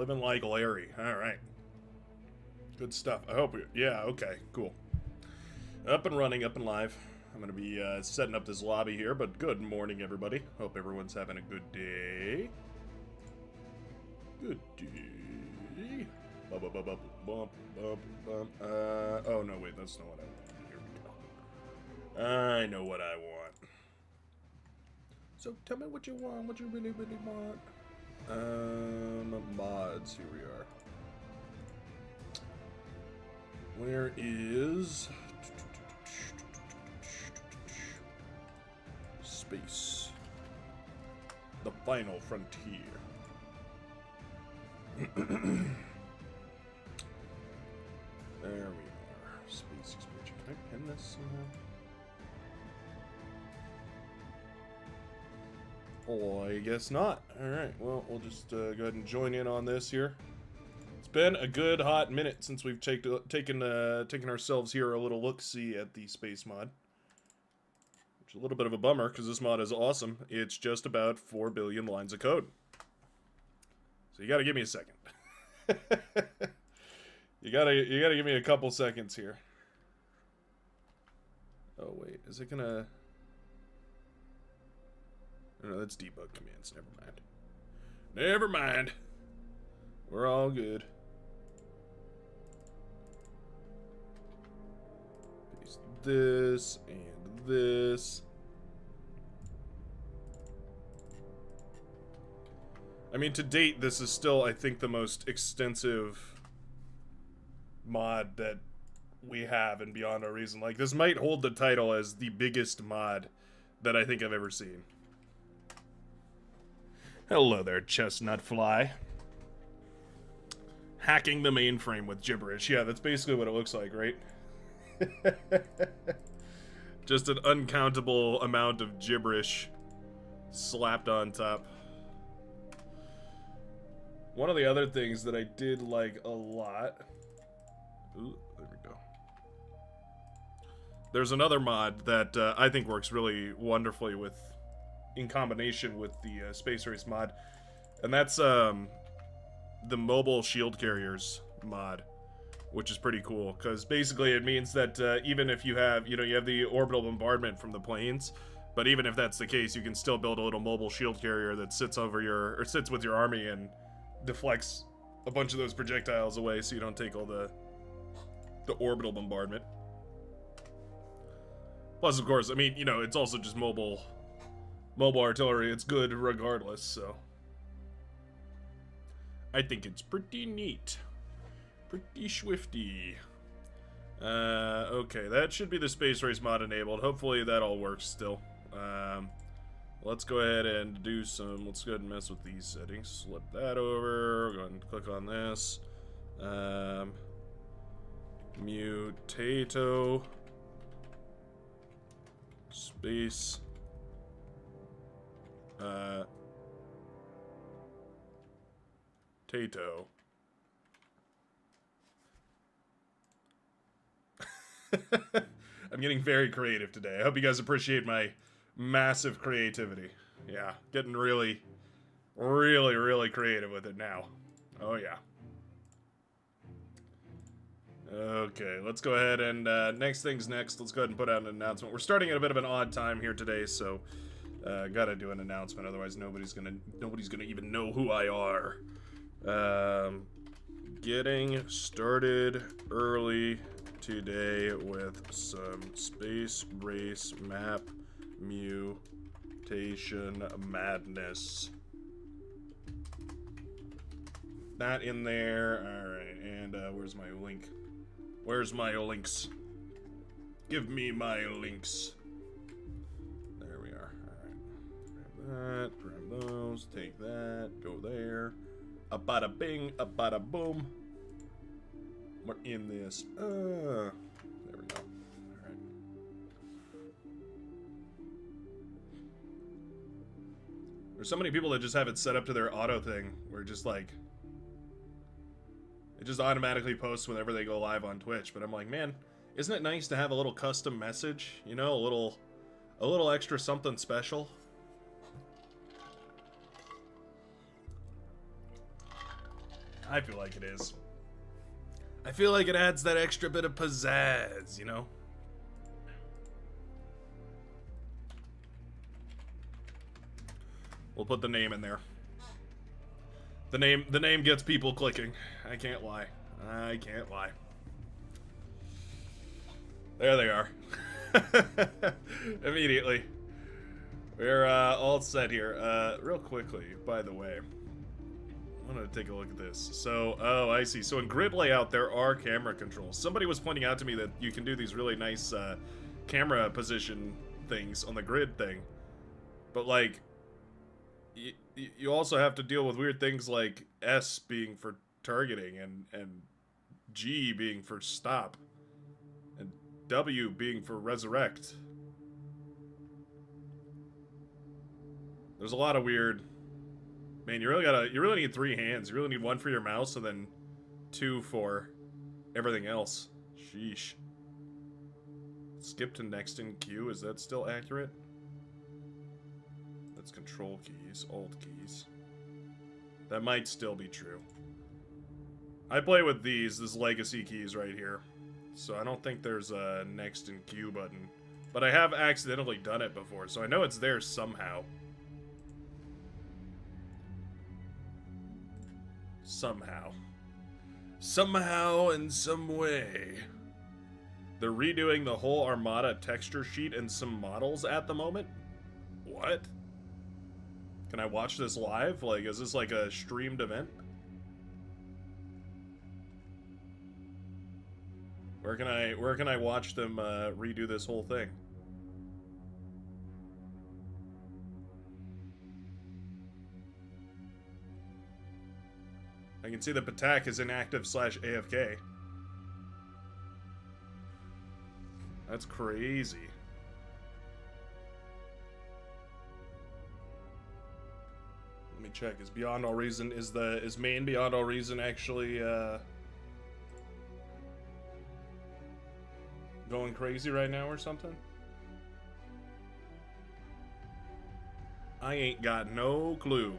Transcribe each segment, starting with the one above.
Living like Larry. Alright. Good stuff. I hope yeah, okay, cool. Up and running, up and live. I'm gonna be setting up this lobby here, but good morning, everybody. Hope everyone's having a good day. Good day. Oh no, wait, that's not what I want. Here we go. I know what I want. So tell me what you want, what you really, really want. Mods, here we are. Where is space? The final frontier. There we are. Space expansion. Can I pin this somehow? Oh, I guess not. Alright, well, we'll just go ahead and join in on this here. It's been a good hot minute since we've taken ourselves here a little look-see at the space mod. Which is a little bit of a bummer, because this mod is awesome. It's just about 4 billion lines of code. So you gotta give me a second. You gotta give me a couple seconds here. Oh wait, is it gonna... No, that's debug commands. Never mind. Never mind. We're all good. Paste this and this. I mean, to date, this is still, I think, the most extensive mod that we have, and beyond a reason. Like, this might hold the title as the biggest mod that I think I've ever seen. Hello there, chestnut fly. Hacking the mainframe with gibberish. Yeah, that's basically what it looks like, right? Just an uncountable amount of gibberish slapped on top. One of the other things that I did like a lot... Ooh, there we go. There's another mod that I think works really wonderfully with... in combination with the Space Race mod. And that's the mobile shield carriers mod. Which is pretty cool, because basically it means that even if you have, you have the orbital bombardment from the planes, but even if that's the case, you can still build a little mobile shield carrier that sits with your army and deflects a bunch of those projectiles away, so you don't take all the orbital bombardment. Plus, of course, I mean, it's also just mobile artillery. It's good regardless, so I think it's pretty neat. Pretty swifty. Okay, that should be the Space Race mod enabled. Hopefully that all works still. Let's go ahead and let's go ahead and mess with these settings. Flip that over, go ahead and click on this. Mutato. Space. Tato. I'm getting very creative today. I hope you guys appreciate my massive creativity. Yeah, getting really, really, really creative with it now. Oh yeah. Okay, let's go ahead and next thing's next. Let's go ahead and put out an announcement. We're starting at a bit of an odd time here today, so gotta do an announcement. Otherwise, nobody's gonna even know who I are. Getting started early today with some Space Race map mutation madness. That in there. Alright, and where's my link? Where's my links? Give me my links. There we are. Alright. Grab those, take that, go there. A bada bing, a bada boom. We're in this. There we go. Alright. There's so many people that just have it set up to their auto thing, where just like it just automatically posts whenever they go live on Twitch. But I'm like, man, isn't it nice to have a little custom message? A little extra something special. I feel like it is. I feel like it adds that extra bit of pizzazz, you know? We'll put the name in there. The name gets people clicking. I can't lie. I can't lie. There they are. Immediately. We're all set here. Real quickly, by the way, I want to take a look at this. So, oh, I see. So in grid layout, there are camera controls. Somebody was pointing out to me that you can do these really nice camera position things on the grid thing. But, like, you also have to deal with weird things like S being for targeting and G being for stop and W being for resurrect. There's a lot of weird. Man, you really need 3 hands. You really need 1 for your mouse and then 2 for everything else. Sheesh. Skip to next in queue. Is that still accurate? That's control keys, alt keys. That might still be true. I play with these legacy keys right here. So I don't think there's a next in queue button. But I have accidentally done it before, so I know it's there somehow. Somehow in some way. They're redoing the whole Armada texture sheet and some models at the moment? What? Can I watch this live? Like, is this like a streamed event? Where can I watch them redo this whole thing? I can see the Patak is inactive / AFK. That's crazy. Let me check. Is Beyond All Reason is main Beyond All Reason actually going crazy right now or something? I ain't got no clue.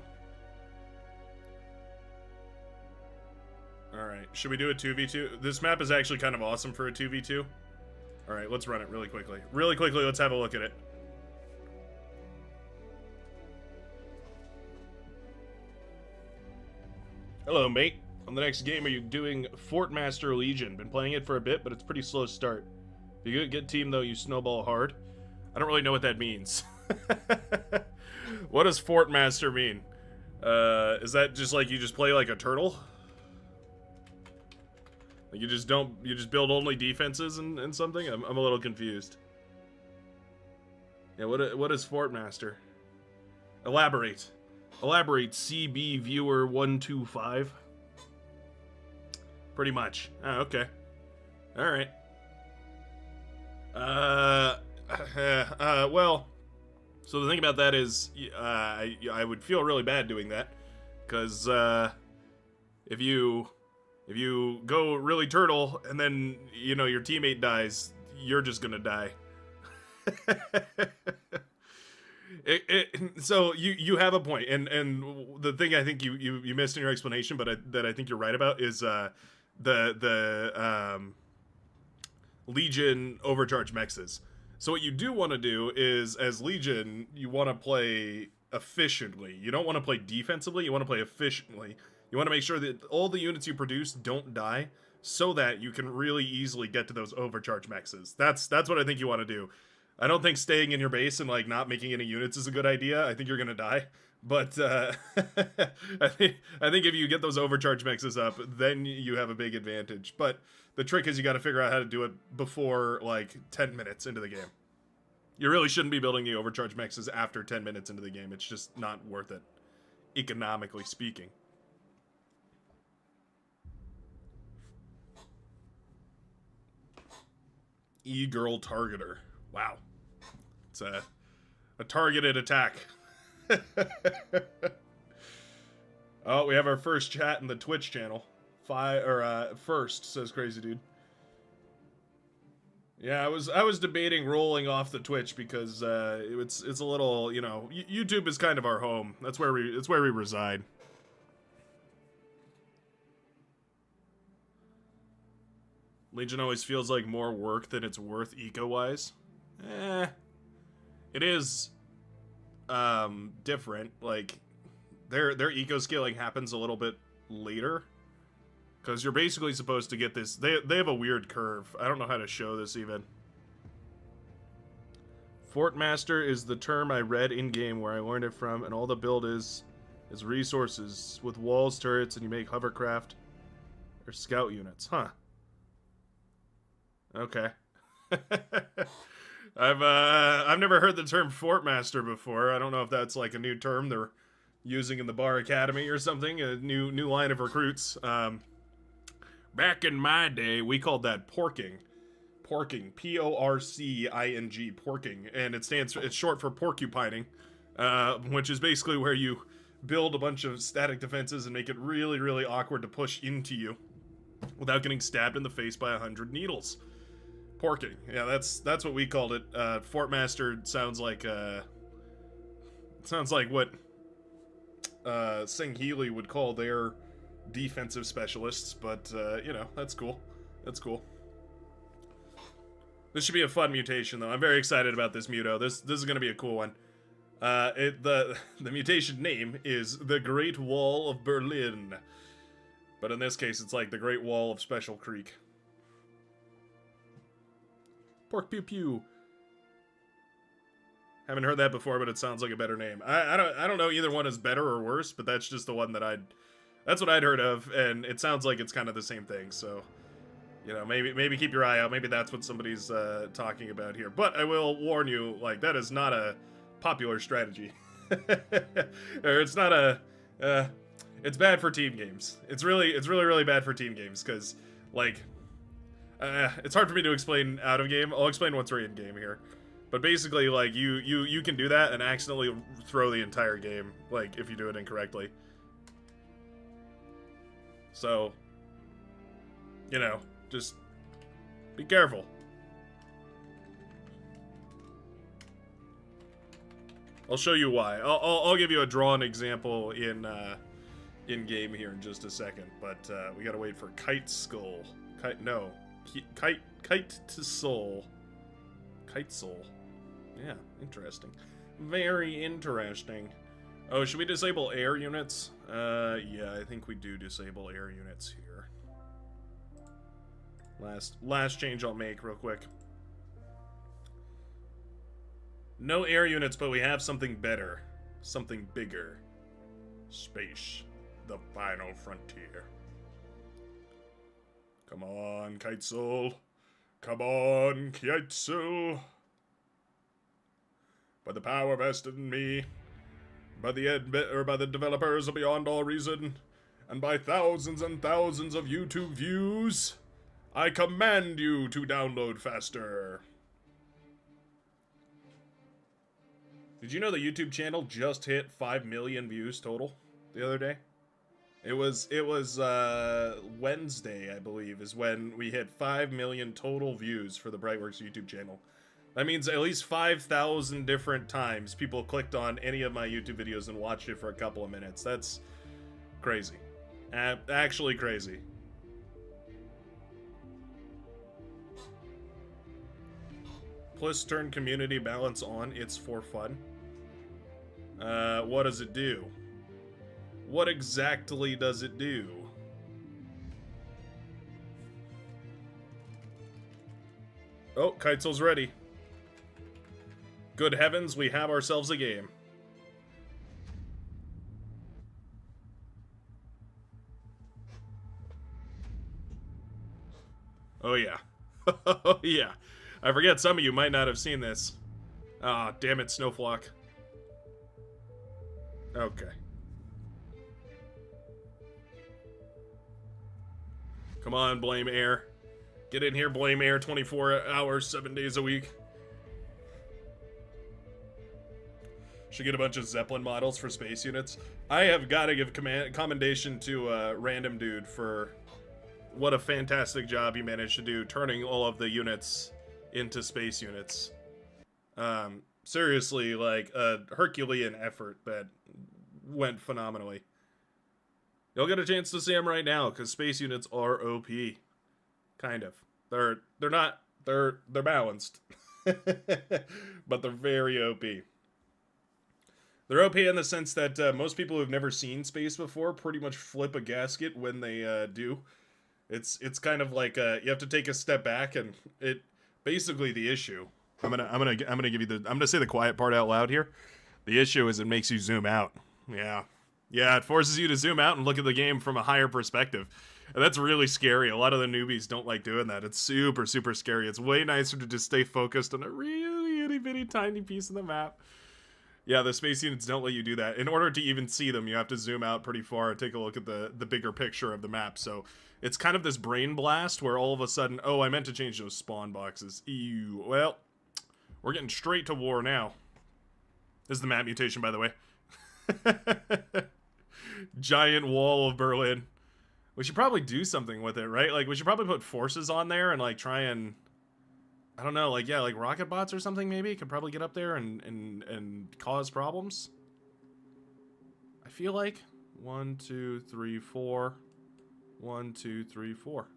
Alright, should we do a 2v2? This map is actually kind of awesome for a 2v2. Alright, let's run it really quickly. Really quickly, let's have a look at it. Hello, mate. On the next game, are you doing Fort Master Legion? Been playing it for a bit, but it's pretty slow start. If you get a good team, though, you snowball hard. I don't really know what that means. What does Fort Master mean? Is that just like you just play like a turtle? Like you just build only defenses and something? I'm a little confused. Yeah, what is Fort Master? Elaborate. Elaborate, CB Viewer 125. Pretty much. Oh, okay. Alright. Well, so the thing about that is, I would feel really bad doing that, because, if you go really turtle, and then, you know, your teammate dies, you're just gonna die. So you have a point, and the thing I think you missed in your explanation, but that I think you're right about is the Legion overcharge mexes. So what you do want to do is, as Legion, you want to play efficiently. You don't want to play defensively. You want to play efficiently. You want to make sure that all the units you produce don't die, so that you can really easily get to those overcharge mexes. That's what I think you want to do. I don't think staying in your base and, like, not making any units is a good idea. I think you're gonna die. But, I think if you get those overcharge mixes up, then you have a big advantage. But the trick is you gotta figure out how to do it before, like, 10 minutes into the game. You really shouldn't be building the overcharge mixes after 10 minutes into the game. It's just not worth it, economically speaking. E-Girl Targeter. Wow. It's a targeted attack. Oh, we have our first chat in the Twitch channel. First, says Crazy Dude. Yeah, I was debating rolling off the Twitch because it's a little, you know, YouTube is kind of our home. It's where we reside. Legion always feels like more work than it's worth eco-wise. It is different. Like their eco scaling happens a little bit later, because you're basically supposed to get this. They have a weird curve. I don't know how to show this even. Fort Master is the term I read in game where I learned it from, and all the build is resources with walls, turrets, and you make hovercraft or scout units. Huh. Okay. I've never heard the term Fort Master before. I don't know if that's like a new term they're using in the Bar Academy or something, a new line of recruits. Back in my day, we called that porking. Porking, P-O-R-C-I-N-G, porking, and it's short for porcupining, which is basically where you build a bunch of static defenses and make it really, really awkward to push into you without getting stabbed in the face by 100 needles. Porking. Yeah, that's what we called it. Fort Master sounds like what Sing Healy would call their defensive specialists, but you know, that's cool. That's cool. This should be a fun mutation, though. I'm very excited about this Muto. This is gonna be a cool one. The mutation name is the Great Wall of Berlin, but in this case, it's like the Great Wall of Special Creek. Pork Pew Pew. Haven't heard that before, but it sounds like a better name. I don't know either one is better or worse, but that's just the one that that's what I'd heard of, and it sounds like it's kind of the same thing. So, you know, maybe keep your eye out. Maybe that's what somebody's talking about here. But I will warn you, like, that is not a popular strategy. Or it's not a it's bad for team games. It's really bad for team games, because like it's hard for me to explain out of game. I'll explain once we're in game here. But basically, like, you can do that and accidentally throw the entire game, like, if you do it incorrectly. So, you know, just be careful. I'll show you why. I'll give you a drawn example in game here in just a second. But we gotta wait for Kite Skull. Kite to Soul. Kite Soul. Yeah, interesting. Very interesting. Oh, should we disable air units? Yeah, I think we do disable air units here. Last change I'll make real quick. No air units, but we have something better. Something bigger. Space. The final frontier. Come on, Kite Soul. Come on, Kite Soul. By the power vested in me, by the developers of Beyond All Reason, and by thousands and thousands of YouTube views, I command you to download faster. Did you know the YouTube channel just hit 5 million views total the other day? It was Wednesday, I believe, is when we hit 5 million total views for the Brightworks YouTube channel. That means at least 5,000 different times people clicked on any of my YouTube videos and watched it for a couple of minutes. That's crazy. Actually crazy. Plus turn community balance on. It's for fun. What does it do? What exactly does it do? Oh, Kitesoul's ready. Good heavens, we have ourselves a game. Oh yeah. Oh yeah. I forget some of you might not have seen this. Ah, damn it, Snowflock. Okay. Come on, Blame Air. Get in here, Blame Air, 24 hours, 7 days a week. Should get a bunch of Zeppelin models for space units. I have got to give commendation to Random Dude for what a fantastic job he managed to do turning all of the units into space units. Seriously, like a Herculean effort that went phenomenally. You'll get a chance to see him right now, because space units are OP. Kind of. They're not they're balanced, but they're very OP. They're OP in the sense that most people who've never seen space before pretty much flip a gasket when they do. It's kind of like you have to take a step back, and it basically the issue. I'm gonna give you the I'm gonna say the quiet part out loud here. The issue is it makes you zoom out. Yeah, yeah, it forces you to zoom out and look at the game from a higher perspective. And that's really scary. A lot of the newbies don't like doing that. It's super, super scary. It's way nicer to just stay focused on a really itty bitty tiny piece of the map. Yeah, the space units don't let you do that. In order to even see them, you have to zoom out pretty far and take a look at the bigger picture of the map. So it's kind of this brain blast where all of a sudden, oh, I meant to change those spawn boxes. Ew. Well, we're getting straight to war now. This is the map mutation, by the way. Giant wall of Berlin. We should probably do something with it, right? Like, we should probably put forces on there and, like, try and... I don't know, like, yeah, like rocket bots or something, maybe? Could probably get up there and cause problems. I feel like. 1, 2, 3, 4. 1, 2, 3, 4.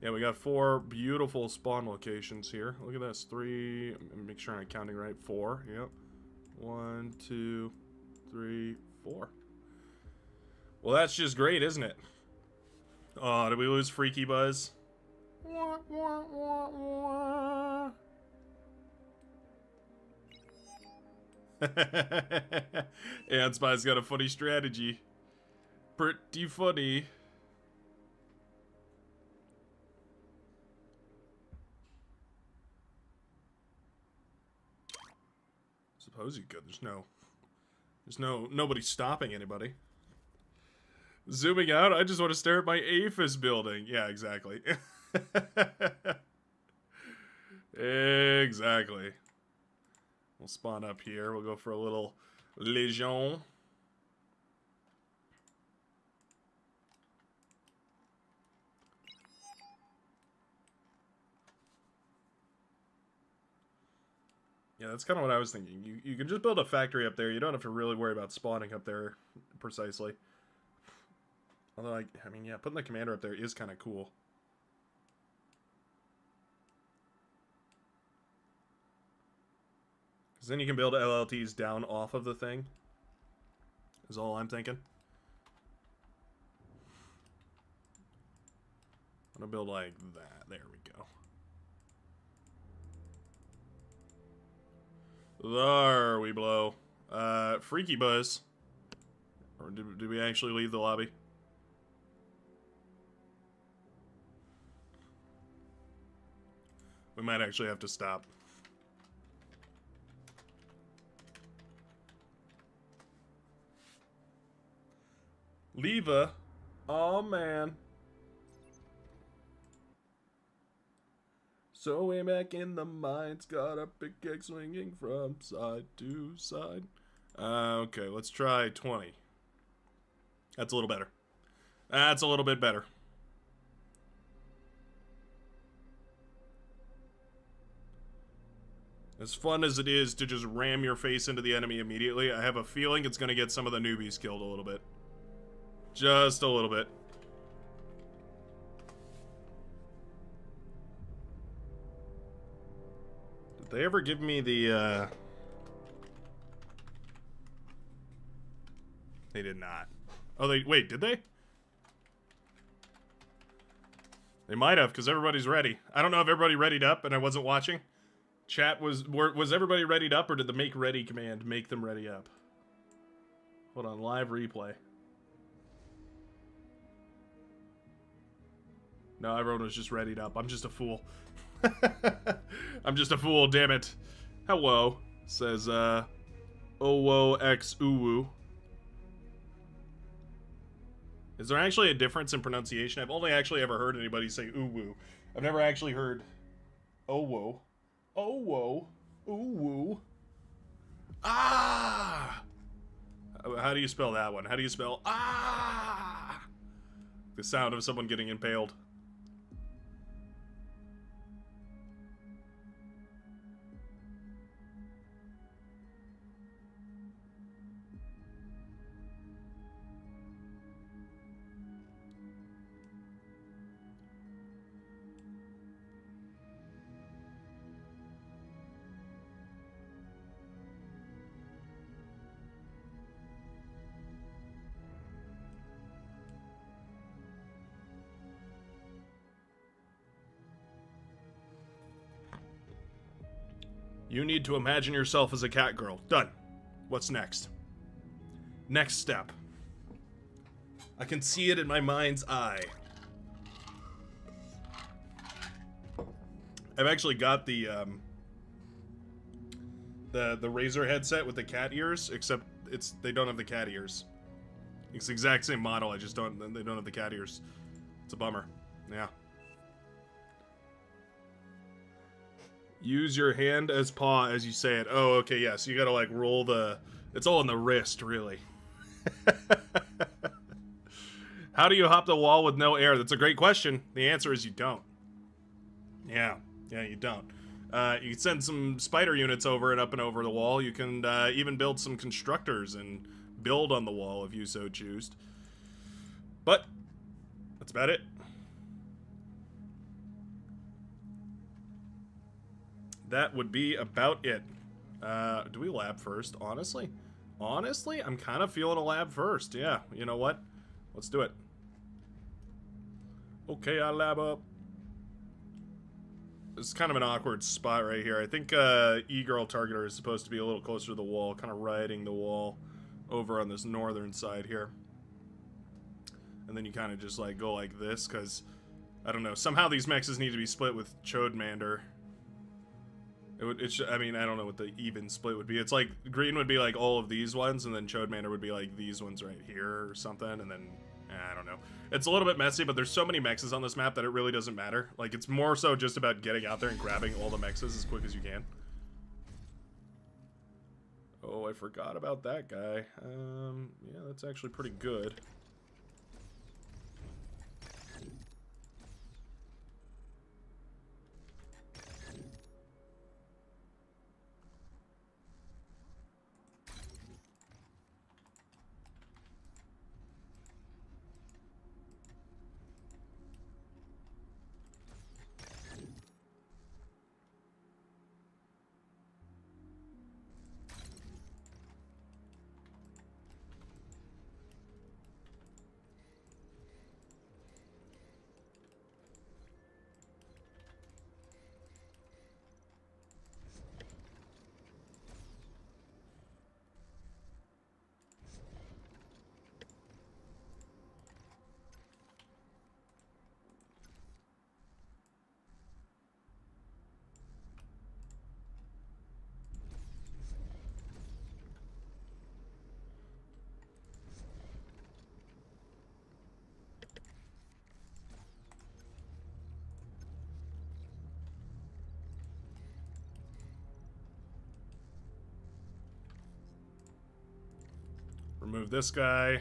Yeah, we got 4 beautiful spawn locations here. Look at this. 3, make sure I'm counting right. 4, yep. 1, 2, 3, 4. Well, that's just great, isn't it? Oh, did we lose Freaky Buzz? And Spy's got a funny strategy. Pretty funny. Suppose you could. Nobody stopping anybody. Zooming out, I just want to stare at my APHIS building. Yeah, exactly. Exactly. We'll spawn up here. We'll go for a little Legion. Yeah, that's kind of what I was thinking. You can just build a factory up there. You don't have to really worry about spawning up there precisely. Although, I mean, yeah, putting the commander up there is kind of cool. Because then you can build LLTs down off of the thing. Is all I'm thinking. I'm gonna build like that. There we go. There we blow. Freaky Buzz. Or did we actually leave the lobby? We might actually have to stop. Leva. Oh, man. So way back in the mines, got a pickaxe swinging from side to side. Okay, let's try 20. That's a little better. That's a little bit better. As fun as it is to just ram your face into the enemy immediately, I have a feeling it's going to get some of the newbies killed a little bit. Just a little bit. Did they ever give me the, They did not. Oh, wait, did they? They might have, because everybody's ready. I don't know if everybody readied up and I wasn't watching. Chat, was everybody readied up, or did the make ready command make them ready up? Hold on, live replay. No, everyone was just readied up. I'm just a fool. I'm just a fool, damn it. Hello, says, Owo X Uwu. Is there actually a difference in pronunciation? I've only actually ever heard anybody say Uwu. I've never actually heard Owo. Owo. Uwu. Ah! How do you spell that one? How do you spell ah? The sound of someone getting impaled. You need to imagine yourself as a cat girl. Done. What's next? Next step. I can see it in my mind's eye. I've actually got the Razer headset with the cat ears, except they don't have the cat ears. It's the exact same model, they don't have the cat ears. It's a bummer. Yeah. Use your hand as paw as you say it. Oh, okay, yeah, so you gotta like roll it's all in the wrist, really. How do you hop the wall with no air? That's a great question. The answer is you don't. Yeah, you don't. You can send some spider units over and up and over the wall. You can even build some constructors and build on the wall if you so choose. But that's about it. That would be about it. Do we lab first? Honestly, I'm kind of feeling a lab first. Yeah, you know what? Let's do it. Okay, I lab up. It's kind of an awkward spot right here. I think E-Girl Targeter is supposed to be a little closer to the wall, kind of riding the wall over on this northern side here. And then you kind of just like go like this, because, I don't know, somehow these mexes need to be split with Chodemander. I mean, I don't know what the even split would be. It's like, green would be like all of these ones, and then Chodemander would be like these ones right here or something, and then, I don't know. It's a little bit messy, but there's so many mexes on this map that it really doesn't matter. Like, it's more so just about getting out there and grabbing all the mexes as quick as you can. Oh, I forgot about that guy. Yeah, that's actually pretty good. Remove this guy.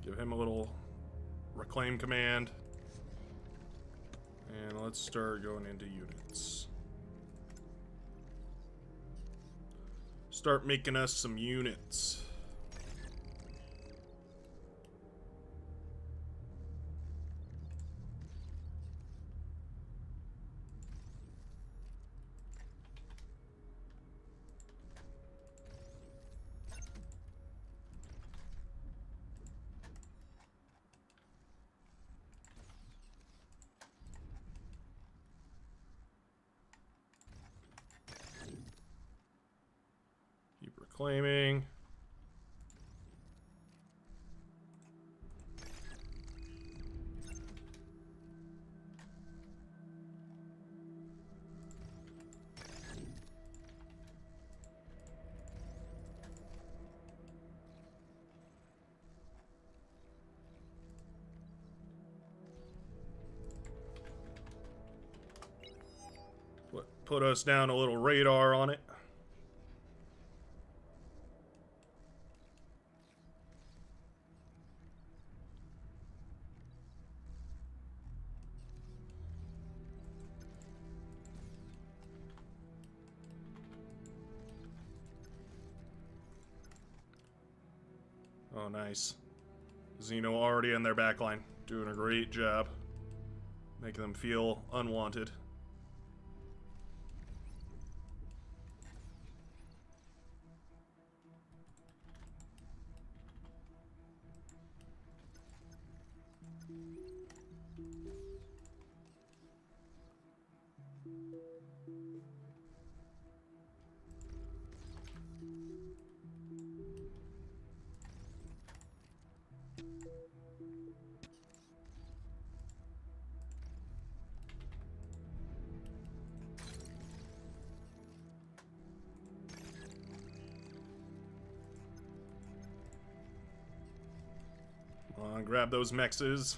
Give him a little reclaim command. And let's start going into units. Start making us some units. Reclaiming. Put us down a little radar on it. Oh, nice. Xeno already in their backline. Doing a great job. Making them feel unwanted. Want to grab those mexes?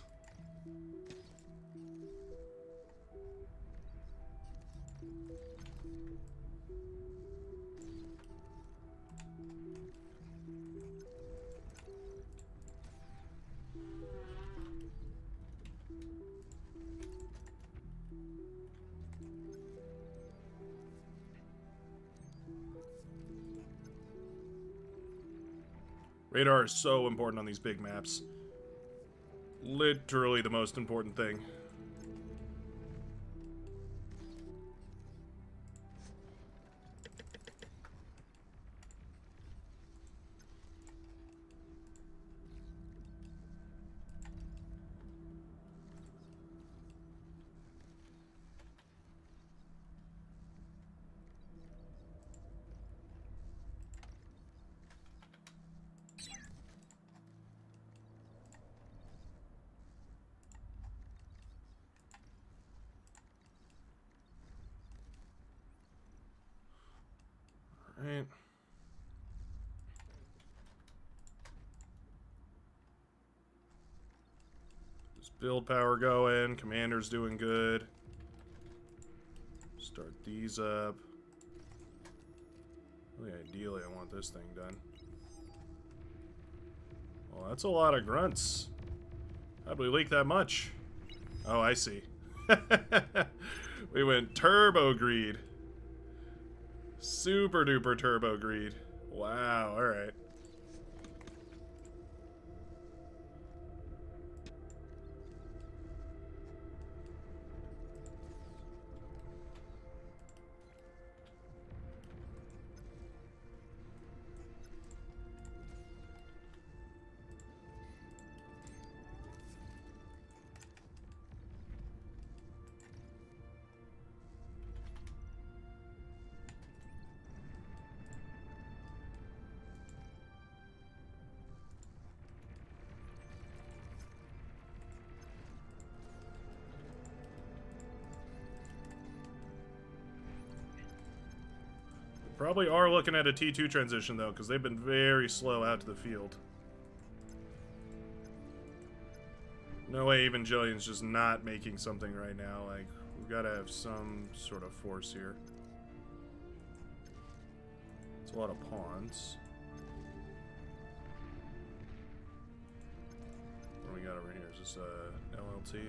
Radar is so important on these big maps. Literally the most important thing. Right. Just build power going. Commander's doing good. Start these up. Really, ideally, I want this thing done. Well, that's a lot of grunts. How'd we leak that much? Oh, I see. We went turbo greed. Super duper turbo greed. Wow, alright. Probably are looking at a T2 transition, though, because they've been very slow out to the field. No way Evangelion's just not making something right now. Like, we've got to have some sort of force here. It's a lot of pawns. What do we got over here? Is this a LLT?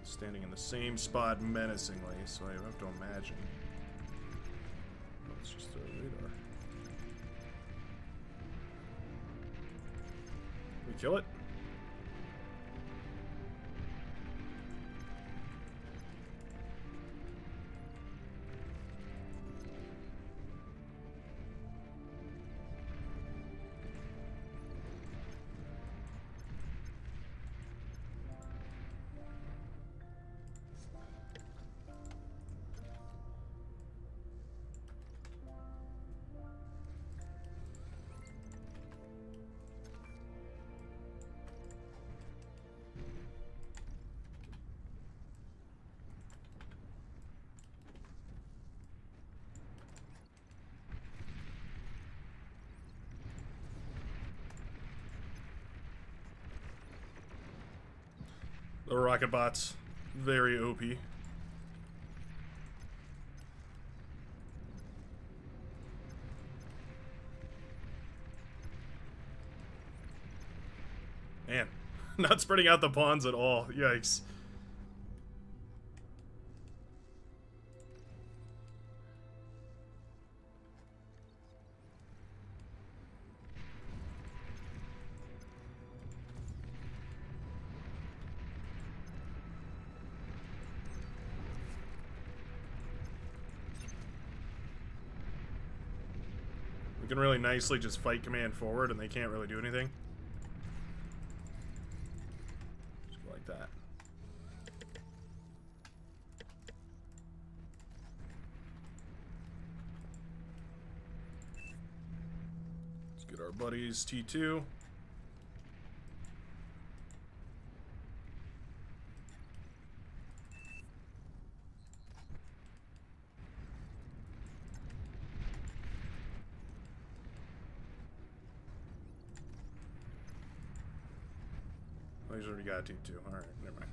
Standing in the same spot menacingly, so I have to imagine. It's just a radar. We kill it? The rocket bots, very OP. Man, not spreading out the pawns at all. Yikes. We can really nicely just fight command forward and they can't really do anything. Just go like that. Let's get our buddies T2. Oh, he's already got a team too. Alright, never mind.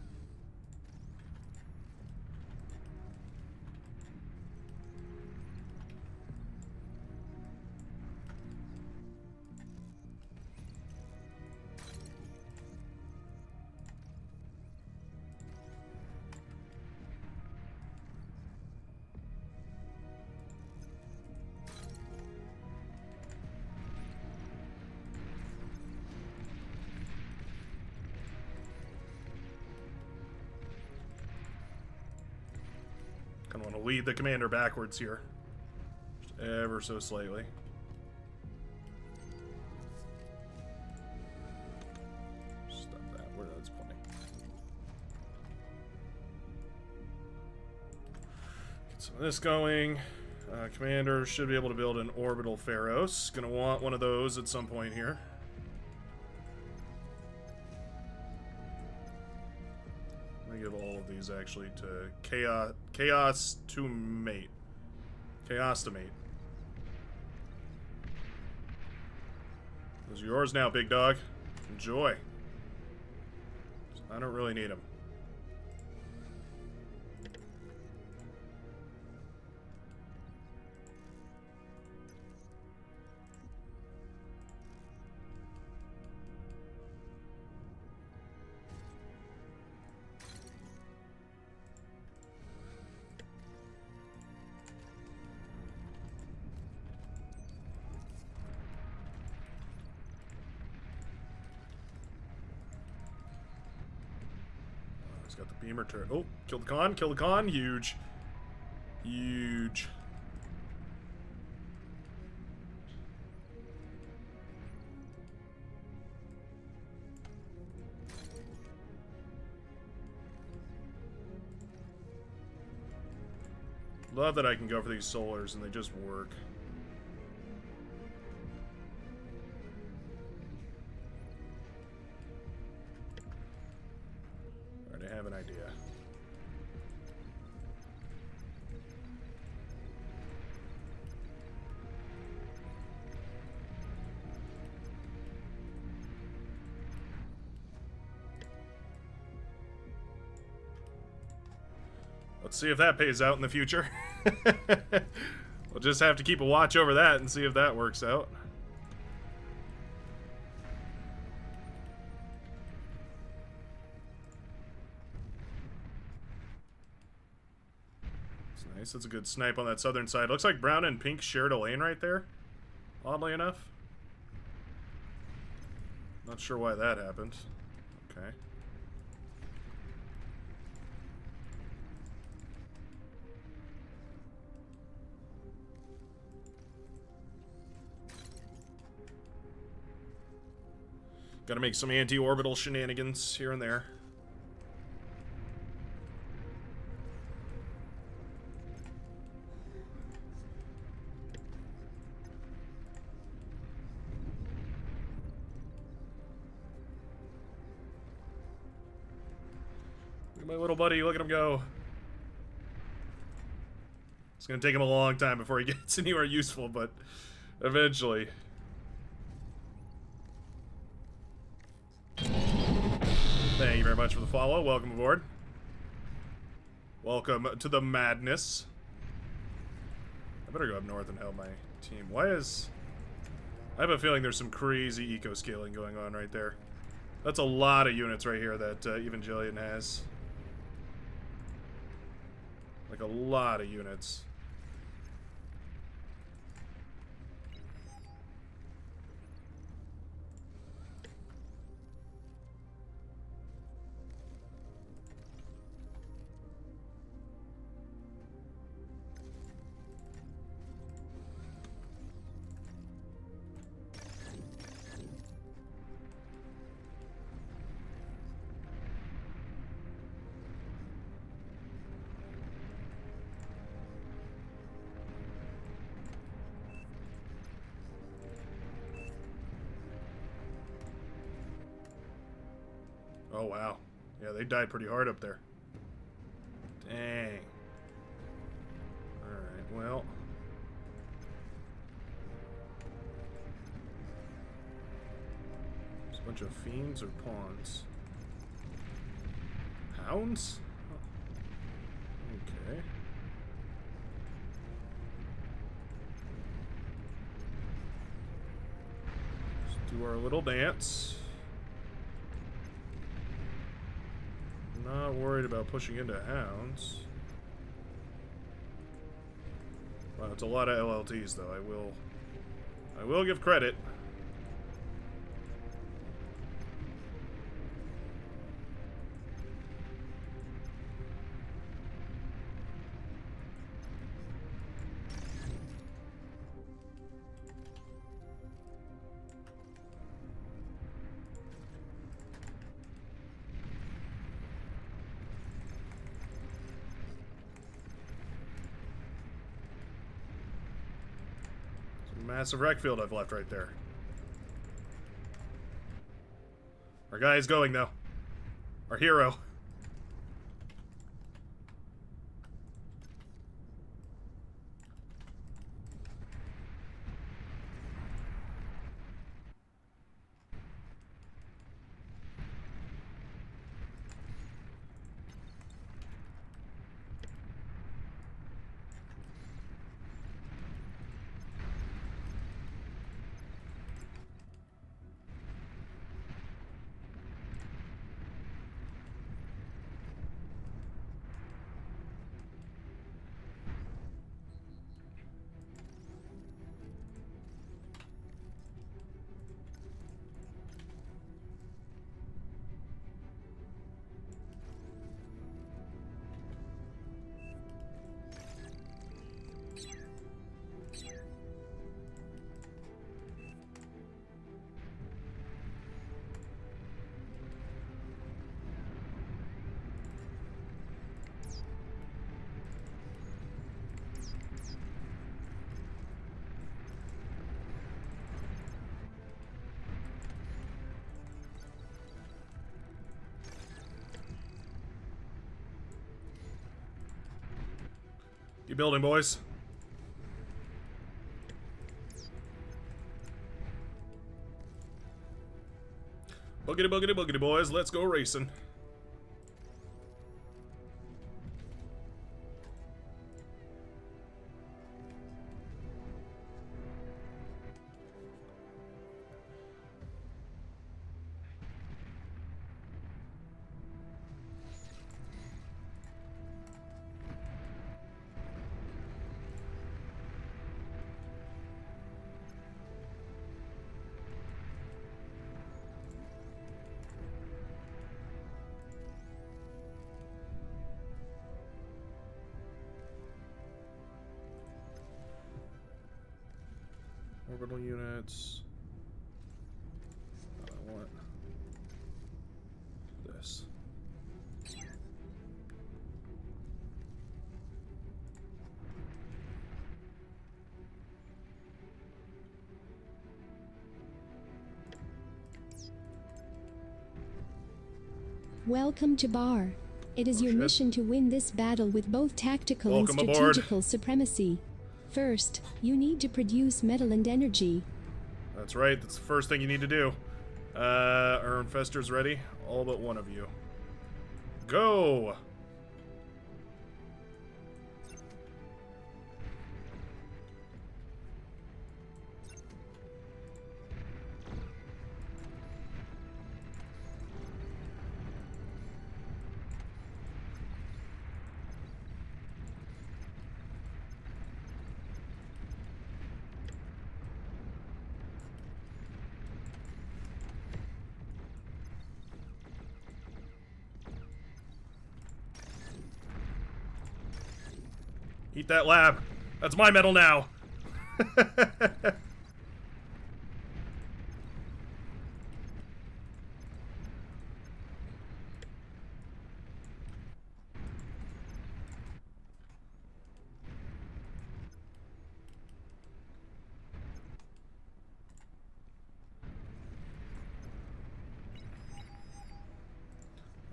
Kind of want to lead the commander backwards here. Just ever so slightly. Stop that. Where that's pointing. Get some of this going. Commander should be able to build an orbital Pharaohs. Gonna want one of those at some point here. Give all of these actually to chaos to mate. Chaos to mate. Those are yours now, big dog. Enjoy. I don't really need them. He's got the beamer turret. Oh, kill the con, kill the con. Huge. Huge. Love that I can go for these solars and they just work. I have an idea. Let's see if that pays out in the future. We'll just have to keep a watch over that and see if that works out. Nice, that's a good snipe on that southern side. Looks like brown and pink shared a lane right there, oddly enough. Not sure why that happened. Okay. Gotta make some anti-orbital shenanigans here and there. My little buddy, look at him go. It's gonna take him a long time before he gets anywhere useful, but eventually. Thank you very much for the follow. Welcome aboard. Welcome to the madness. I better go up north and help my team. Why is... I have a feeling there's some crazy eco-scaling going on right there. That's a lot of units right here that Evangelion has. Like a lot of units. Oh, wow. Yeah, they died pretty hard up there. Dang. Alright, well. There's a bunch of fiends or pawns. hounds? Okay. Let's do our little dance. Not worried about pushing into hounds. Wow, it's a lot of LLTs though. I will give credit. Massive wreck field I've left right there. Our guy is going, though. Our hero. Keep building, boys. Boogity, boogity, boogity, boys. Let's go racing. Orbital units. I want this. Welcome to Bar. It is your mission to win this battle with both tactical and Welcome strategical aboard. supremacy. First, you need to produce metal and energy. That's right. That's the first thing you need to do. Our infestors ready? All but one of you. Go! Eat that lab. That's my metal now.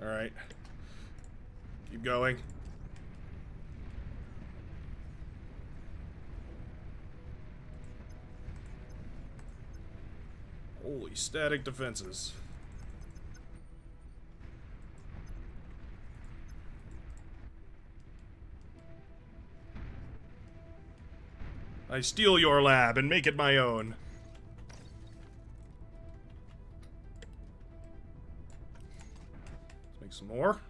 All right. Keep going. Holy static defenses. I steal your lab and make it my own. Let's make some more.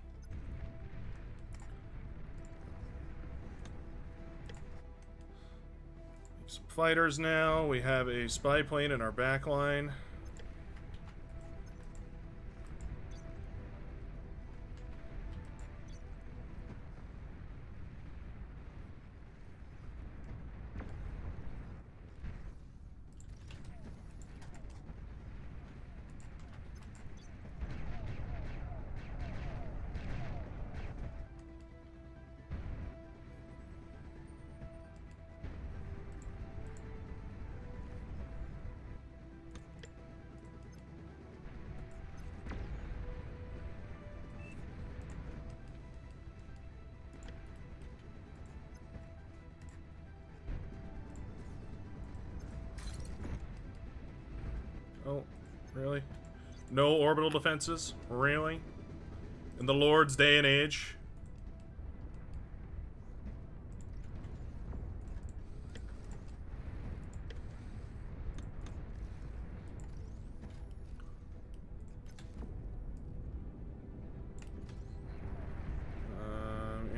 Make some fighters now. We have a spy plane in our back line. Oh, really? No orbital defenses? Really? In the Lord's day and age?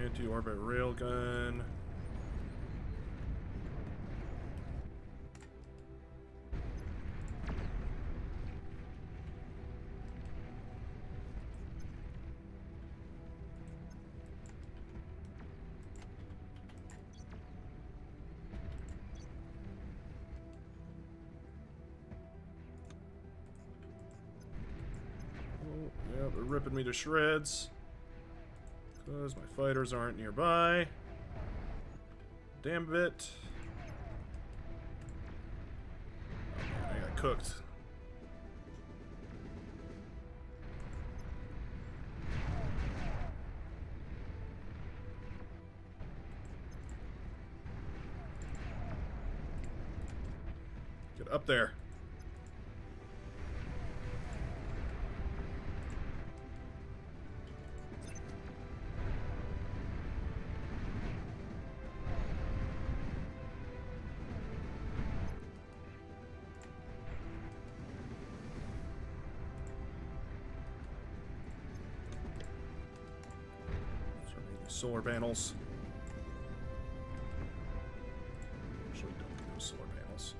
Anti-orbit railgun. Yeah, they're ripping me to shreds. Because my fighters aren't nearby. Damn bit. Oh, man, I got cooked. Get up there. Solar panels. Actually, don't need those solar panels.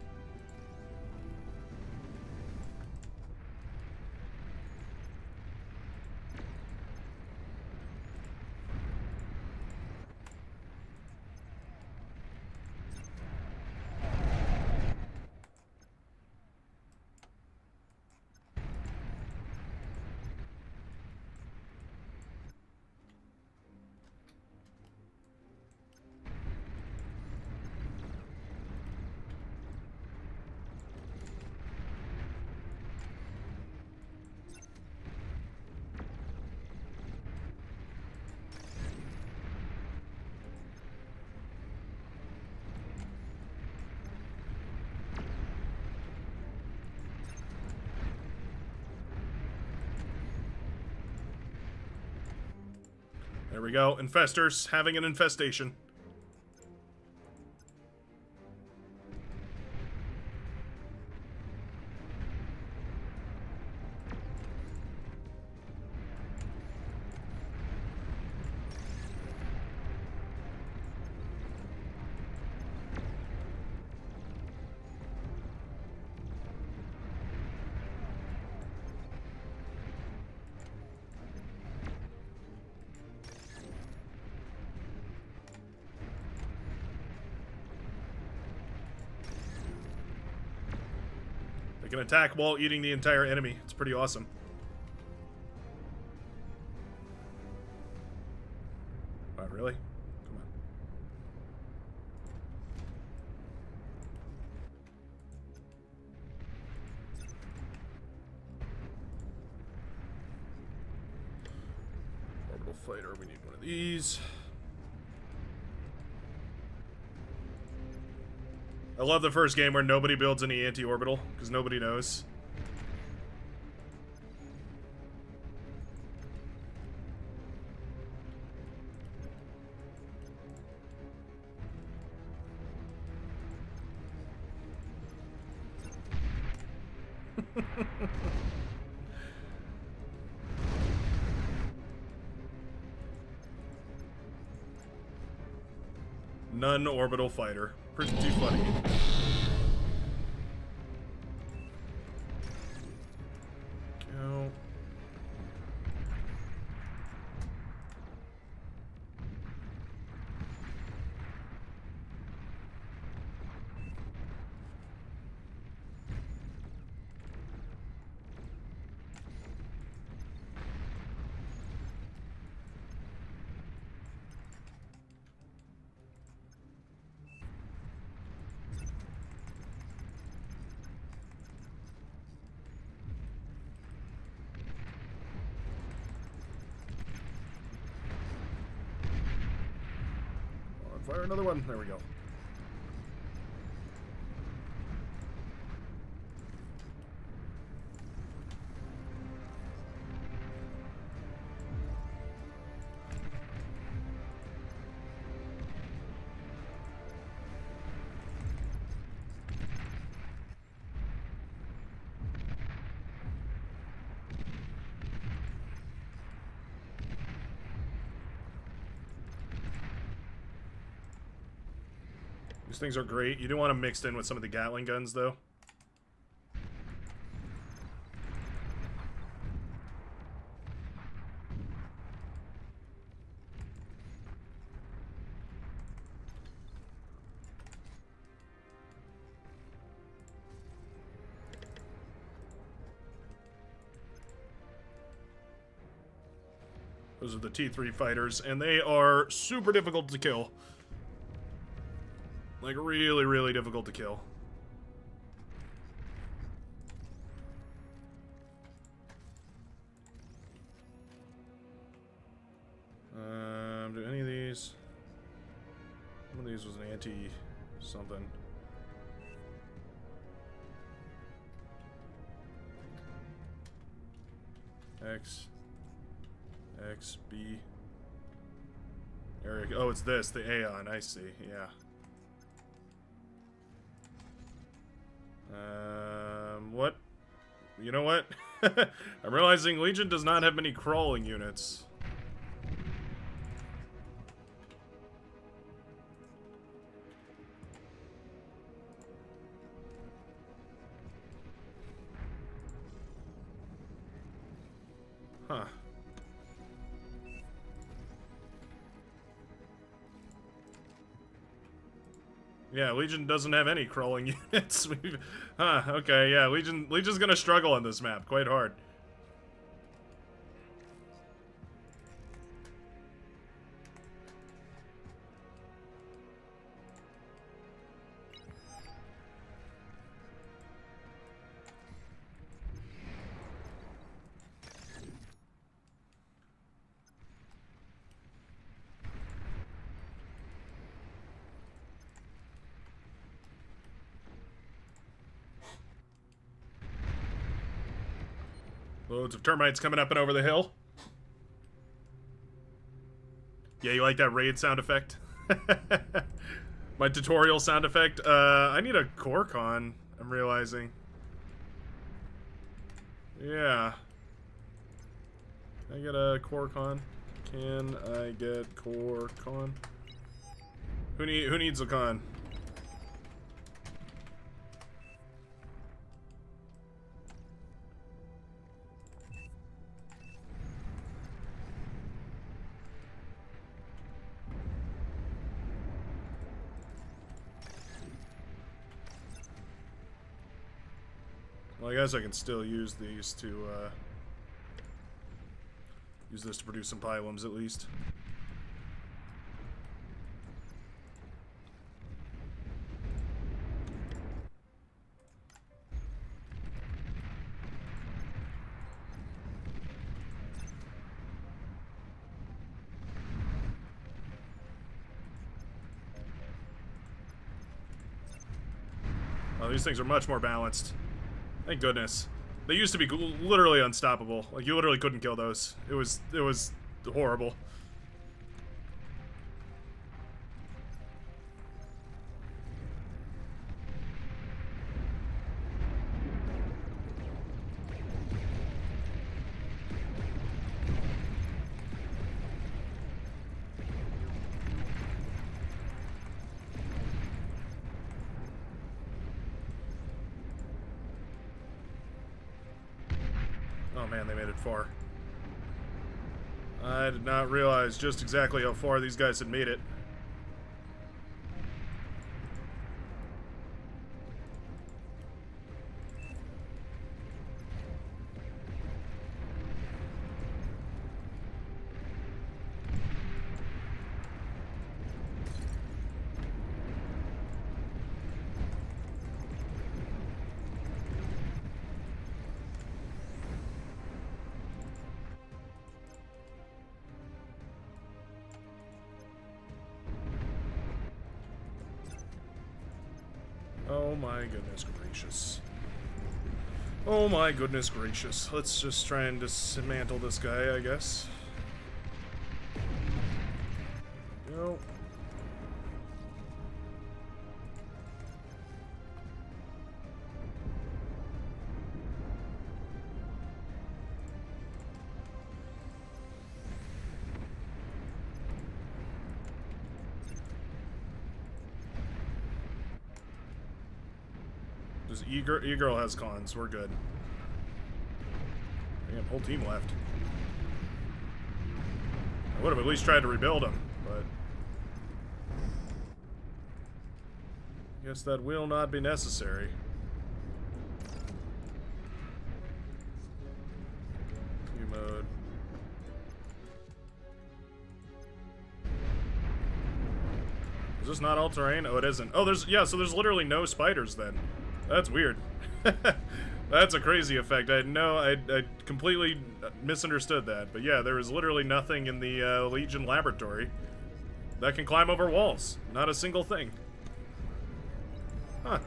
There we go. Infestors having an infestation. Can attack while eating the entire enemy. It's pretty awesome. Wow, really? Come on. Orbital fighter, we need one of these. I love the first game where nobody builds any anti-orbital, because nobody knows. Non-orbital fighter. Pretty funny. Go. Fire another one. There we go. These things are great. You do want them mixed in with some of the Gatling guns, though. Those are the T3 fighters, and they are super difficult to kill. Like, really, really difficult to kill. Do any of these... One of these was an anti-something. X, B. Eric. Oh, it's this, the Aeon. I see. Yeah. What? You know what? I'm realizing Legion does not have many crawling units. Huh. Yeah, Legion doesn't have any crawling units. Huh, okay, yeah, Legion's gonna struggle on this map quite hard. Loads of termites coming up and over the hill. Yeah, you like that raid sound effect? My tutorial sound effect? I need a core con, I'm realizing. Yeah. Can I get a core con? Can I get core con? Who needs a con? Well, I guess I can still use these to, use this to produce some pylums, at least. Oh, these things are much more balanced. Thank goodness. They used to be literally unstoppable. Like, you literally couldn't kill those. It was horrible. man, they made it far. I did not realize just exactly how far these guys had made it. Oh my goodness gracious. Oh my goodness gracious. Let's just try and dismantle this guy, I guess. Go. Just E-Girl has cons. We're good. Damn, whole team left. I would have at least tried to rebuild him, but I guess that will not be necessary. View mode. Is this not all terrain? Oh, it isn't. Oh, so there's literally no spiders then. That's weird. That's a crazy effect. I completely misunderstood that. But yeah, there was literally nothing in the Legion laboratory that can climb over walls. Not a single thing. Huh.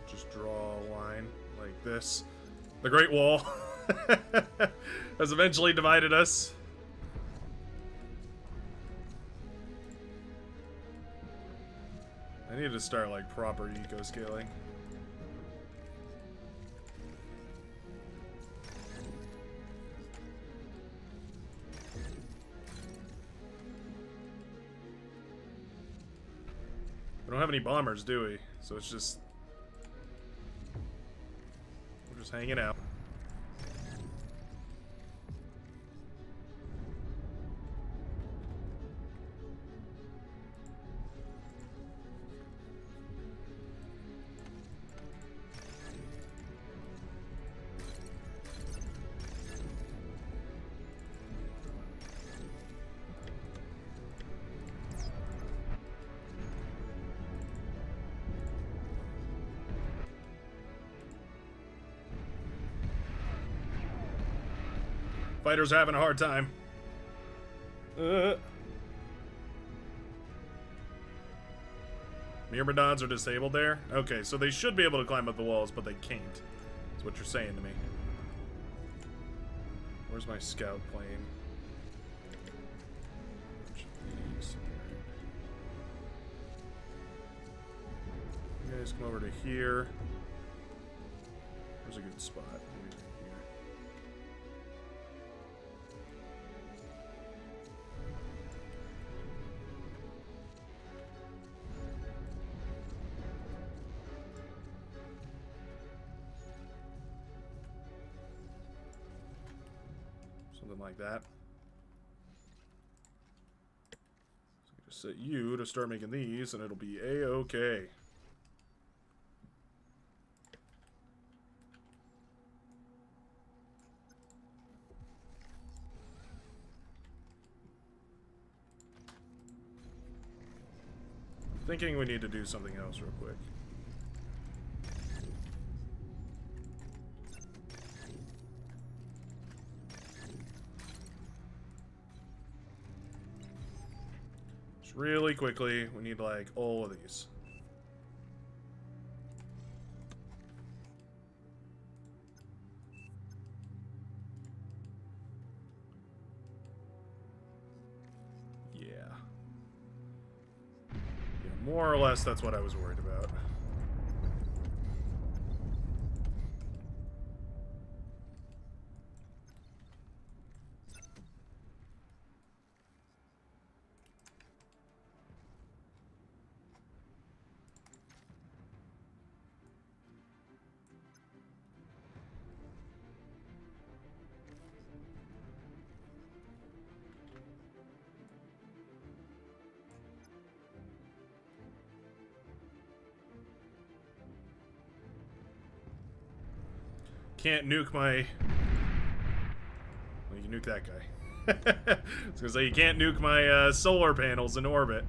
Just draw a line like this. The Great Wall has eventually divided us. I need to start like proper eco scaling. We don't have any bombers, do we? So it's just hanging out. Fighters are having a hard time. Myrmidons are disabled there? Okay, so they should be able to climb up the walls, but they can't. That's what you're saying to me. Where's my scout plane? You guys come over to here. Where's a good spot? Something like that. So I just set you to start making these, and it'll be a-okay. I'm thinking we need to do something else real quick. really quickly, we need, like, all of these. Yeah. Yeah, more or less, that's what I was worried about. Can't nuke my... Well, you can nuke that guy. I was gonna say, you can't nuke my solar panels in orbit.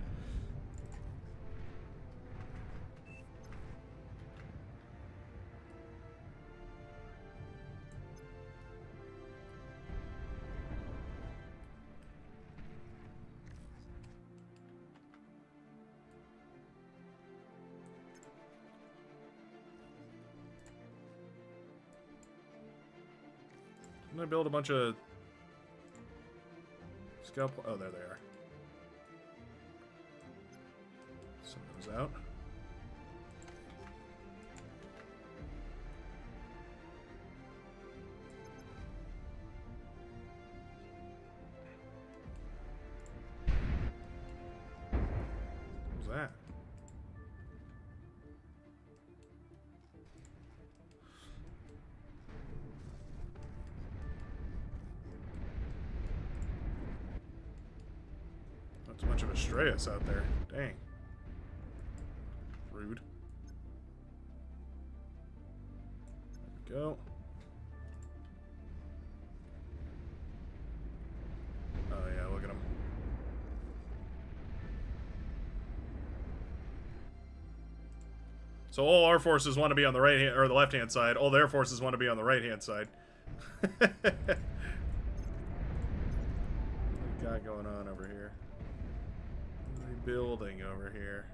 I'm gonna build a bunch of scout. Oh, there they are. Send those out. What was that? Not too much of a Strayus out there. Dang. Rude. There we go. Oh yeah, look at him. So all our forces want to be on the right hand or the left hand side. All their forces want to be on the right hand side. What we got going on over here? What are they building over here?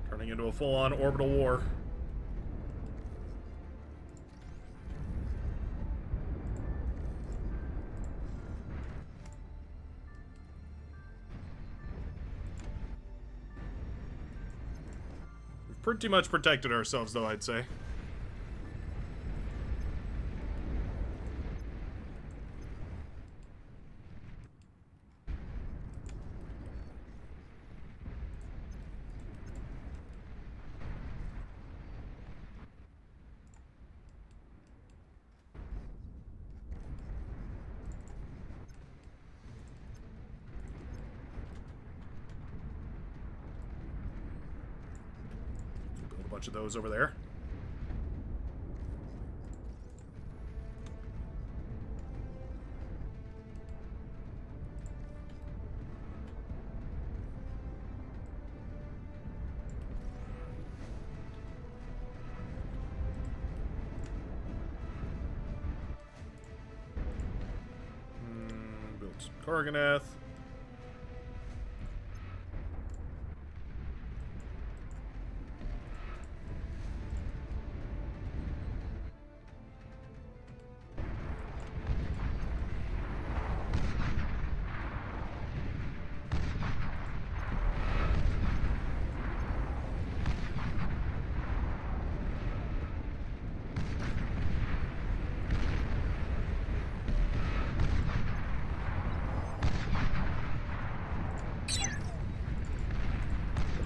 Turning into a full-on orbital war. We've pretty much protected ourselves, though, I'd say. Build a bunch of those over there. Build some Karganath.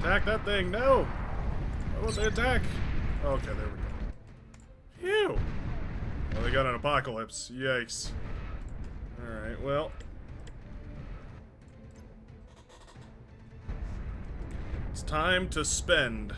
Attack that thing. No. Why won't they attack? Okay, there we go. Phew. Well, they got an apocalypse. Yikes. Alright, well. It's time to spend.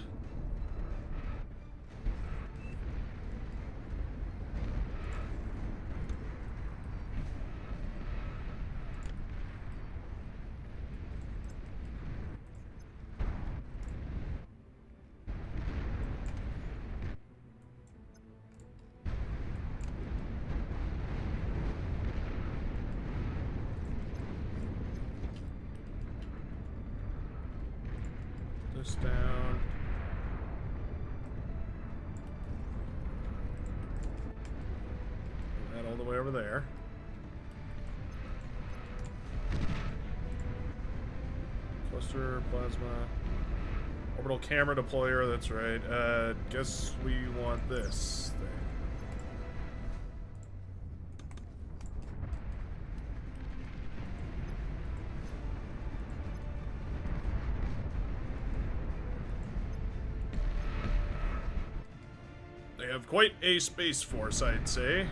This down. That all the way over there. Cluster, plasma, orbital camera deployer. That's right. Guess we want this thing. They have quite a space force, I'd say.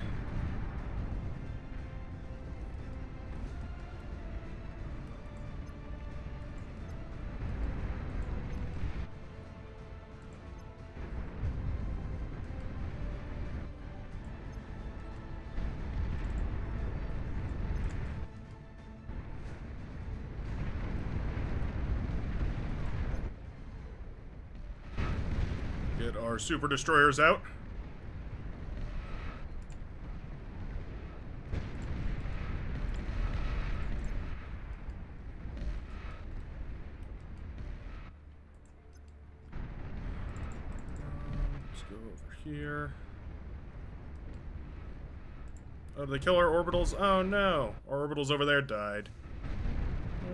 Get our super destroyers out. Here. Oh, did they kill our orbitals? Oh no! Our orbitals over there died.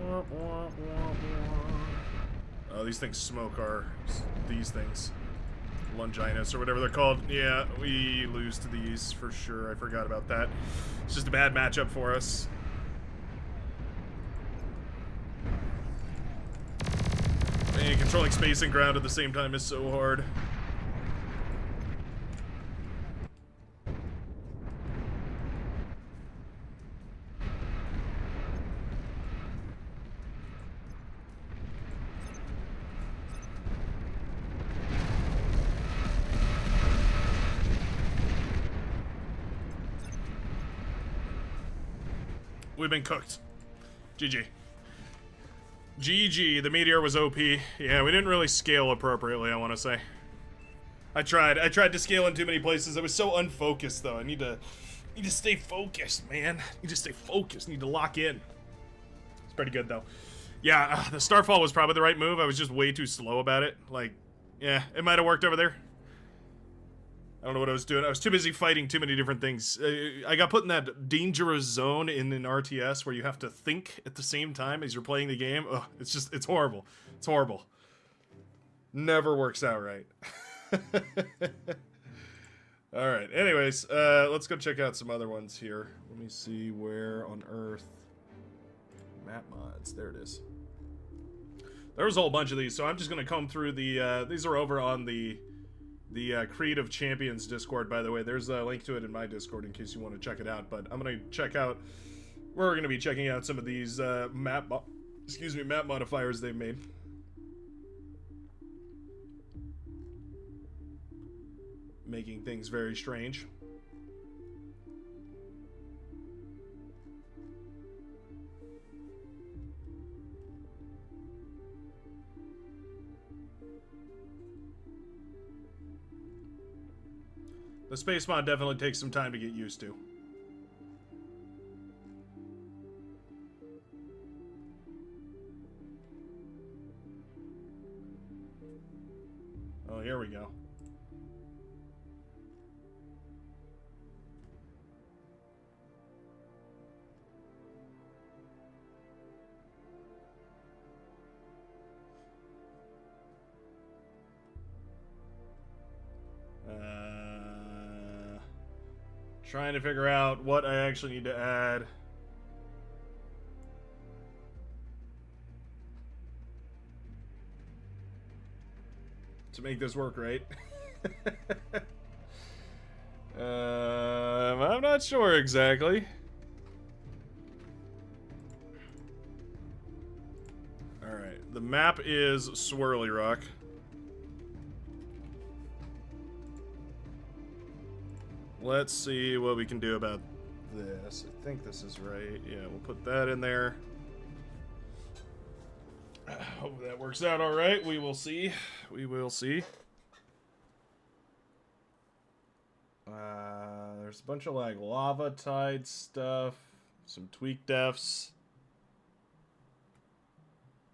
Oh, these things smoke these things. Longinus or whatever they're called. Yeah, we lose to these for sure. I forgot about that. It's just a bad matchup for us. Man, controlling space and ground at the same time is so hard. We've been cooked. GG. GG. The meteor was OP. Yeah, we didn't really scale appropriately, I want to say. I tried to scale in too many places. I was so unfocused, though. I need to stay focused, man. Need to stay focused. Need to lock in. It's pretty good, though. Yeah, the Starfall was probably the right move. I was just way too slow about it. Like, yeah, it might have worked over there. I don't know what I was doing. I was too busy fighting too many different things. I got put in that dangerous zone in an RTS where you have to think at the same time as you're playing the game. Ugh, it's horrible. It's horrible. Never works out right. Alright, anyways, let's go check out some other ones here. Let me see where on Earth. Map mods, there it is. There was a whole bunch of these, so I'm just going to comb through the, these are over on the Creed of Champions Discord, by the way. There's a link to it in my Discord in case you want to check it out. But I'm going to check out, we're going to be checking out some of these map modifiers they've made. Making things very strange. The space mod definitely takes some time to get used to. Oh, here we go. Trying to figure out what I actually need to add. make this work right. I'm not sure exactly. Alright, the map is Swirly Rock. Let's see what we can do about this. I think this is right. Yeah, we'll put that in there. Hope that works out alright. We will see. We will see. There's a bunch of like lava tide stuff, some tweak defs.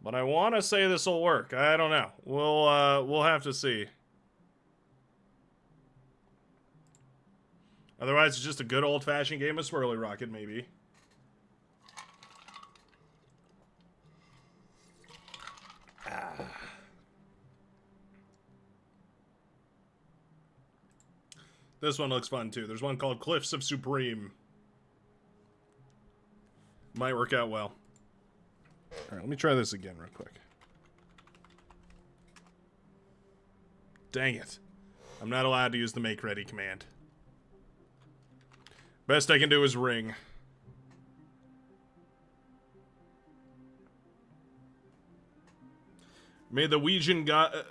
But I want to say this will work. I don't know. We'll have to see. Otherwise, it's just a good old-fashioned game of Swirly Rocket, maybe. This one looks fun, too. There's one called Cliffs of Supreme. Might work out well. Alright, let me try this again real quick. Dang it. I'm not allowed to use the make ready command. Best I can do is ring. May the Ouijan god...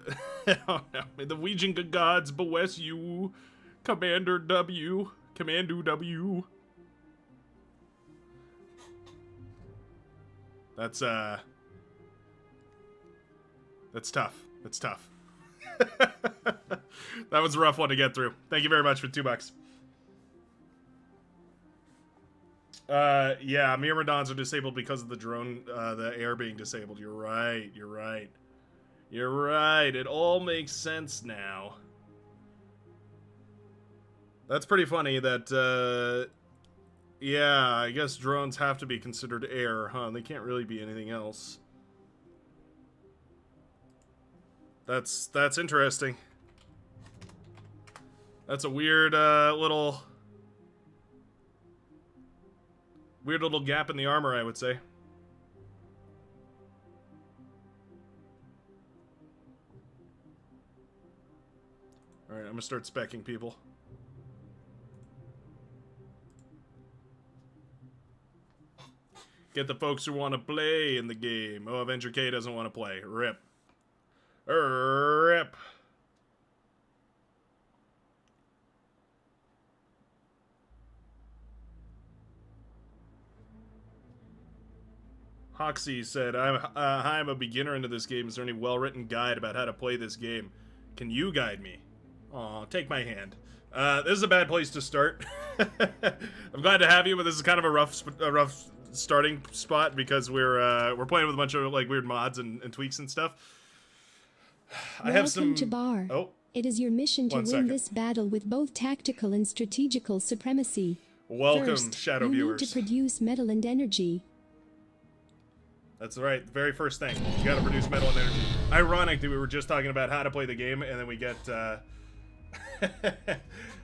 oh, no. May the Ouijan gods bless you, Commander W. Commander W. That's tough. That's tough. That was a rough one to get through. Thank you very much for $2. Yeah, Myrmidons are disabled because of the drone, the air being disabled. You're right, you're right. You're right, it all makes sense now. That's pretty funny that, yeah, I guess drones have to be considered air, huh? They can't really be anything else. That's interesting. That's a weird, little gap in the armor, I would say. Alright, I'm gonna start speccing people. Get the folks who want to play in the game. Oh, Avenger K doesn't want to play. Rip. Rip. Hoxie said, hi, I'm a beginner into this game. Is there any well-written guide about how to play this game? Can you guide me? Aw, take my hand. This is a bad place to start. I'm glad to have you, but this is kind of a rough starting spot because we're playing with a bunch of like weird mods and tweaks and stuff. I have some. Welcome to Bar. Oh, it is your mission to win this battle with both tactical and strategical supremacy. Welcome, First, Shadow you viewers. need to produce metal and energy. That's right. The very first thing, you got to produce metal and energy. Ironic that we were just talking about how to play the game, and then we get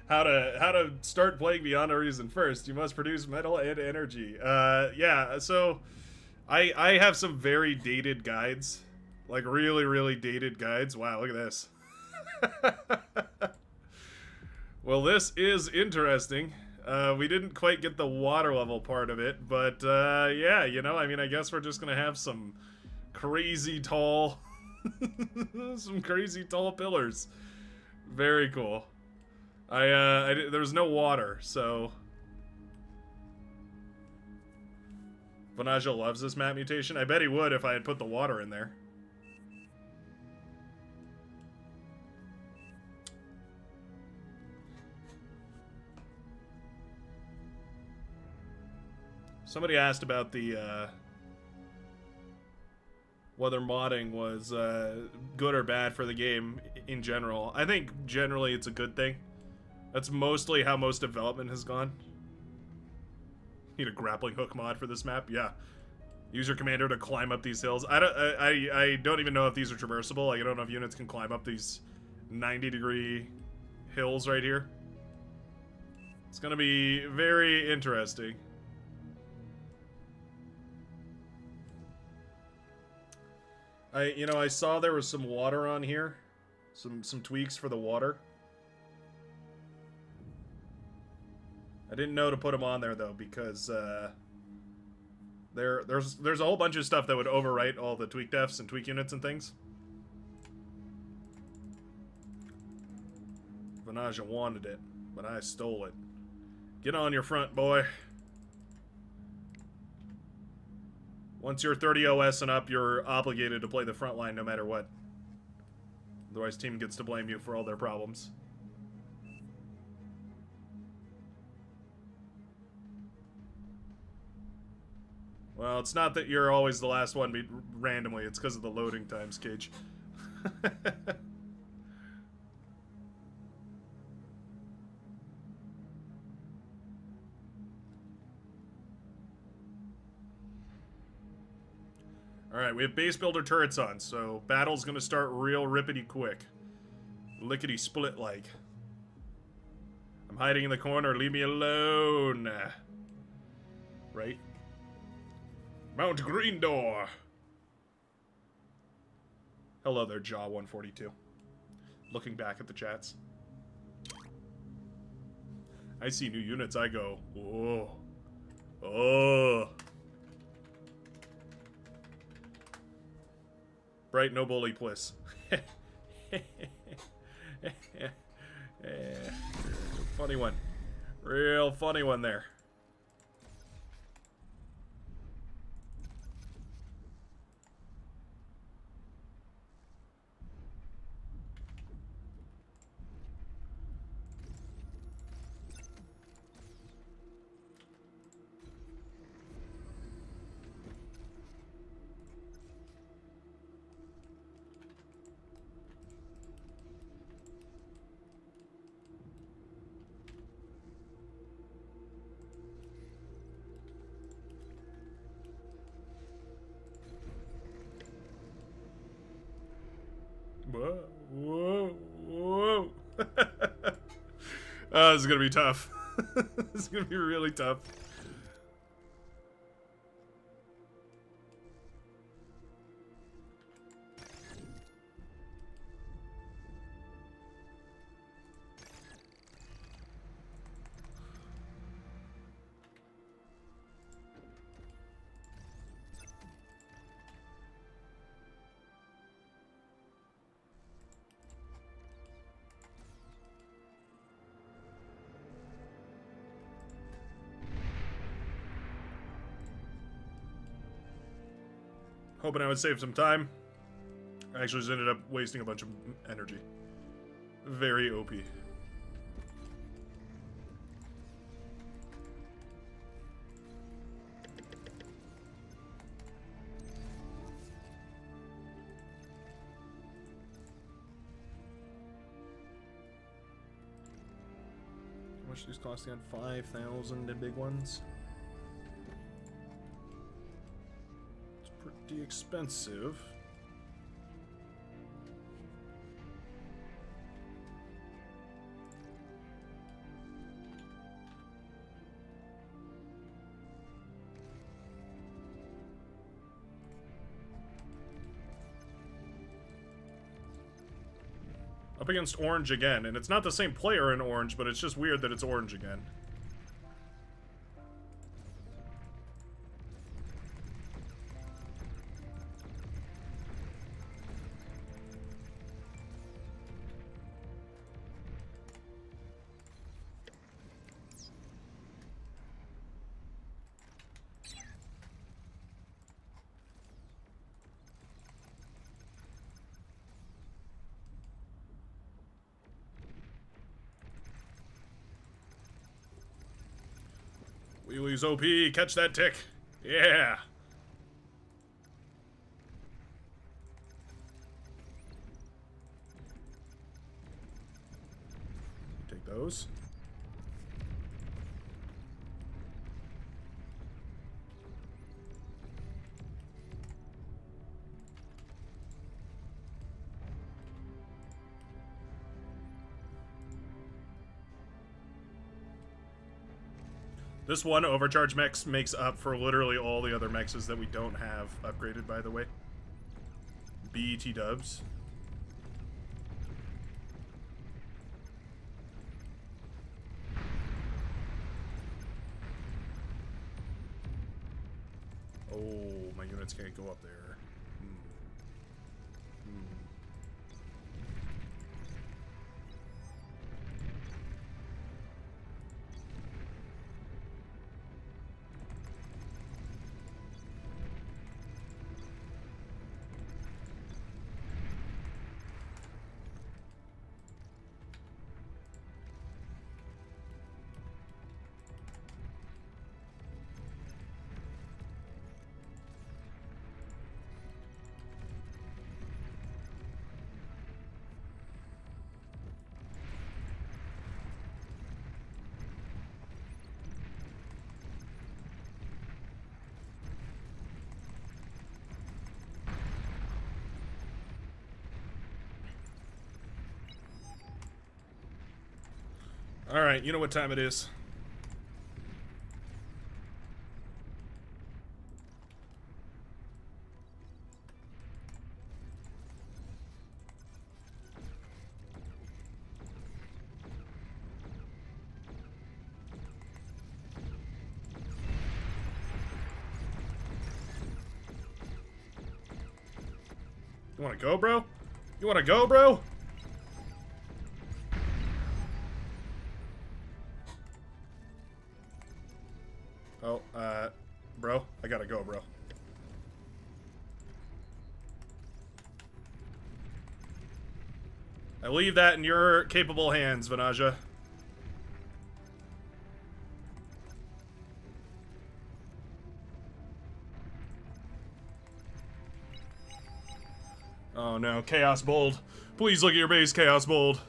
how to start playing Beyond Horizon first. You must produce metal and energy. Yeah. So, I have some very dated guides, like really dated guides. Wow, look at this. Well, this is interesting. We didn't quite get the water level part of it, but yeah, you know, I mean, I guess we're just gonna have some crazy tall, some crazy tall pillars. Very cool. There was no water, so Vanaja loves this map mutation. I bet he would if I had put the water in there. Somebody asked about the, whether modding was, good or bad for the game in general. I think generally it's a good thing. That's mostly how most development has gone. Need a grappling hook mod for this map? Yeah. Use your commander to climb up these hills. I don't even know if these are traversable. Like, I don't know if units can climb up these 90-degree hills right here. It's gonna be very interesting. I saw there was some water on here, Some tweaks for the water. I didn't know to put them on there though because there's a whole bunch of stuff that would overwrite all the tweak defs and tweak units and things. Vanaja wanted it, but I stole it. Get on your front, boy. Once you're 30 OS and up, you're obligated to play the front line no matter what. Otherwise, team gets to blame you for all their problems. Well, it's not that you're always the last one randomly. It's because of the loading times, Cage. Alright, we have base builder turrets on, so battle's gonna start real rippity quick. Lickety split like. I'm hiding in the corner, leave me alone. Right? Mount Green Door. Hello there, Jaw 142. Looking back at the chats. I see new units, I go, oh. Oh. Bright no bully bliss. Funny one. Real funny one there. Whoa, whoa, whoa. Oh, this is gonna be tough. This is gonna be really tough. Hoping I would save some time. I actually just ended up wasting a bunch of energy. Very OP. How much are these costing on 5,000 the big ones? Pretty expensive. Up against orange again, and it's not the same player in orange, but it's just weird that it's orange again. Wheelie's OP, catch that tick. Yeah. Take those. This one overcharge mechs makes up for literally all the other mechs that we don't have upgraded, by the way. BET dubs. Oh, my units can't go up there. Hmm. Alright, you know what time it is. You wanna go, bro? You wanna go, bro? Oh, bro, I gotta go, bro. I leave that in your capable hands, Vanaja. Oh no, Chaos Bold. Please look at your base, Chaos Bold.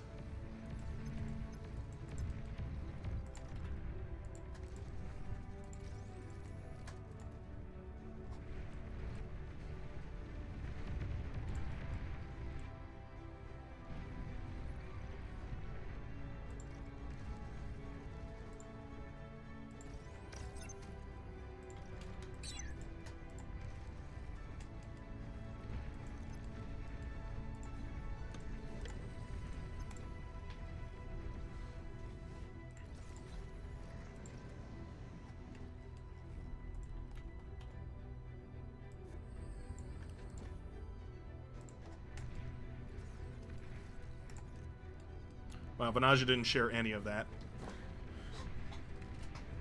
Wow, Vanaja didn't share any of that.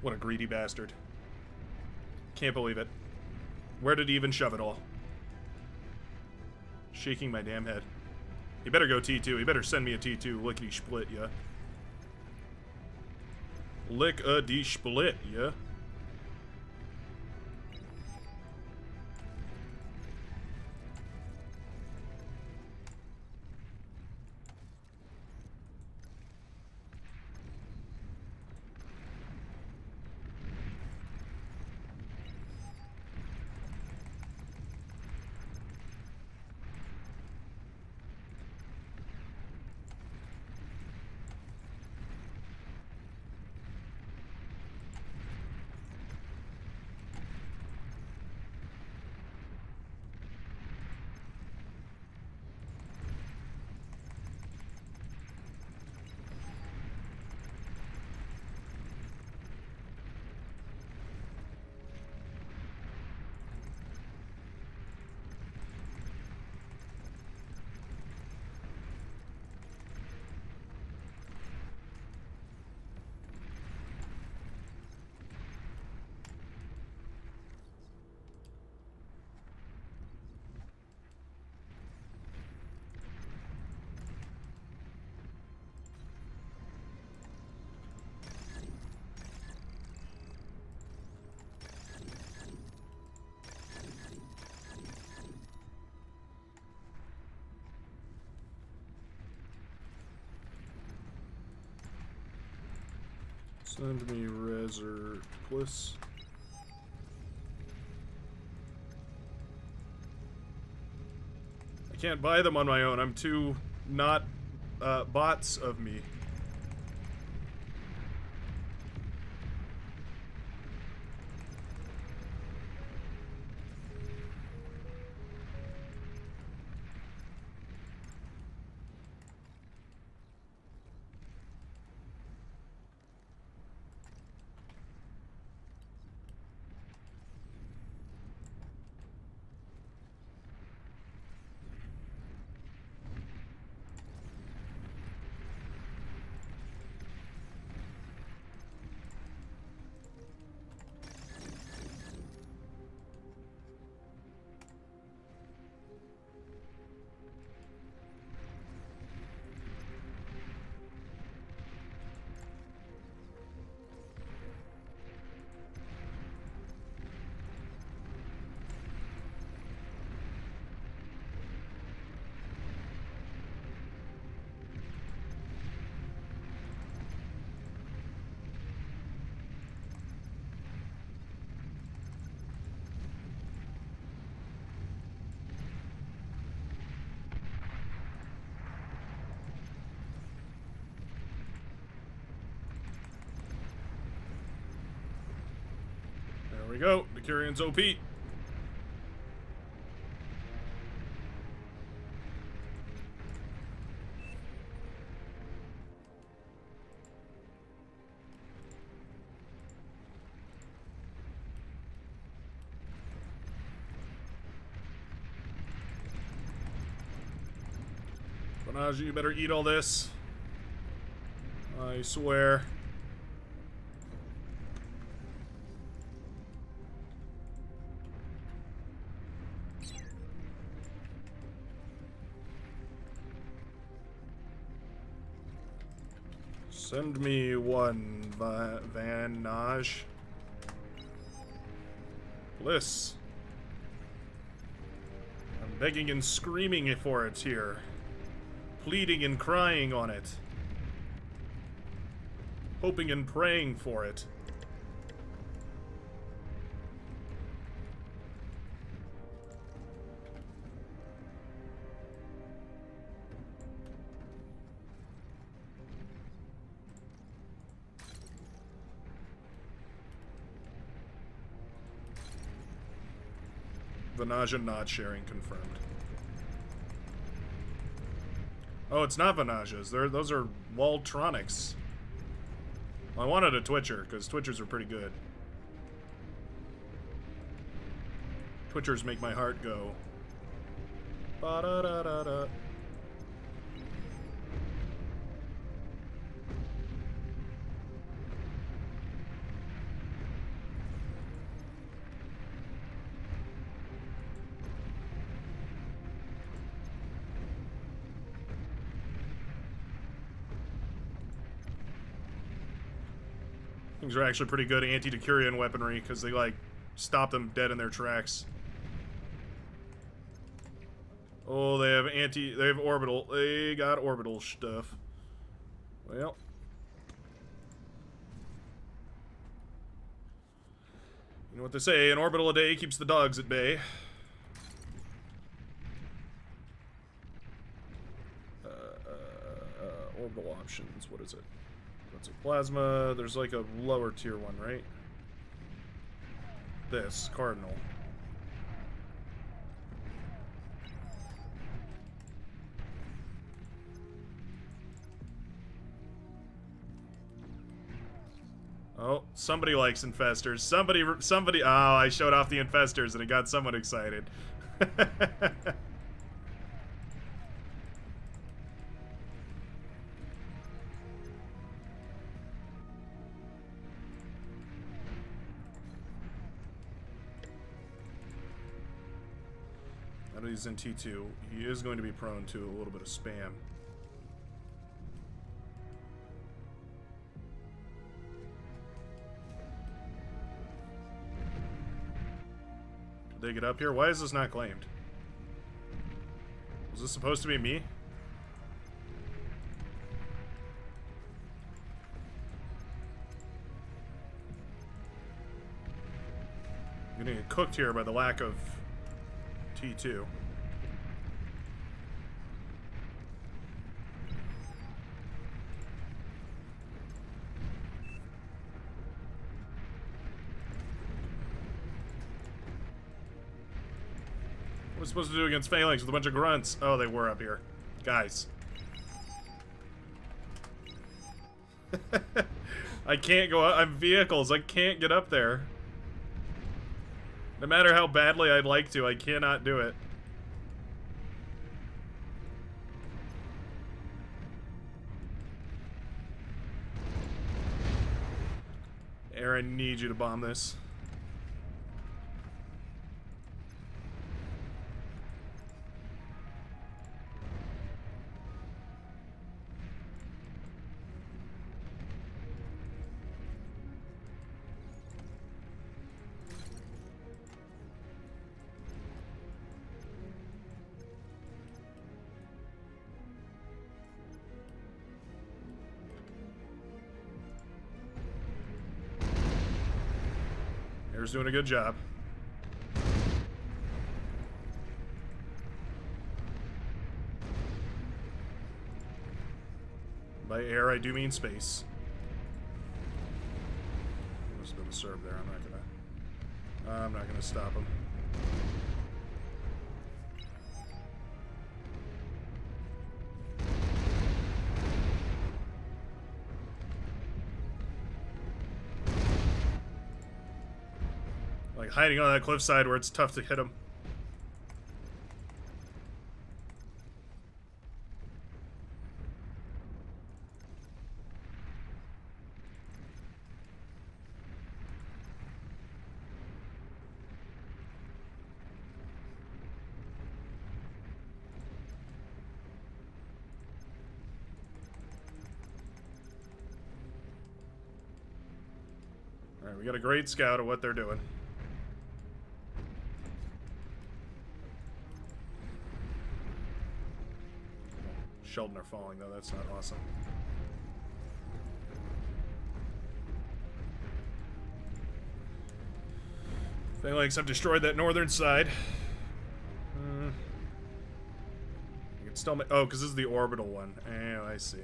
What a greedy bastard. Can't believe it. Where did he even shove it all? Shaking my damn head. He better go T2. He better send me a T2. Lickety split, yeah. Lick-a-dee split, yeah. Send me Reser Plus. I can't buy them on my own. I'm too not bots of me. we go. The Curion's OP. Vanage, you better eat all this. I swear. Send me one, Vanage. Bliss. I'm begging and screaming for it here. Pleading and crying on it. Hoping and praying for it. Vanaja not sharing confirmed. Oh, it's not Vanajas. Those are Waltronics. Well, I wanted a Twitcher, because Twitchers are pretty good. Twitchers make my heart go. Ba-da-da-da-da. Things are actually pretty good anti-Decurion weaponry because they like stop them dead in their tracks. Oh, they have orbital. They got orbital stuff. Well, you know what they say, an orbital a day keeps the dogs at bay. Orbital options, what is it? That's a plasma. There's like a lower tier one, right? This, Cardinal. Oh, somebody likes infestors. Somebody. Oh, I showed off the infestors and it got someone excited. I know he's in T2. He is going to be prone to a little bit of spam. Did they get up here? Why is this not claimed? Was this supposed to be me? I'm gonna get cooked here by the lack of T2. What was I supposed to do against Phalanx with a bunch of grunts? Oh, they were up here. Guys. I can't go up. I'm vehicles. I can't get up there. No matter how badly I'd like to, I cannot do it. Aaron, I need you to bomb this. Air's doing a good job. By air, I do mean space. There's a bit of serve there, I'm not gonna... I'm not gonna stop him. Like hiding on that cliffside where it's tough to hit him. Alright, we got a great scout of what they're doing. Sheldon are falling, though. That's not awesome. Phalanx have destroyed that northern side. You can still make... Oh, because this is the orbital one. Oh, I see.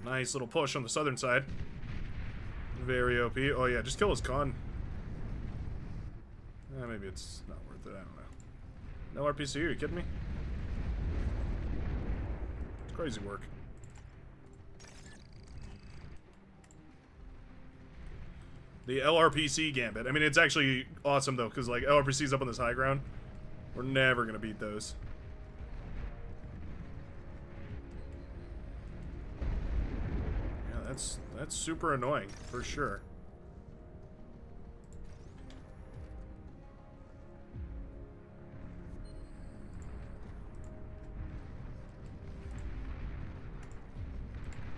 Nice little push on the southern side. Very OP. Oh yeah, just kill his con. Maybe it's not worth it. I don't know. No RPC? Are you kidding me? It's crazy work. The LRPC gambit. I mean, it's actually awesome though, because like LRPC's up on this high ground. We're never gonna beat those. That's super annoying, for sure.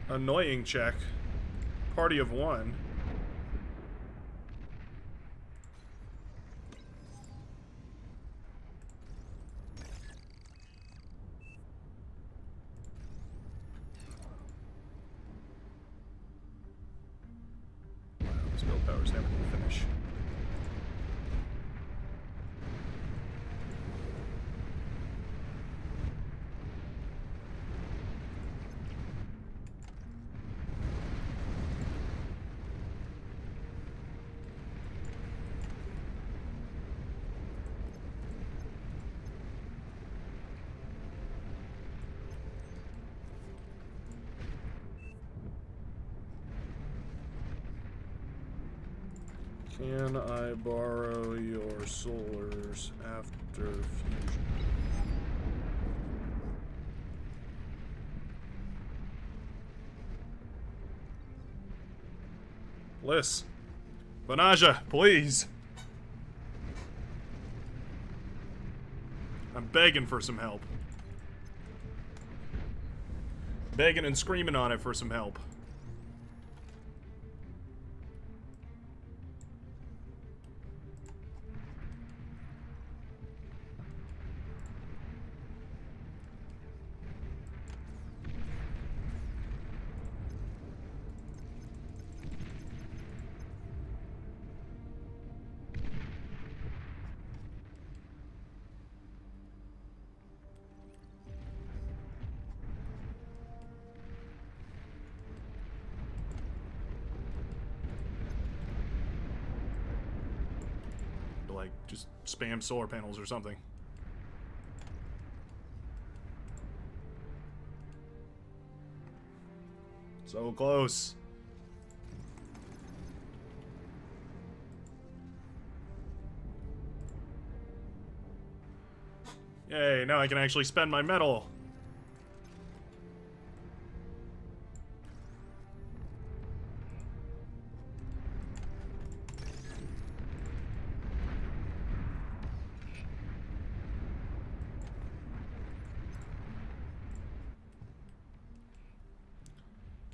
Annoying check. Party of one. Power's never gonna finish. Can I borrow your solars after fusion? Bliss. Vanaja, please. I'm begging for some help. Begging and screaming on it for some help. Like, just spam solar panels or something. So close. Yay, now I can actually spend my metal.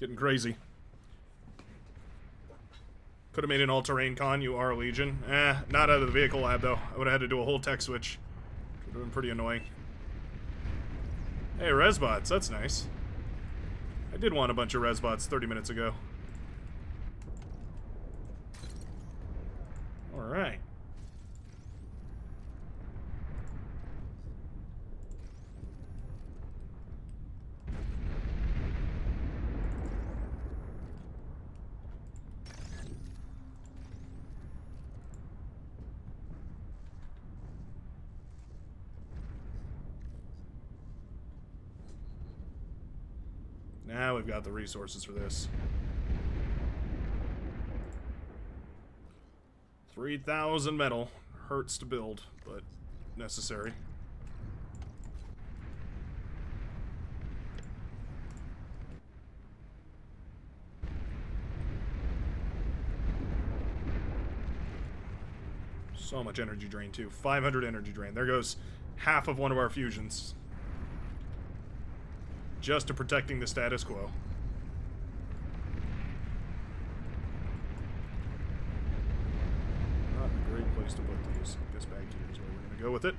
Getting crazy. Could have made an all-terrain con, you are a Legion. Not out of the vehicle lab, though. I would have had to do a whole tech switch. Would have been pretty annoying. Hey, Resbots, that's nice. I did want a bunch of Resbots 30 minutes ago. Alright. Now we've got the resources for this. 3,000 metal. Hurts to build, but necessary. So much energy drain, too. 500 energy drain. There goes half of one of our fusions. Just to protecting the status quo. Not a great place to put these. I guess back here is where we're going to go with it.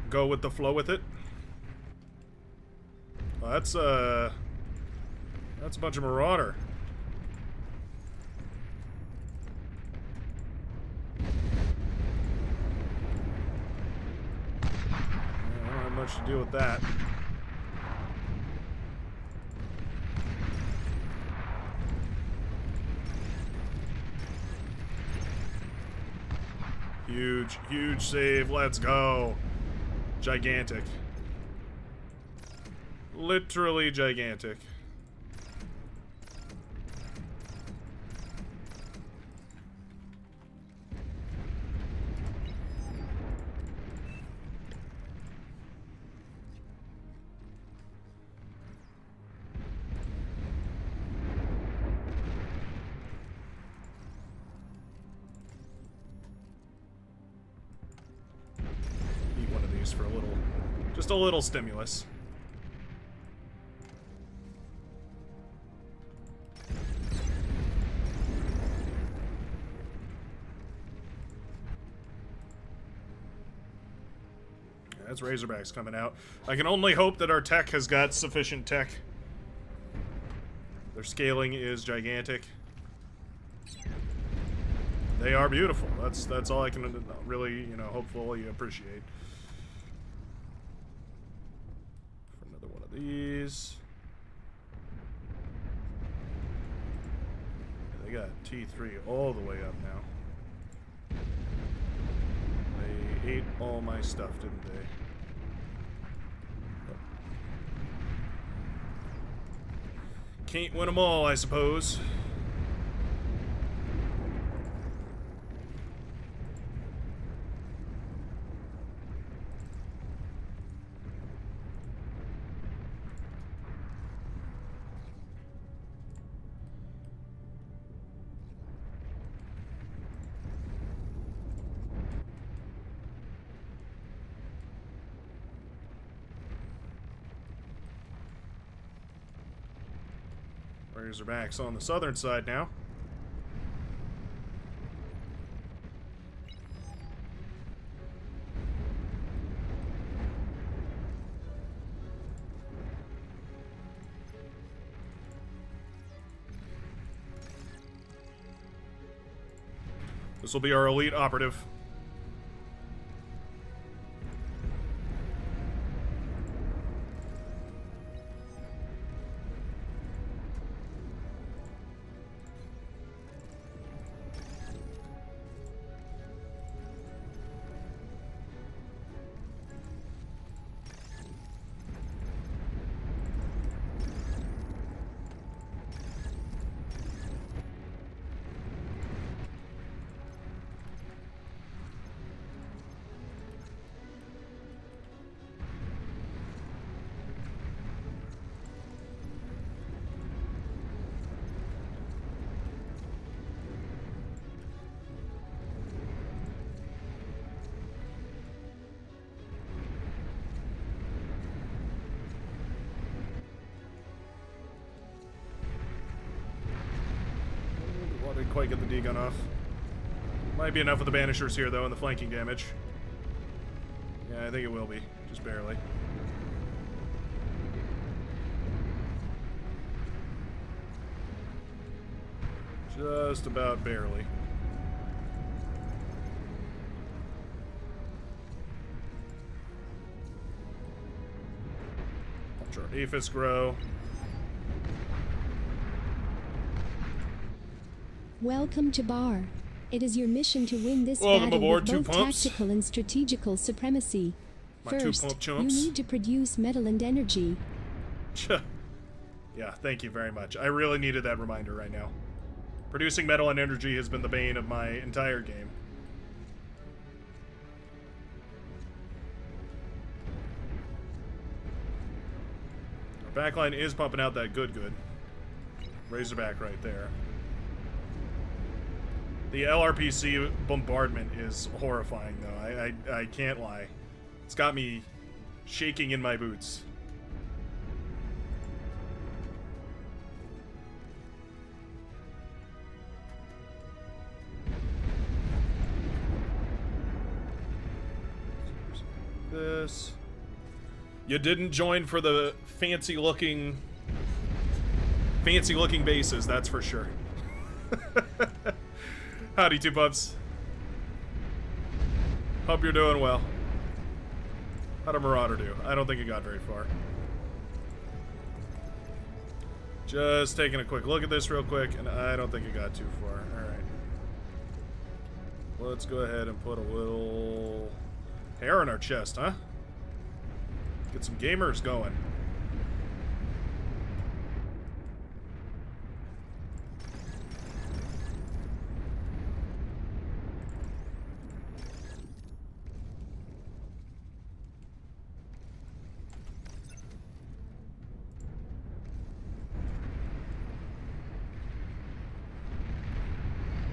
Go with the flow with it. Well, that's a bunch of Marauder. I don't have much to do with that. Huge, huge save. Let's go. Gigantic. Literally gigantic. For a little, just a little stimulus. Yeah, that's Razorbacks coming out. I can only hope that our tech has got sufficient tech. Their scaling is gigantic. They are beautiful. That's all I can really, hopefully appreciate. These. They got T3 all the way up now. They ate all my stuff, didn't they? Can't win them all, I suppose. Razorbacks on the southern side now. This will be our elite operative. quite get the D-gun off. Might be enough of the banishers here, though, and the flanking damage. Yeah, I think it will be. Just barely. Just about barely. Watch our Aphis grow. Welcome to Bar. It is your mission to win this Welcome battle aboard, with two both pumps. tactical and strategical supremacy. My two First, pump you chumps. need to produce metal and energy. Yeah, thank you very much. I really needed that reminder right now. Producing metal and energy has been the bane of my entire game. Our backline is pumping out that good. Razorback right there. The LRPC bombardment is horrifying, though. I can't lie. It's got me shaking in my boots. This. You didn't join for the fancy looking bases, that's for sure. Howdy, two pups. Hope you're doing well. How'd a Marauder do? I don't think it got very far. Just taking a quick look at this real quick, and I don't think it got too far. Alright. Let's go ahead and put a little hair in our chest, huh? Get some gamers going.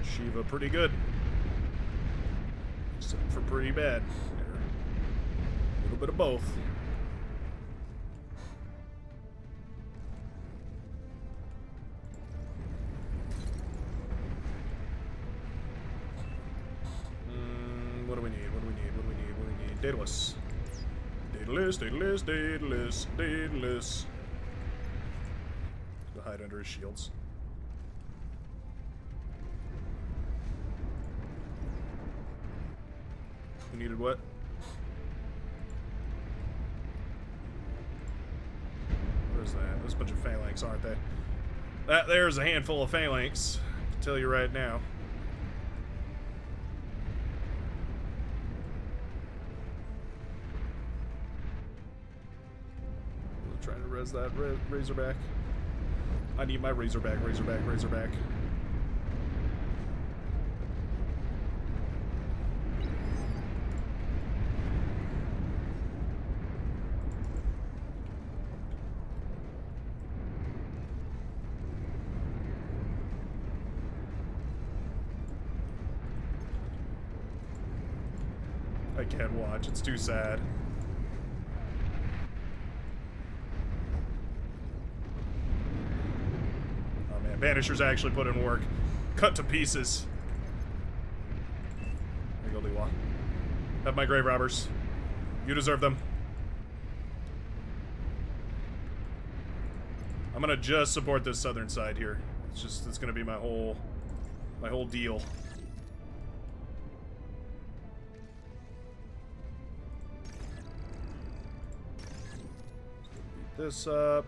Shiva pretty good. Except for pretty bad. A little bit of both. What do we need? What do we need? What do we need? What do we need? Daedalus. Daedalus, Daedalus, Daedalus, Daedalus. Go hide under his shields. Who needed what? What is that? There's a bunch of phalanx, aren't they? There's a handful of phalanx. I can tell you right now. I'm trying to res that Razorback. I need my Razorback. I can't watch. It's too sad. Oh man, Banishers actually put in work. Cut to pieces. There you go, Liwa. Have my grave robbers. You deserve them. I'm gonna just support this southern side here. It's gonna be my whole deal. This up.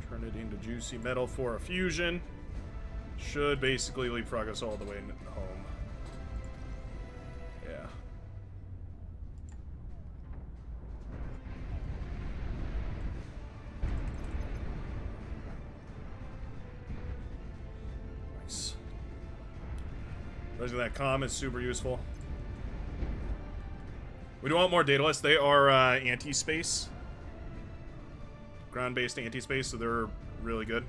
Turn it into juicy metal for a fusion. Should basically leapfrog us all the way home. Yeah. Nice. Raising that comm is super useful. We do want more Daedalus. They are anti-space. Ground-based anti-space, so they're really good.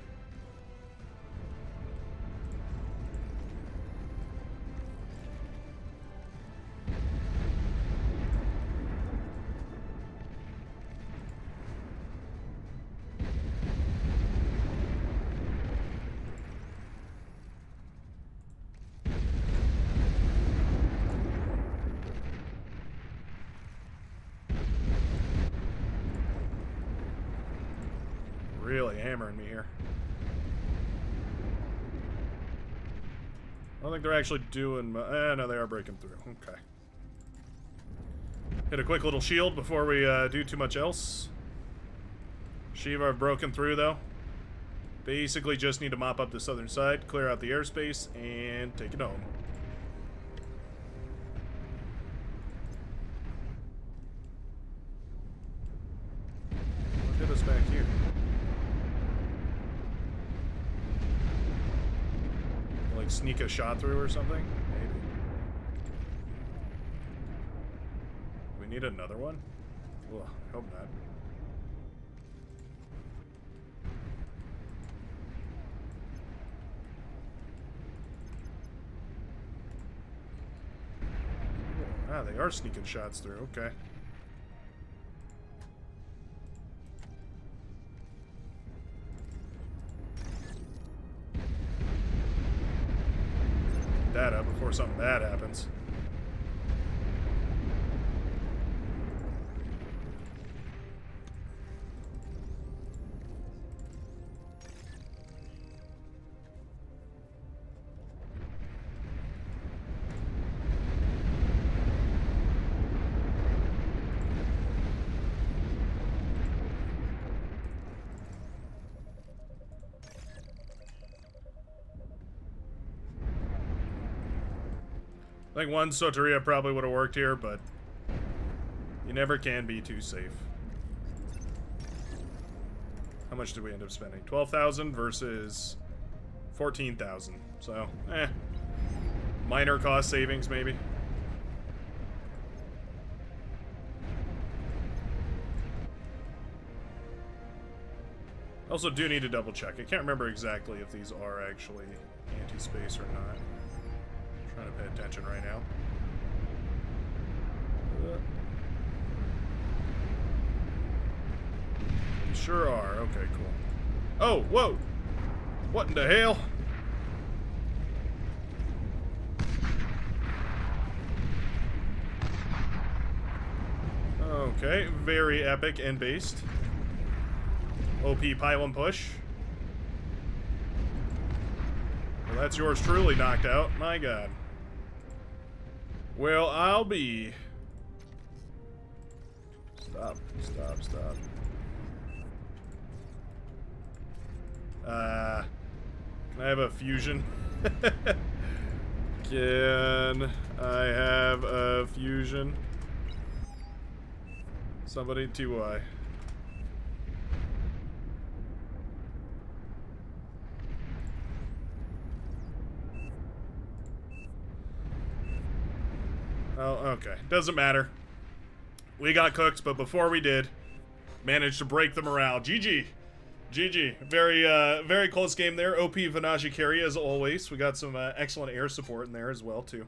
really hammering me here. I don't think they're actually doing... no, they are breaking through. Okay. Hit a quick little shield before we do too much else. Shiva have broken through, though. Basically just need to mop up the southern side, clear out the airspace, and take it home. What hit us back here? Like sneak a shot through or something? Maybe. Do we need another one? Ugh, I hope not. Ah, they are sneaking shots through. Okay. That up before something bad happens. I think one Soteria probably would have worked here, but you never can be too safe. How much did we end up spending? 12,000 versus 14,000. So, minor cost savings, maybe. Also do need to double check. I can't remember exactly if these are actually anti-space or not. Trying to pay attention right now. You sure are. Okay, cool. Oh, whoa! What in the hell? Okay, very epic and based. OP pylon push. Well, that's yours truly knocked out. My god. Well, I'll be... Stop. Can I have a fusion? Can I have a fusion? Somebody to Oh, okay. Doesn't matter. We got cooked, but before we did, managed to break the morale. GG. GG. Very close game there. OP Vanaji carry as always. We got some excellent air support in there as well, too.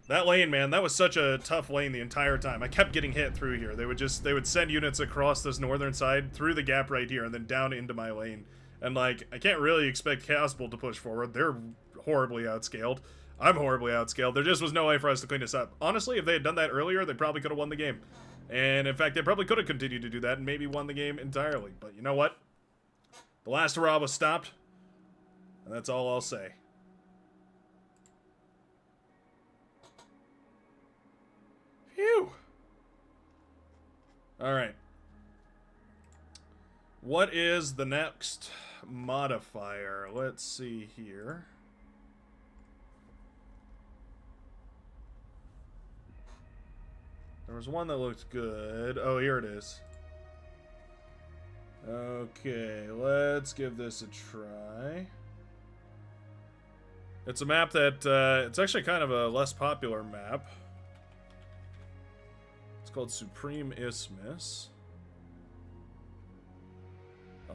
That lane, man, that was such a tough lane the entire time. I kept getting hit through here. They would send units across this northern side, through the gap right here, and then down into my lane. And, like, I can't really expect Chaos Bolt to push forward. They're horribly outscaled. I'm horribly outscaled. There just was no way for us to clean this up. Honestly, if they had done that earlier, they probably could have won the game. And, in fact, they probably could have continued to do that and maybe won the game entirely. But you know what? The last hurrah was stopped. And that's all I'll say. Phew. Alright. What is the next modifier? Let's see here. There was one that looked good. Oh, here it is. Okay, let's give this a try. It's a map that, it's actually kind of a less popular map. It's called Supreme Isthmus.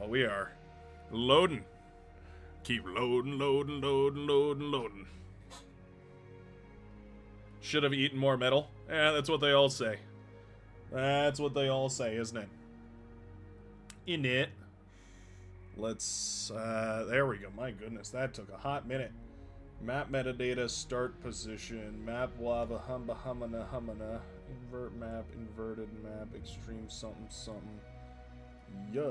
Oh, we are loading. Keep loading, loading, loading, loading, loading. Should have eaten more metal. Yeah, that's what they all say. That's what they all say, isn't it? In it. Let's, there we go. My goodness, that took a hot minute. Map metadata, start position, map lava, humba, humana, humana, invert map, inverted map, extreme something, something, Yeah.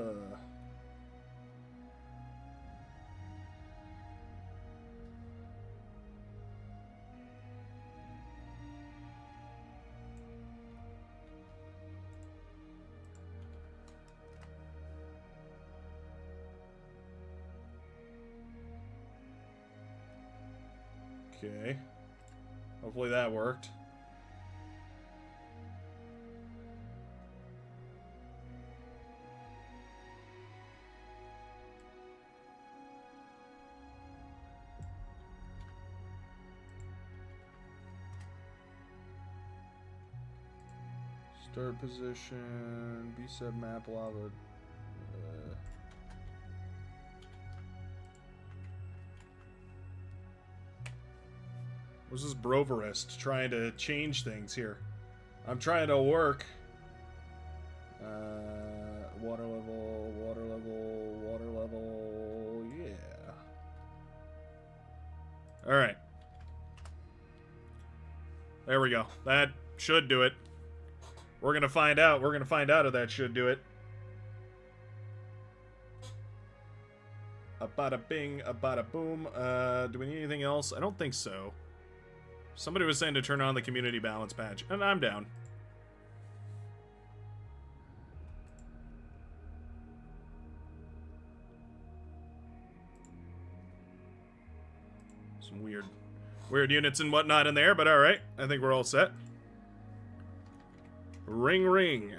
Okay. Hopefully that worked. Start position, B-sub map, lava. What's this Broverist trying to change things here? I'm trying to work. Water level, water level, water level. Yeah. Alright. There we go. That should do it. We're gonna find out. We're gonna find out if that should do it. A bada bing, a bada boom. Do we need anything else? I don't think so. Somebody was saying to turn on the community balance patch, and I'm down. Some weird units and whatnot in there, but alright. I think we're all set. Ring ring.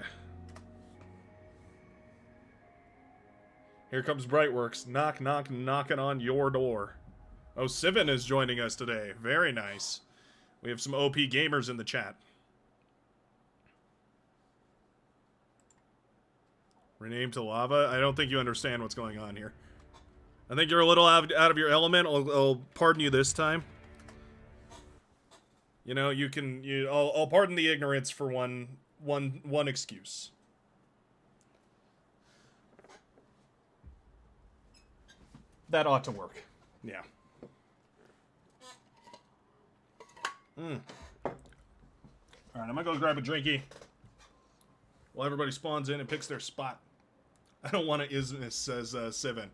Here comes Brightworks. Knock knock knocking on your door. Oh, Sivin is joining us today. Very nice. We have some OP gamers in the chat. Rename to lava? I don't think you understand what's going on here. I think you're a little out of your element. I'll pardon you this time. You know, I'll pardon the ignorance for one excuse. That ought to work. Yeah. Alright, I'm gonna go grab a drinky while everybody spawns in and picks their spot. I don't want to isness, says Sivin.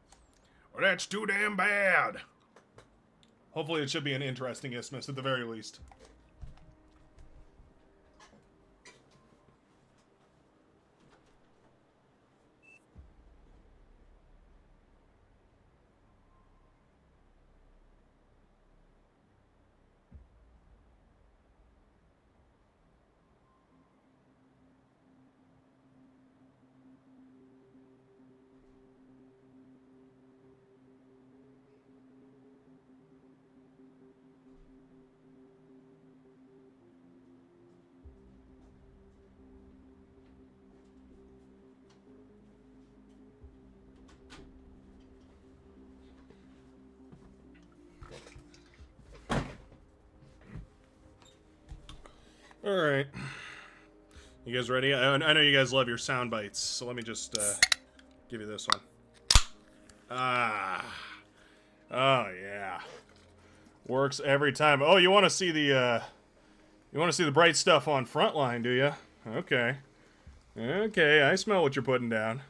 Well, that's too damn bad. Hopefully it should be an interesting isthmus at the very least. Alright. You guys ready? I know you guys love your sound bites, so let me just give you this one. Ah. Oh, yeah. Works every time. Oh, you want to see the bright stuff on Frontline, do you? Okay. Okay, I smell what you're putting down.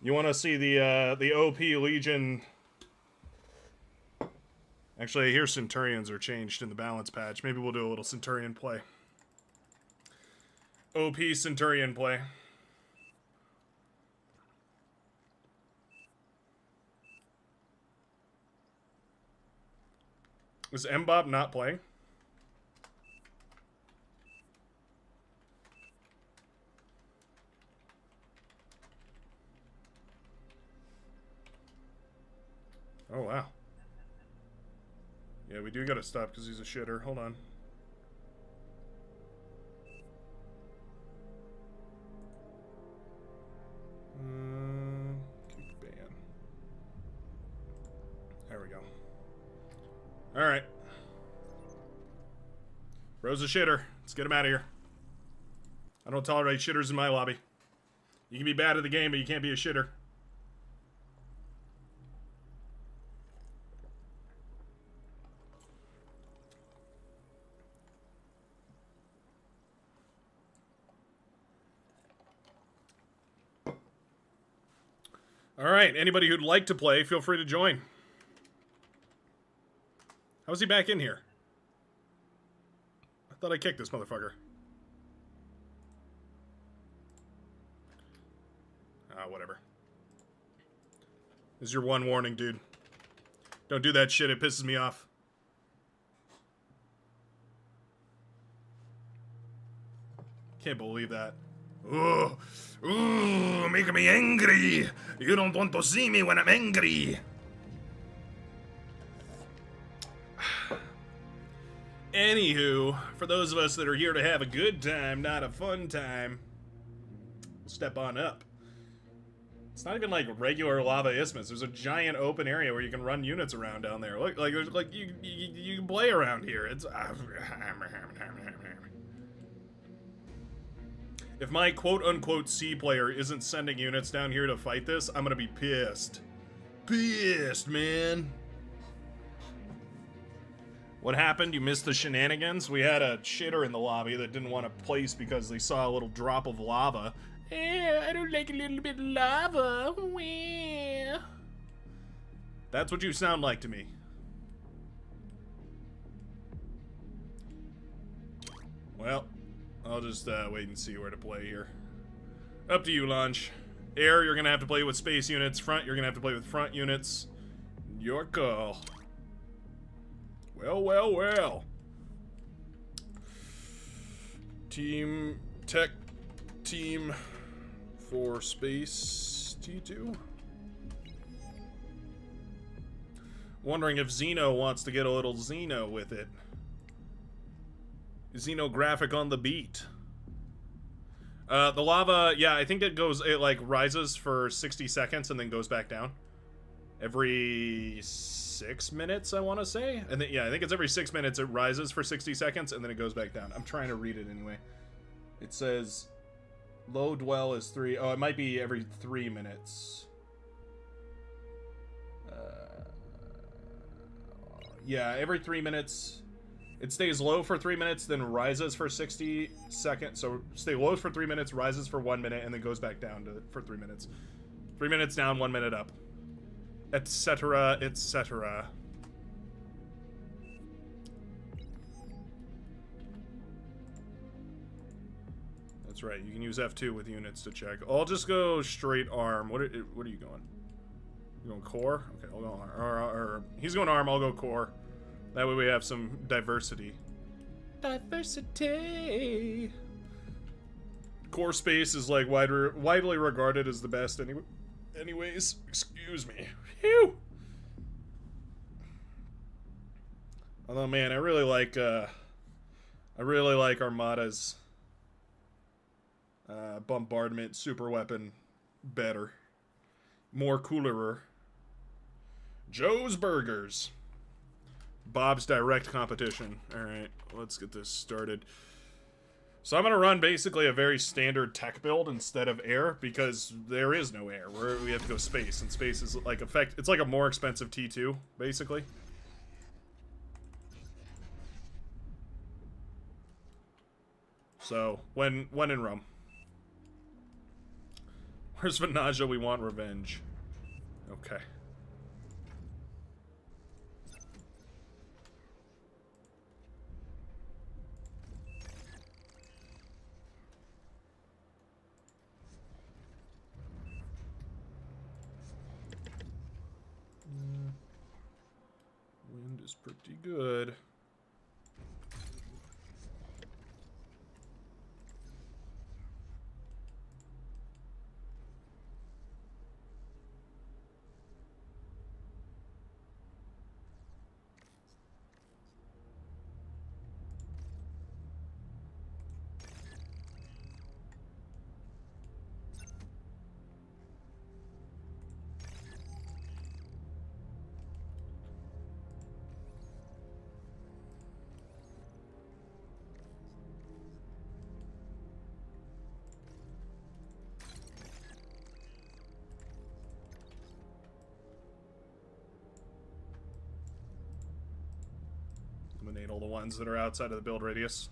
You want to see the OP Legion... Actually, I hear Centurions are changed in the balance patch. Maybe we'll do a little Centurion play. OP Centurion play. Is Mbob not playing? Oh, wow. Yeah, we do gotta stop because he's a shitter. Hold on. Keep ban. There we go. Alright. Bro's a shitter. Let's get him out of here. I don't tolerate shitters in my lobby. You can be bad at the game, but you can't be a shitter. Alright, anybody who'd like to play, feel free to join. How is he back in here? I thought I kicked this motherfucker. Whatever. This is your one warning, dude. Don't do that shit, it pisses me off. Can't believe that. Ooh, making me angry. You don't want to see me when I'm angry. Anywho, for those of us that are here to have a good time, not a fun time, we'll step on up. It's not even like regular lava isthmus. There's a giant open area where you can run units around down there. Look, like there's like you can play around here. It's if my quote-unquote C player isn't sending units down here to fight this, I'm gonna be pissed. Pissed, man. What happened? You missed the shenanigans? We had a shitter in the lobby that didn't want to place because they saw a little drop of lava. I don't like a little bit of lava. Well, that's what you sound like to me. Well, I'll just wait and see where to play here. Up to you, Launch. Air, you're gonna have to play with space units. Front, you're gonna have to play with front units. Your call. Well, well, well. Team Tech Team for Space T2. Wondering if Xeno wants to get a little Xeno with it. Xenographic on the beat. The lava, yeah, I think it like rises for 60 seconds and then goes back down. Every 6 minutes, I want to say. And then, yeah, I think it's every 6 minutes it rises for 60 seconds and then it goes back down. I'm trying to read it anyway. It says low dwell is 3. Oh, it might be every 3 minutes. Yeah, every 3 minutes. It stays low for 3 minutes, then rises for 60 seconds. So stay low for 3 minutes, rises for 1 minute, and then goes back down for 3 minutes. 3 minutes down, 1 minute up. Etc., etc. That's right, you can use F2 with units to check. I'll just go straight arm. What are you going? You going core? Okay, I'll go arm. He's going arm, I'll go core. That way we have some diversity. Diversity! Core space is like widely regarded as the best anyways. Excuse me. Phew! Although, man, I really like Armada's bombardment super weapon better. More coolerer. Joe's Burgers. Bob's direct competition. Alright, let's get this started. So I'm going to run basically a very standard tech build instead of air, because there is no air. We have to go space, and space is like it's like a more expensive T2, basically. So, when in Rome. Where's Vanaja? We want revenge. Okay. Wind is pretty good. Eliminate all the ones that are outside of the build radius.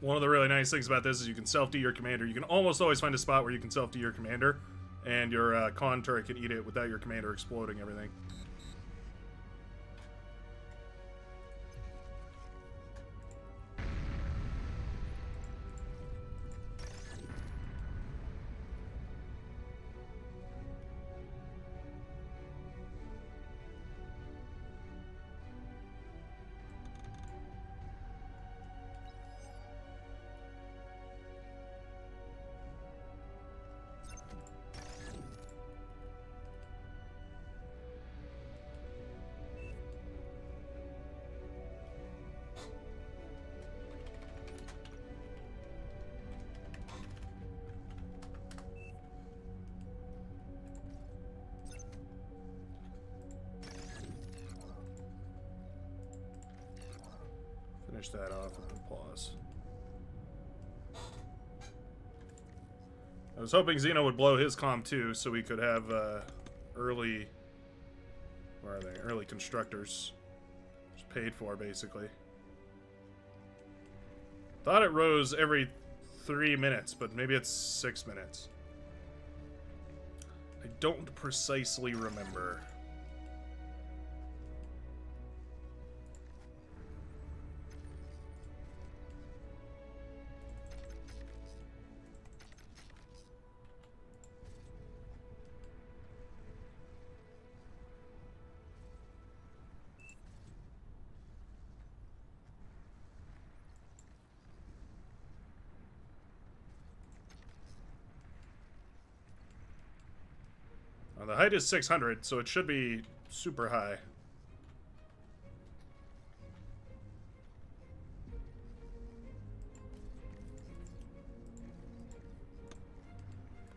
One of the really nice things about this is you can self-D your commander. You can almost always find a spot where you can self-D your commander, and your con turret can eat it without your commander exploding everything. Finish that off and then pause. I was hoping Xeno would blow his comm too, so we could have early... Where are they? Early constructors. Just paid for, basically. Thought it rose every 3 minutes, but maybe it's 6 minutes. I don't precisely remember. The height is 600, so it should be super high.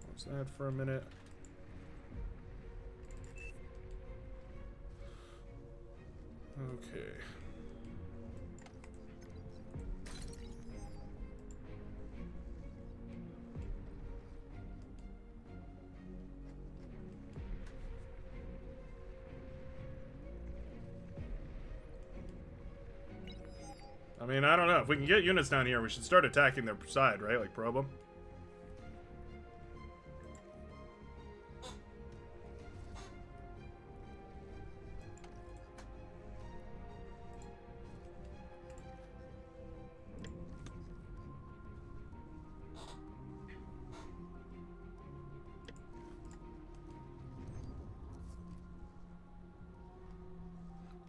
What's that for a minute? Okay. I mean, I don't know. If we can get units down here, we should start attacking their side, right? Like, probe them.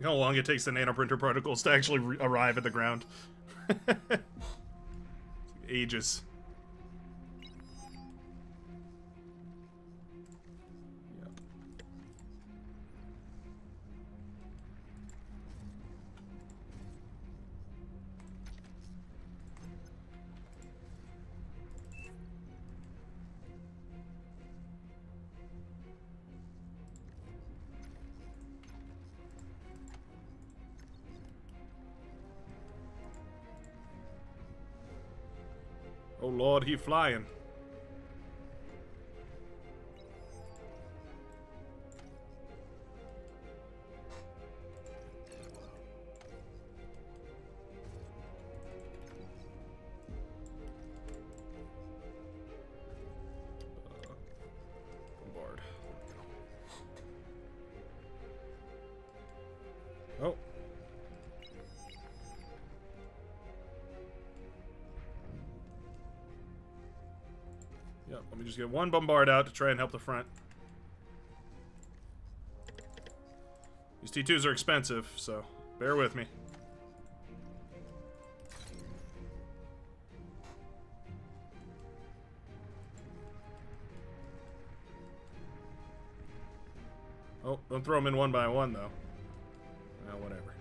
You know how long it takes the nanoprinter particles to actually arrive at the ground? Ages. Yep. Oh Lord, he flying. Bombard. Oh. Yep, let me just get one bombard out to try and help the front. These T2s are expensive, so bear with me. Oh, don't throw them in one by one, though. Well, whatever.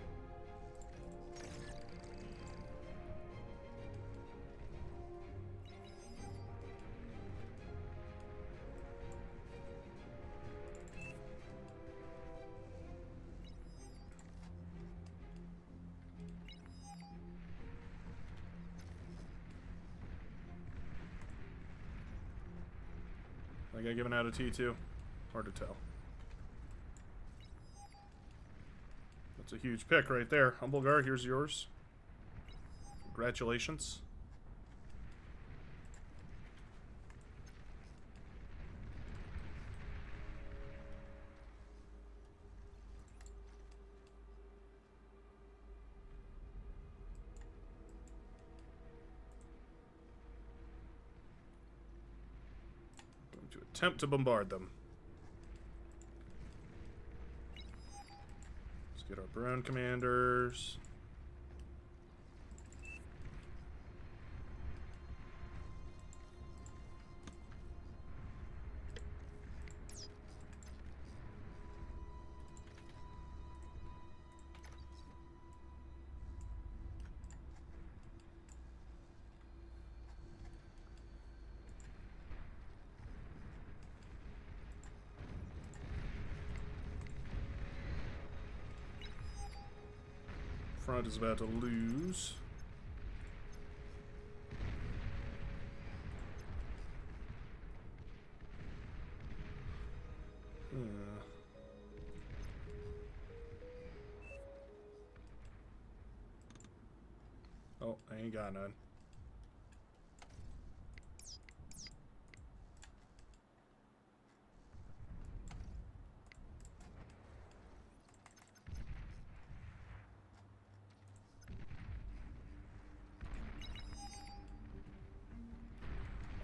I got given out a T2. Hard to tell. That's a huge pick right there. Humblegar, here's yours. Congratulations. attempt to bombard them. Let's get our Baron commanders. Front is about to lose. Oh, I ain't got none.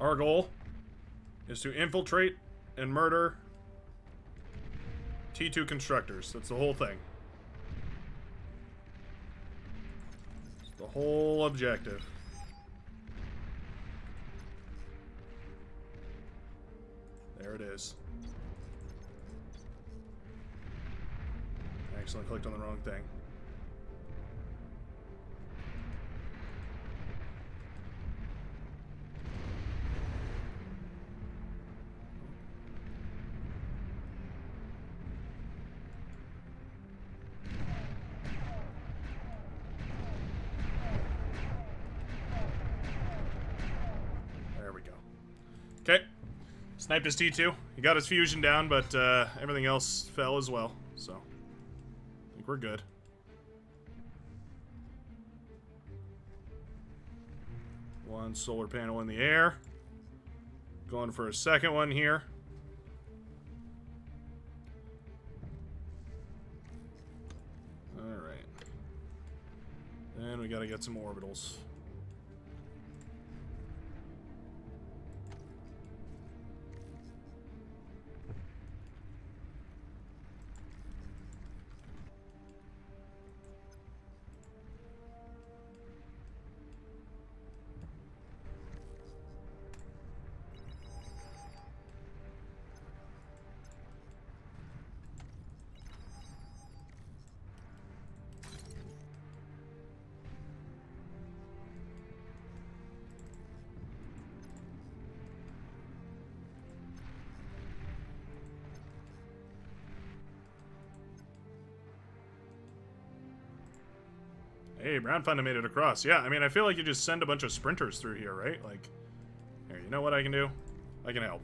Our goal is to infiltrate and murder T2 constructors. That's the whole thing. It's the whole objective. There it is. I accidentally clicked on the wrong thing. Okay. Sniped his T2. He got his fusion down, but everything else fell as well. So, I think we're good. One solar panel in the air. Going for a second one here. Alright. And we gotta get some orbitals. Hey, Brown Funda made it across. Yeah, I mean, I feel like you just send a bunch of sprinters through here, right? Like, here, you know what I can do? I can help.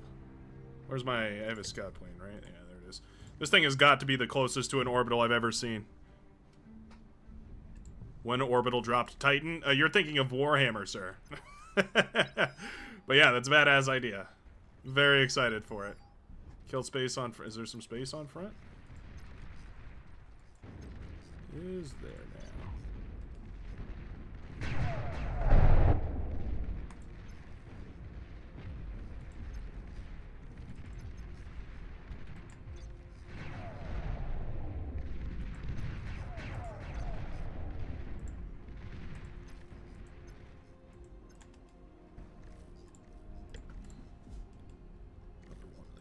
Where's my... I have a scout plane, right? Yeah, there it is. This thing has got to be the closest to an orbital I've ever seen. When orbital dropped Titan? You're thinking of Warhammer, sir. But yeah, that's a badass idea. Very excited for it. Kill space on... Is there some space on front? Is there now?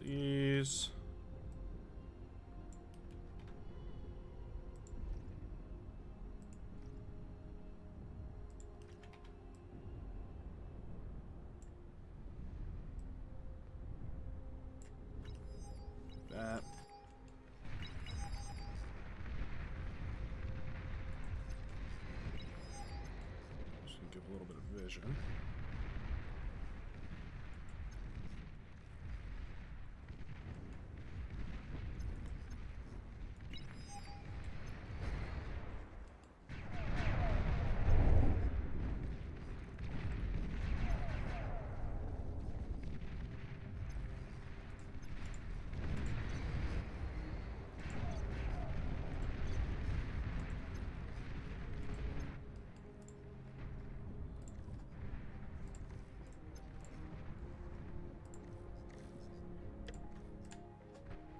These. That. Just gonna give a little bit of vision.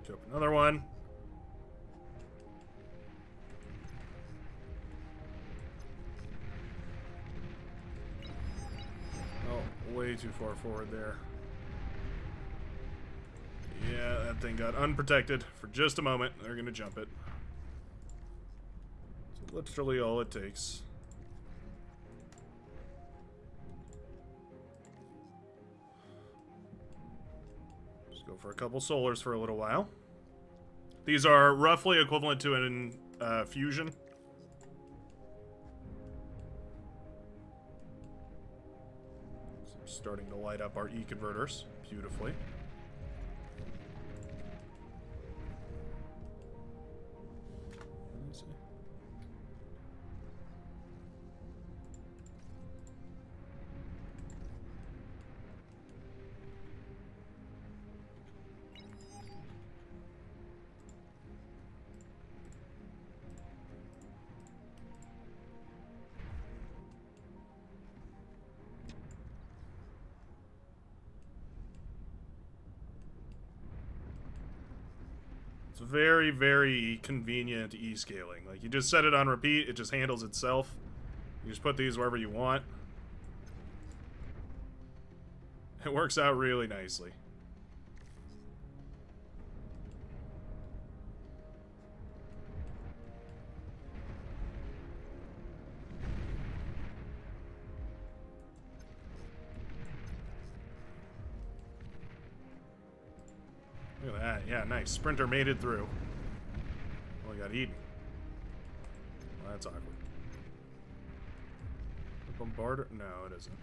Scope another one. Oh, way too far forward there. Yeah, that thing got unprotected for just a moment. They're gonna jump it. It's literally all it takes. Just go for a couple solars for a little while. These are roughly equivalent to an fusion. So I'm starting to light up our E-converters beautifully. Let's see. It's very, very convenient E-scaling. Like, you just set it on repeat, it just handles itself. You just put these wherever you want. It works out really nicely. Look at that. Yeah, nice. Sprinter made it through. Oh, he got eaten. Well, that's awkward. The bombarder? No, it isn't.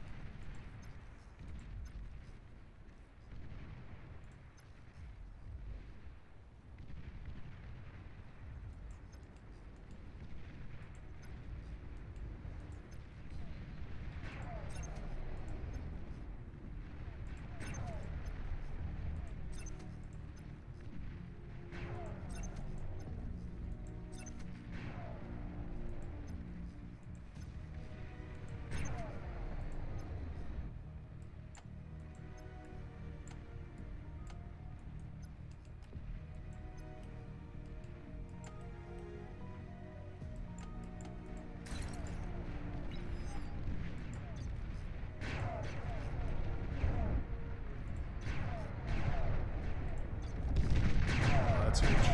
That's huge.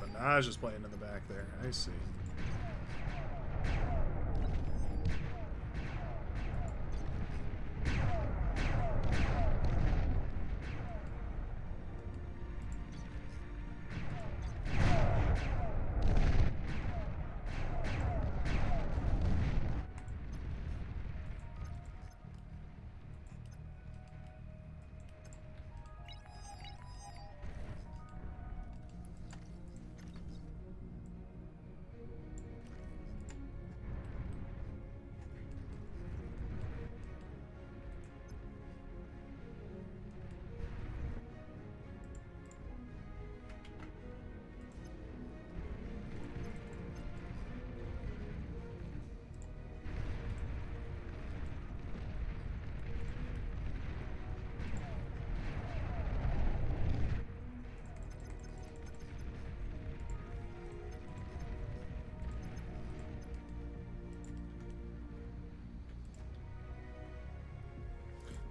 Banaj is playing in the back there. I see.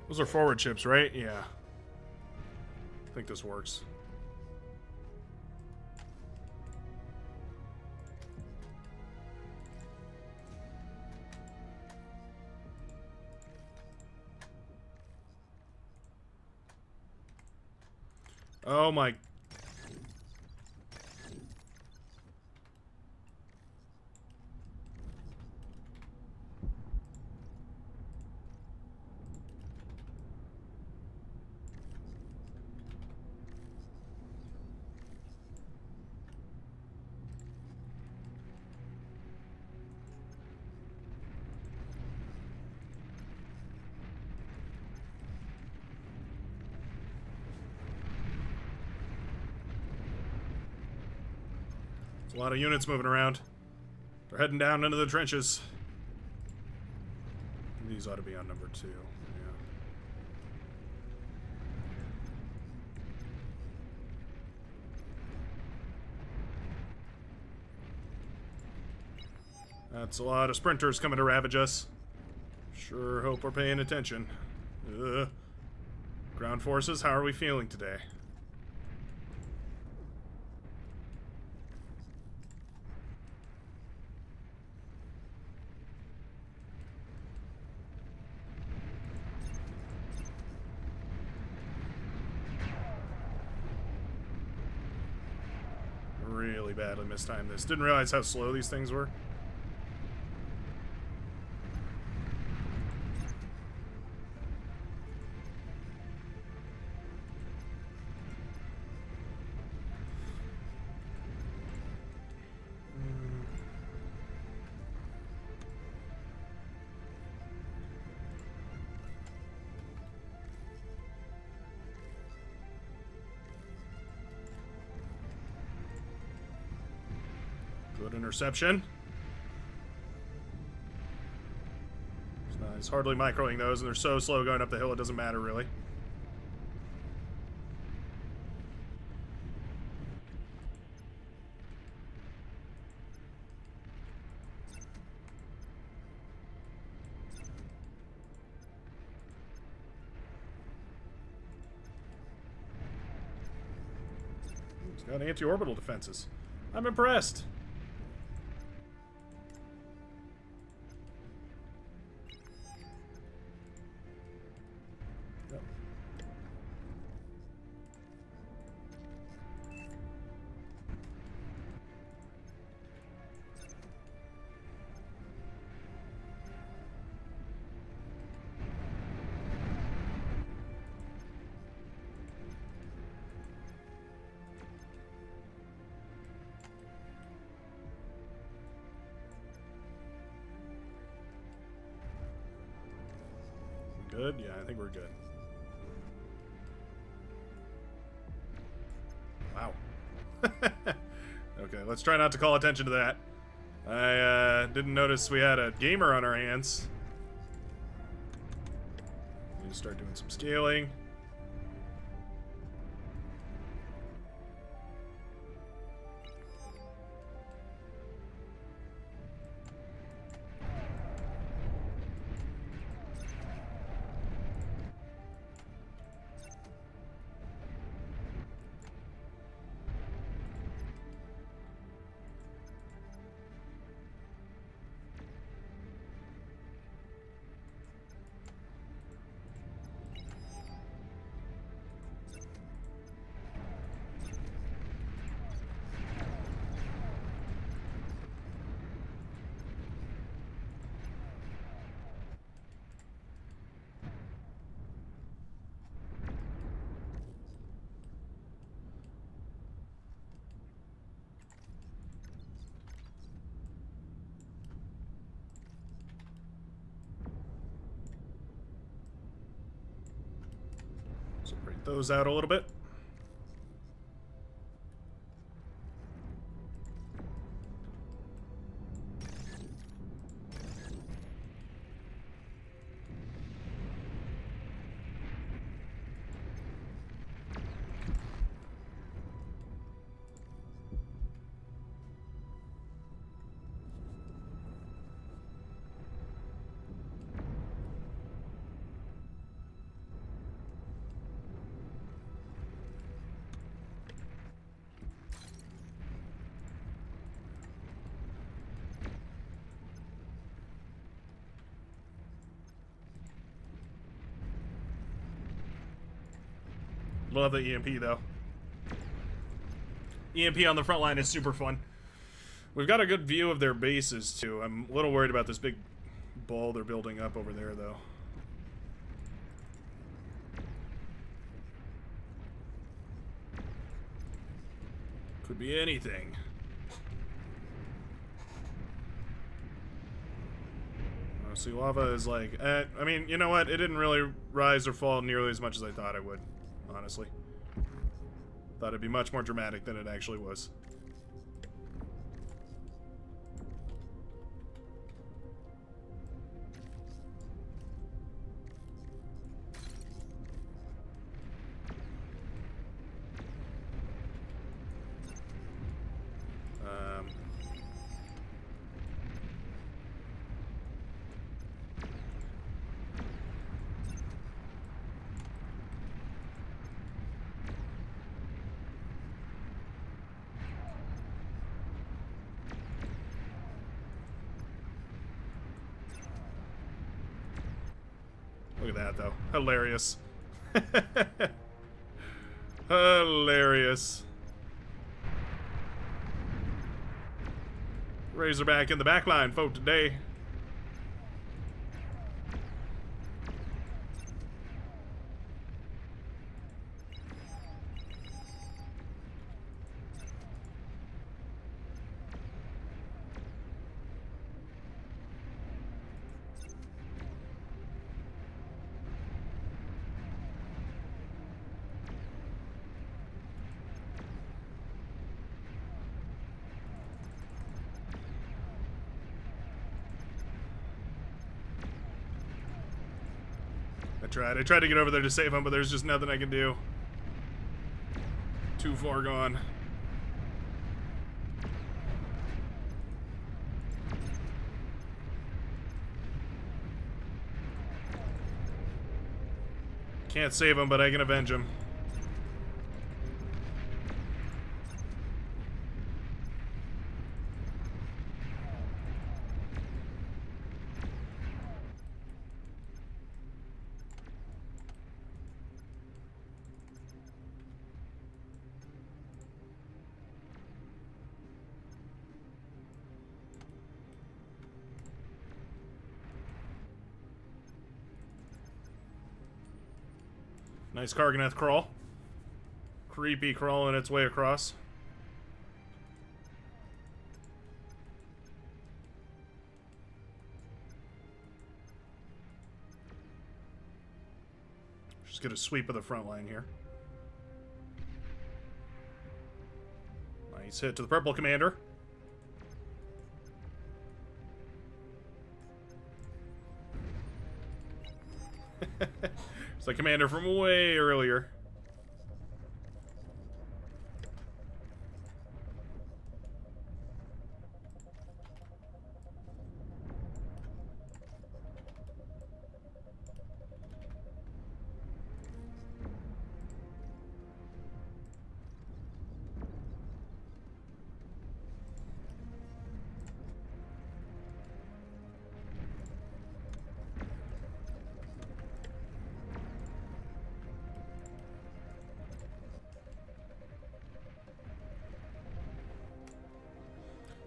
Those are forward chips, right? Yeah. I think this works. Oh my There's a lot of units moving around. They're heading down into the trenches. These ought to be on number 2. Yeah. That's a lot of sprinters coming to ravage us. Sure hope we're paying attention. Ground forces, how are we feeling today? Really badly mistimed this. Didn't realize how slow these things were. Good interception. He's hardly microing those, and they're so slow going up the hill it doesn't matter really. He's got anti-orbital defenses. I'm impressed. Good? Yeah, I think we're good. Wow. Okay, let's try not to call attention to that. I didn't notice we had a gamer on our hands. We need to start doing some scaling. Separate those out a little bit. Love the EMP, though. EMP on the front line is super fun. We've got a good view of their bases, too. I'm a little worried about this big ball they're building up over there, though. Could be anything. See, lava is like, I mean, you know what? It didn't really rise or fall nearly as much as I thought it would, honestly. Thought it'd be much more dramatic than it actually was. at that, though. Hilarious. Hilarious. Razorback in the back line, folk, today. I tried to get over there to save him, but there's just nothing I can do. Too far gone. Can't save him, but I can avenge him. Nice Karganath crawl. Creepy crawling its way across. Just get a sweep of the front line here. Nice hit to the purple commander. It's the commander from way earlier.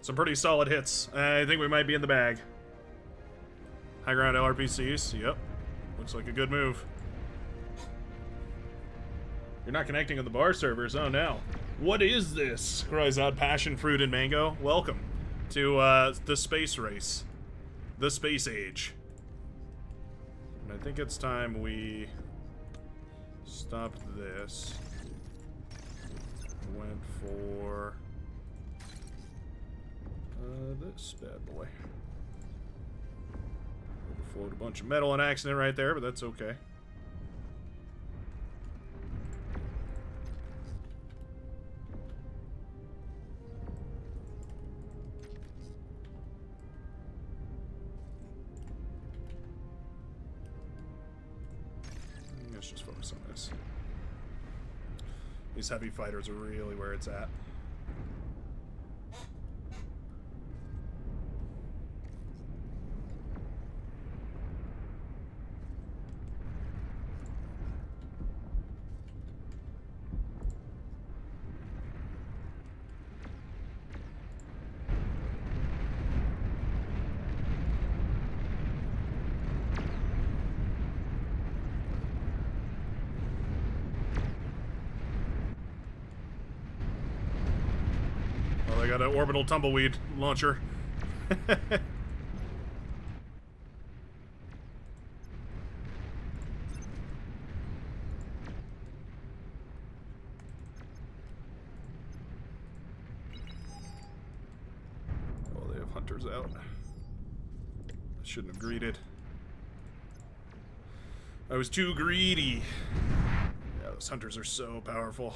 Some pretty solid hits. I think we might be in the bag. High ground LRPCs. Yep. Looks like a good move. You're not connecting on the bar servers. Oh, no. What is this? Cries out Passion Fruit and Mango. Welcome to the space race. The space age. And I think it's time we stopped this. Went for... this bad boy. Overflowed a bunch of metal on accident right there, but that's okay. Let's just focus on this. These heavy fighters are really where it's at. I got an orbital tumbleweed launcher. Oh, they have hunters out. I shouldn't have greeted. I was too greedy. Yeah, those hunters are so powerful.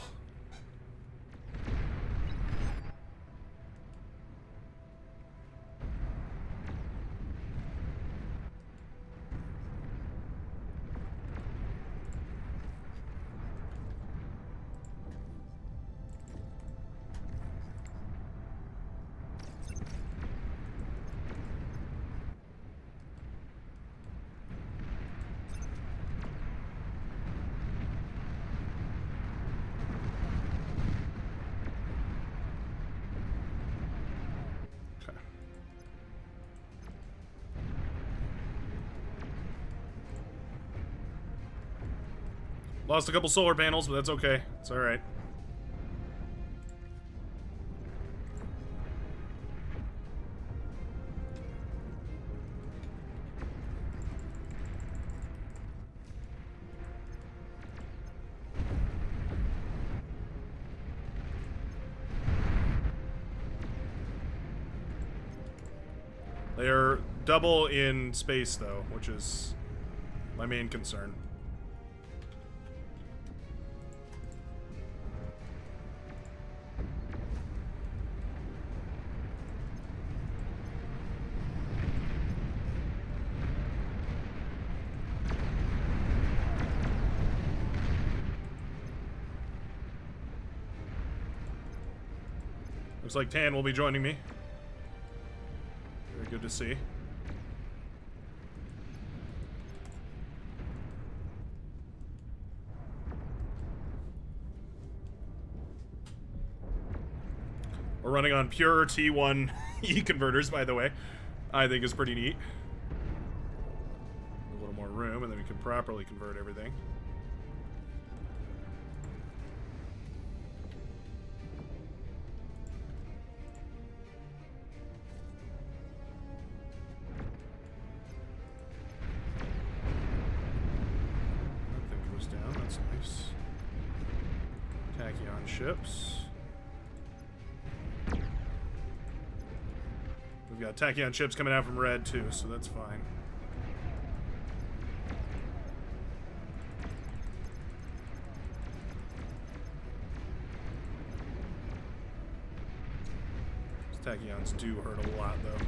Lost a couple solar panels, but that's okay. It's alright. They're double in space, though, which is my main concern. Looks like Tan will be joining me. Very good to see. We're running on pure T1 E converters, by the way. I think is pretty neat. A little more room, and then we can properly convert everything. That thing goes down. That's nice. Tachyon ships. We've got tachyon ships coming out from red too, so that's fine. These tachyons do hurt a lot, though.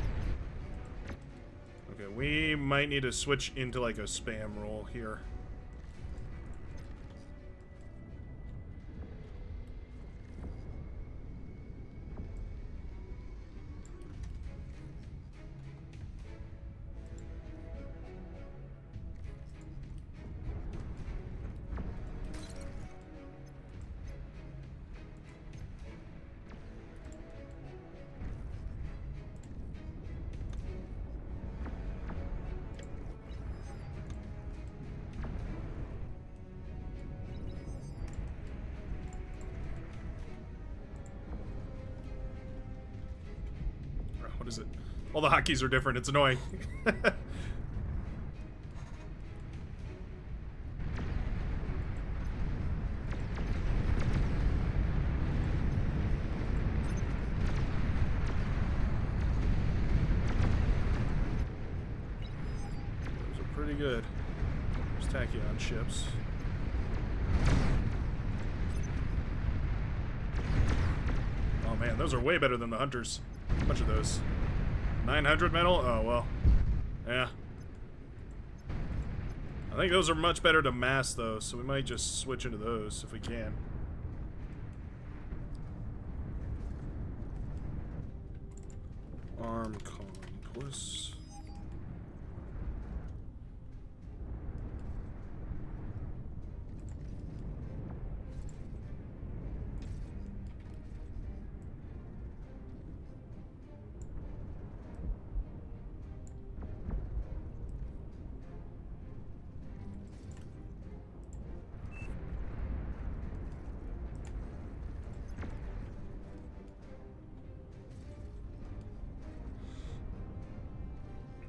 Okay, we might need to switch into like a spam roll here. What is it? All the hotkeys are different. It's annoying. Those are pretty good. There's tachyon ships. Oh man, those are way better than the hunters. A bunch of those. 900 metal? Oh, well. Yeah. I think those are much better to mass, though, so we might just switch into those if we can. Arm compass.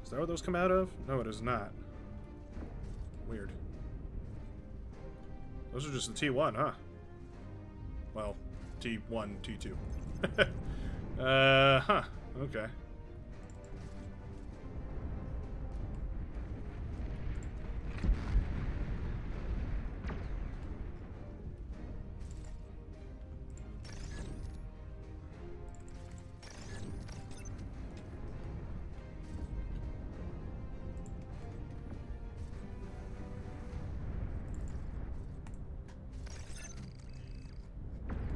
Is that where those come out of? No, it is not. Weird. Those are just the T1, huh? Well, T1, T2. Huh. Okay.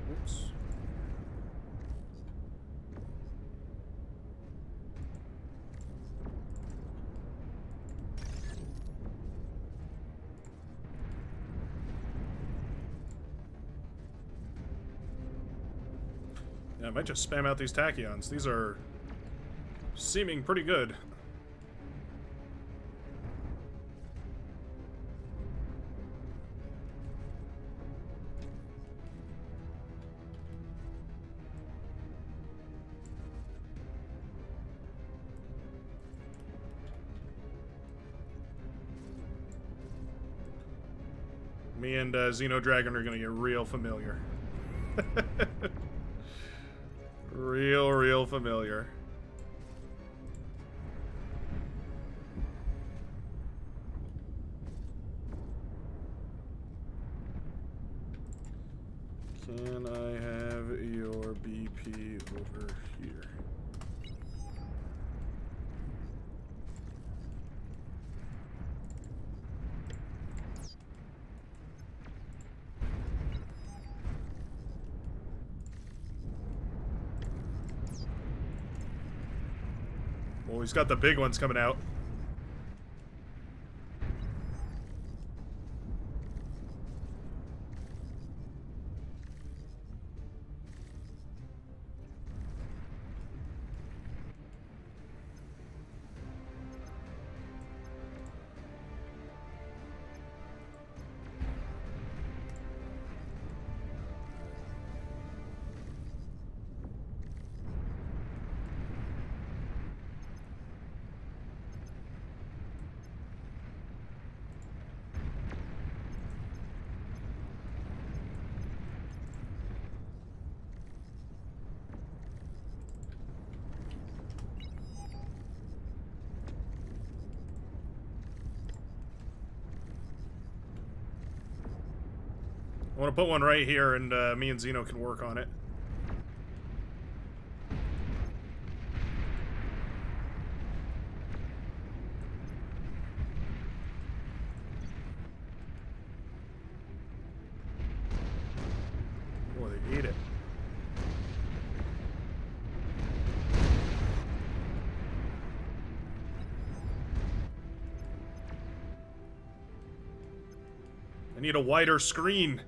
Oops. Yeah, I might just spam out these tachyons. These are seeming pretty good. Me and Xeno Dragon are gonna get real familiar. real familiar. Can I have your BP over here? Well, he's got the big ones coming out. I want to put one right here, and me and Xeno can work on it. Oh, they ate it. I need a wider screen.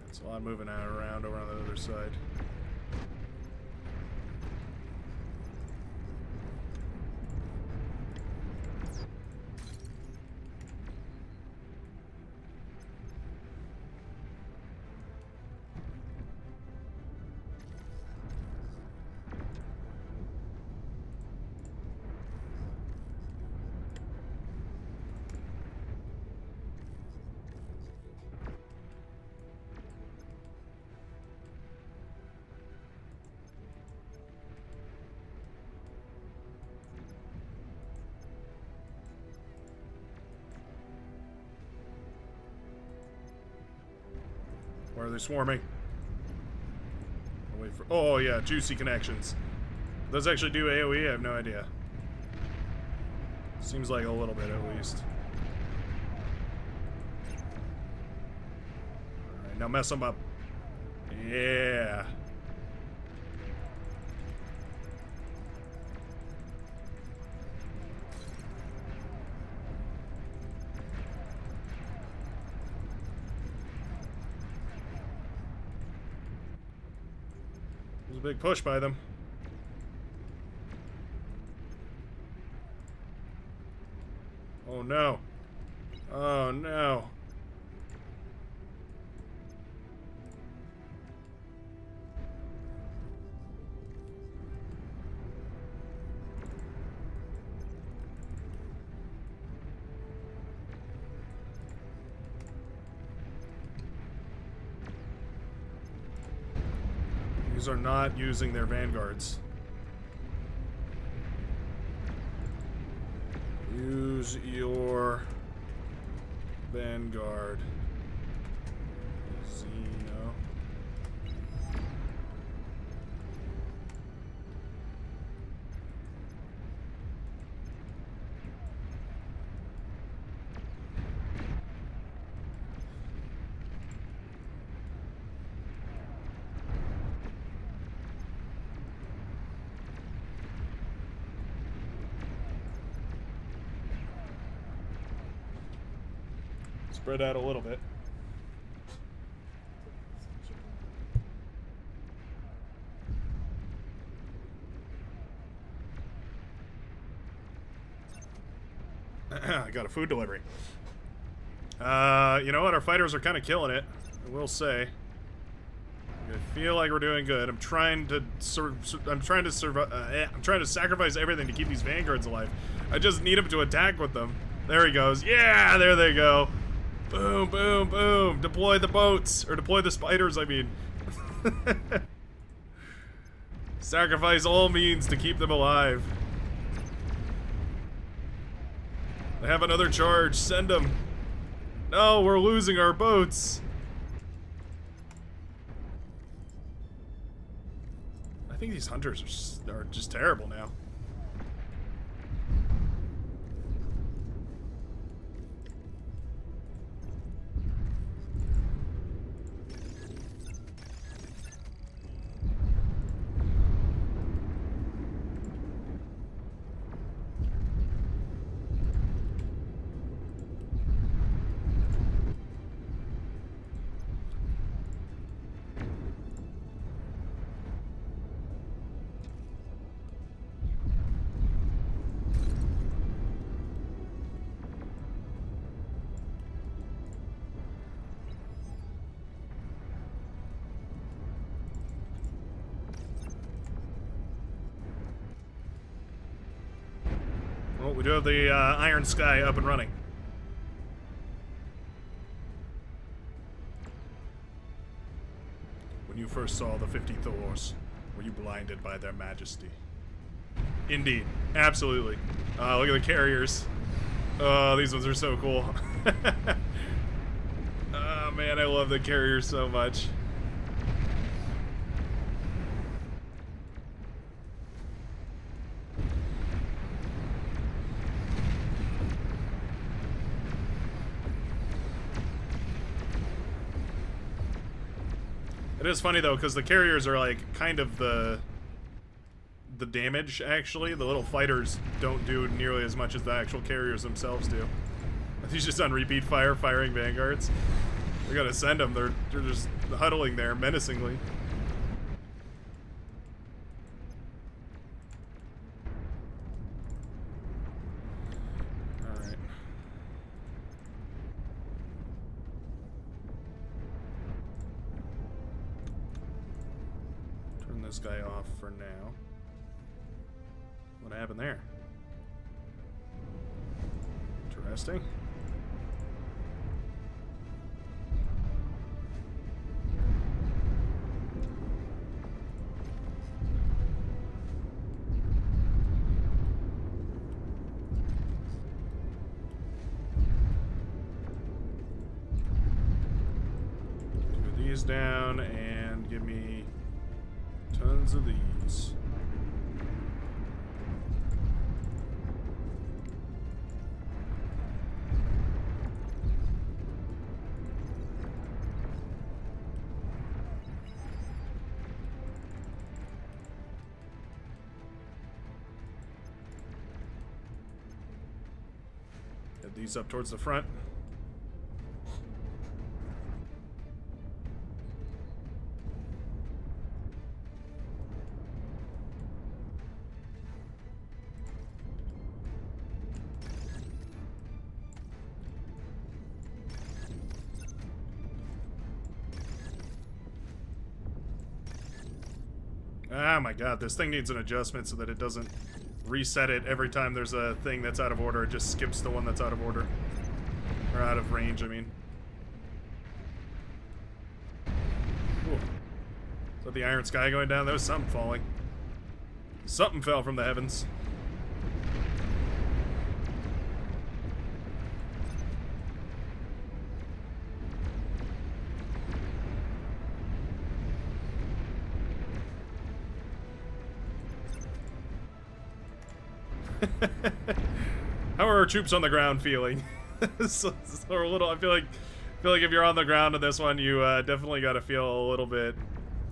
That's a lot moving out around over on the other side. Where are they swarming? I'll wait for. Oh yeah, juicy connections. Does it actually do AoE? I have no idea. Seems like a little bit at least. Alright, now mess them up. Yeah. A big push by them. Oh no. Oh no. These are not using their vanguards. Use your vanguard, Xeno. Spread out a little bit. I got a food delivery. You know what? Our fighters are kind of killing it, I will say. I feel like we're doing good. I'm trying to sacrifice everything to keep these vanguards alive. I just need them to attack with them. There he goes. Yeah, there they go. Boom, boom, boom. Deploy the boats. Or deploy the spiders, I mean. Sacrifice all means to keep them alive. They have another charge. Send them. No, we're losing our boats. I think these hunters are just terrible now. Well, we do have the Iron Sky up and running. When you first saw the 50 Thors, were you blinded by their majesty? Indeed. Absolutely. Look at the carriers. Oh, these ones are so cool. Oh, man, I love the carriers so much. It is funny though, because the carriers are like kind of the damage. Actually, the little fighters don't do nearly as much as the actual carriers themselves do. He's just on repeat fire, firing vanguards. We gotta send them. They're just huddling there menacingly. This guy off for now. What happened there? Interesting. Do these down and give me tons of these. Get these up towards the front. Oh my god, this thing needs an adjustment so that it doesn't reset it every time there's a thing that's out of order. It just skips the one that's out of order. Or out of range, I mean. Ooh. Is that the Iron Sky going down? There was something falling. Something fell from the heavens. How are our troops on the ground feeling? so a little. I feel like if you're on the ground in this one, you definitely got to feel a little bit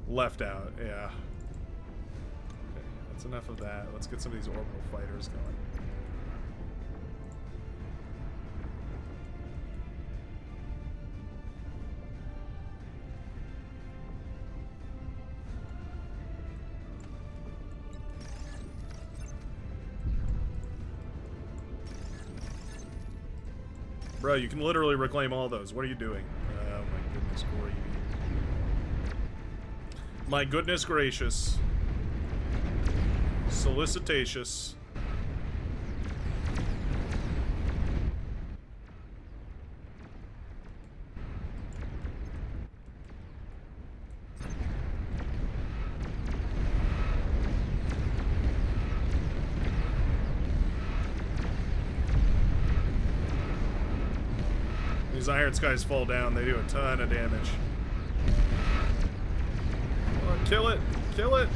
left out. Yeah. Okay, that's enough of that. Let's get some of these orbital fighters going. Bro, you can literally reclaim all those. What are you doing? Oh my goodness, Corey. My goodness gracious. Solicitatious. As Iron Skies fall down, they do a ton of damage. Come on, kill it! Kill it!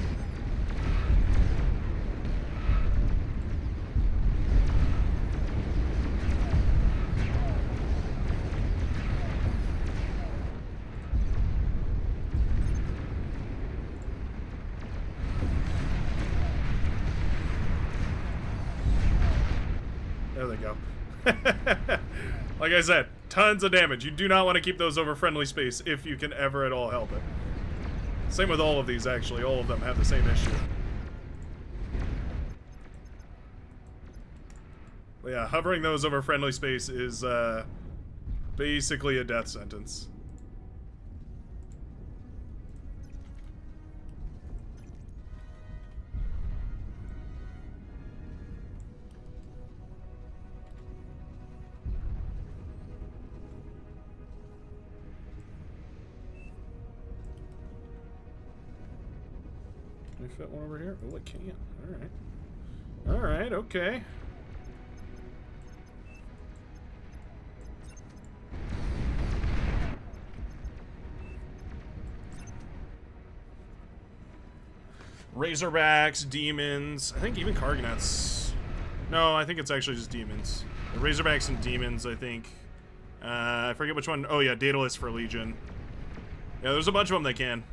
There they go. Like I said, tons of damage. You do not want to keep those over friendly space if you can ever at all help it. Same with all of these, actually. All of them have the same issue. But yeah, hovering those over friendly space is basically a death sentence. Can we fit one over here? Oh, it can. Alright. Alright, okay. Razorbacks, demons. I think even Kargonets. No, I think it's actually just demons. The Razorbacks and demons, I think. I forget which one. Oh, yeah, Daedalus for Legion. Yeah, there's a bunch of them that can.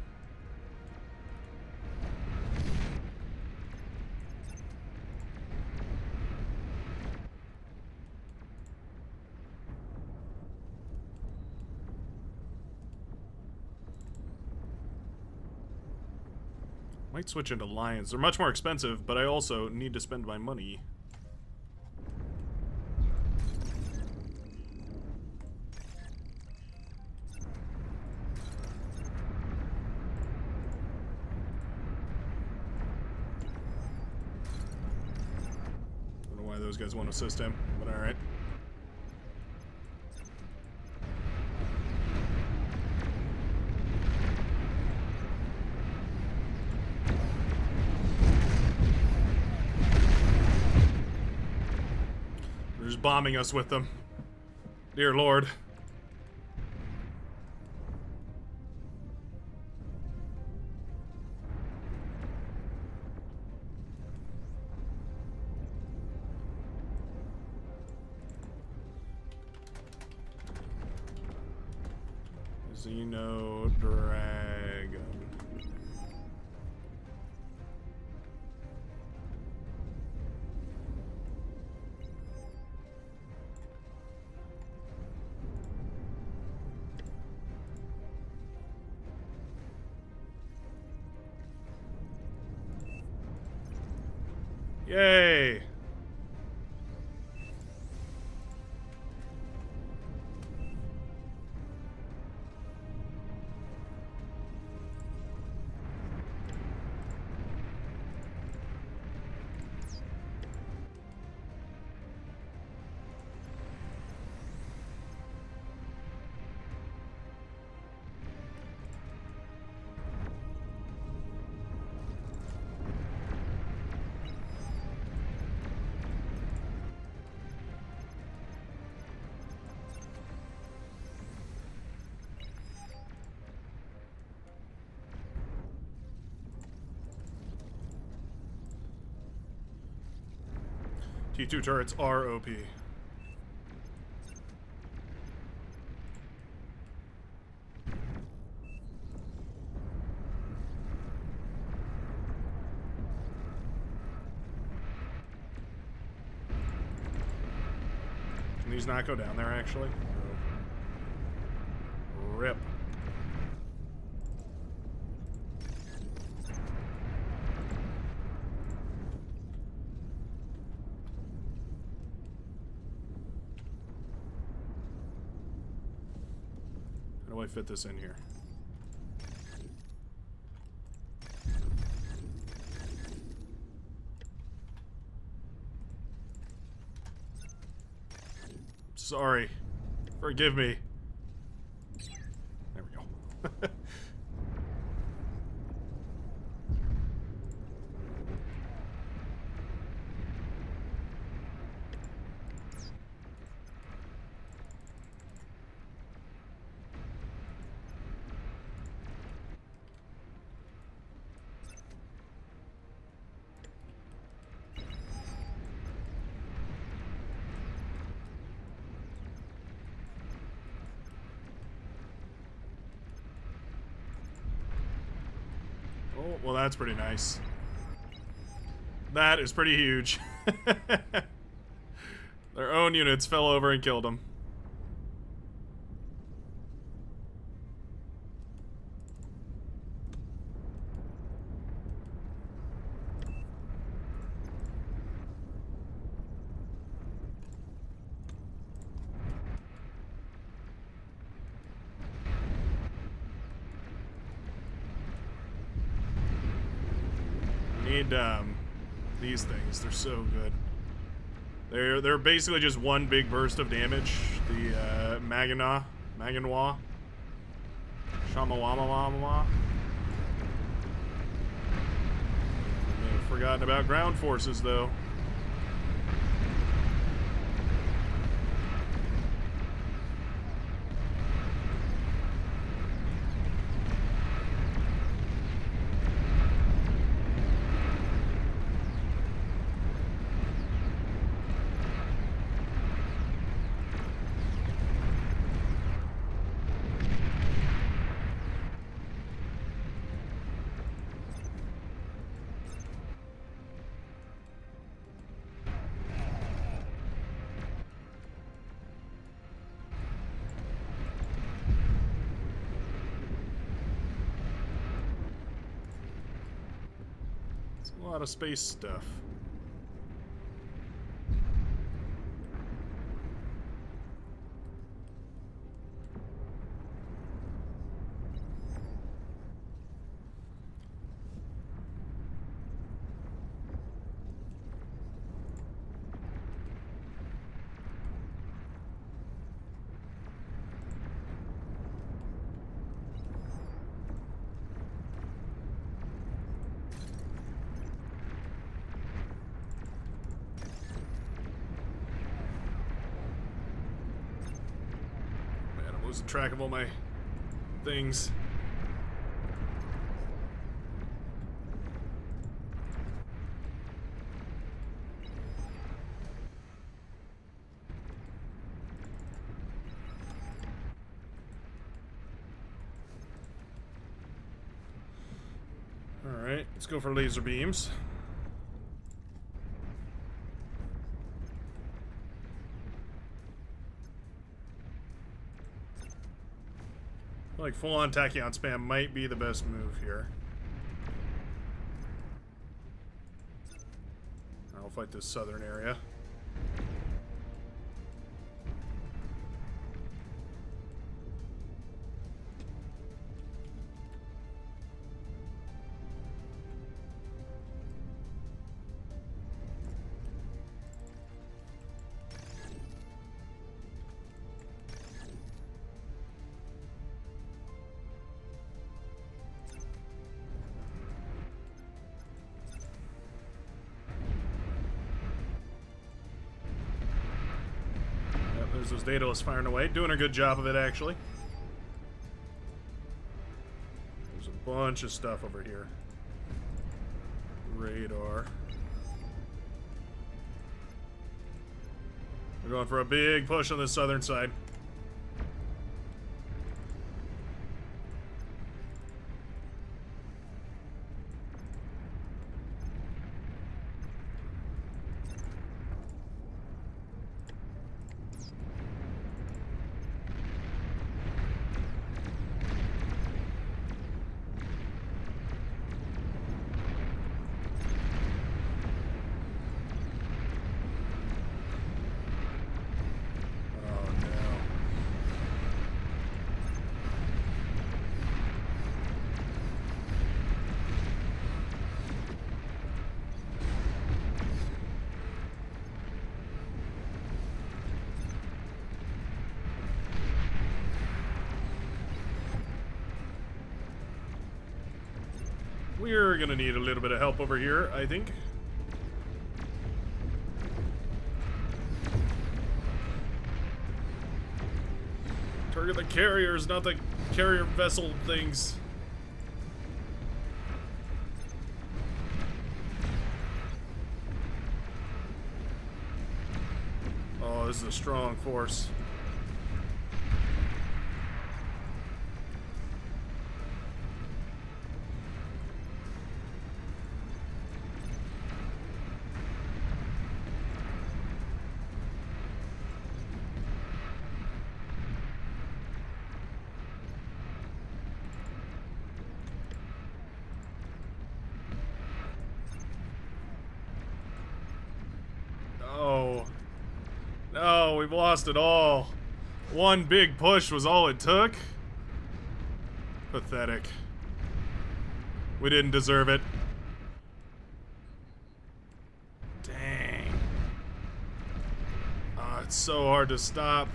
Might switch into lions. They're much more expensive, but I also need to spend my money. I don't know why those guys want to assist him, but alright. Just bombing us with them. Dear Lord. Xeno Dragon. Yay! T2 turrets are OP. Can these not go down there, actually? Rip. How do I fit this in here? Sorry. Forgive me. There we go. Oh, well, that's pretty nice. That is pretty huge. Their own units fell over and killed them. Need these things. They're so good. They're basically just one big burst of damage. The Maganoa, Shamawamamama. I've forgotten about ground forces though. A lot of space stuff. Losing track of all my things. All right, let's go for laser beams. Like full-on tachyon spam might be the best move here. I'll fight this southern area. There's those Daedalus firing away. Doing a good job of it, actually. There's a bunch of stuff over here. Radar. We're going for a big push on the southern side. We're gonna need a little bit of help over here, I think. Target the carriers, not the carrier vessel things. Oh, this is a strong force. we've lost it all. One big push was all it took. Pathetic. We didn't deserve it. Dang. Oh, it's so hard to stop.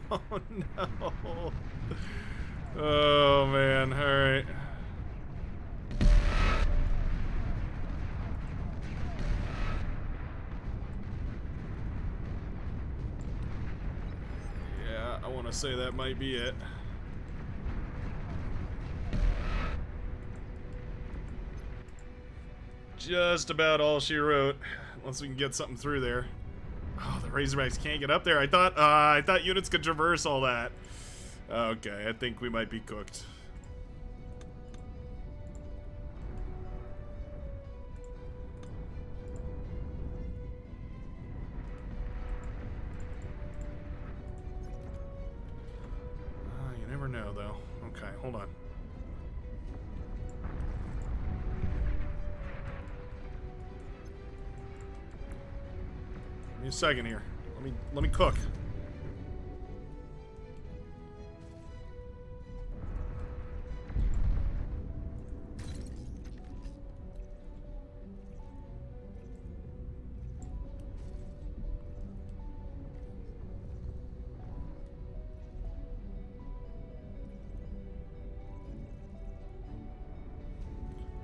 Oh no. Oh man, alright. Yeah, I want to say that might be it. Just about all she wrote. Once we can get something through there. Oh, the Razorbacks can't get up there. I thought units could traverse all that. Okay, I think we might be cooked. You never know, though. Okay, hold on. Give me a second here. Let me cook.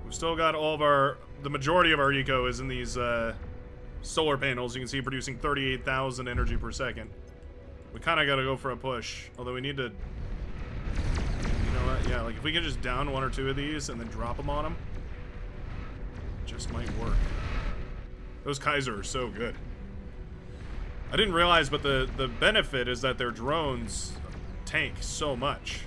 We've still got all of the majority of our eco is in these solar panels. You can see producing 38,000 energy per second. We kind of got to go for a push. Although we need to... You know what? Yeah, like if we can just down one or two of these and then drop them on them. It just might work. Those Kaiser are so good. I didn't realize, but the benefit is that their drones tank so much.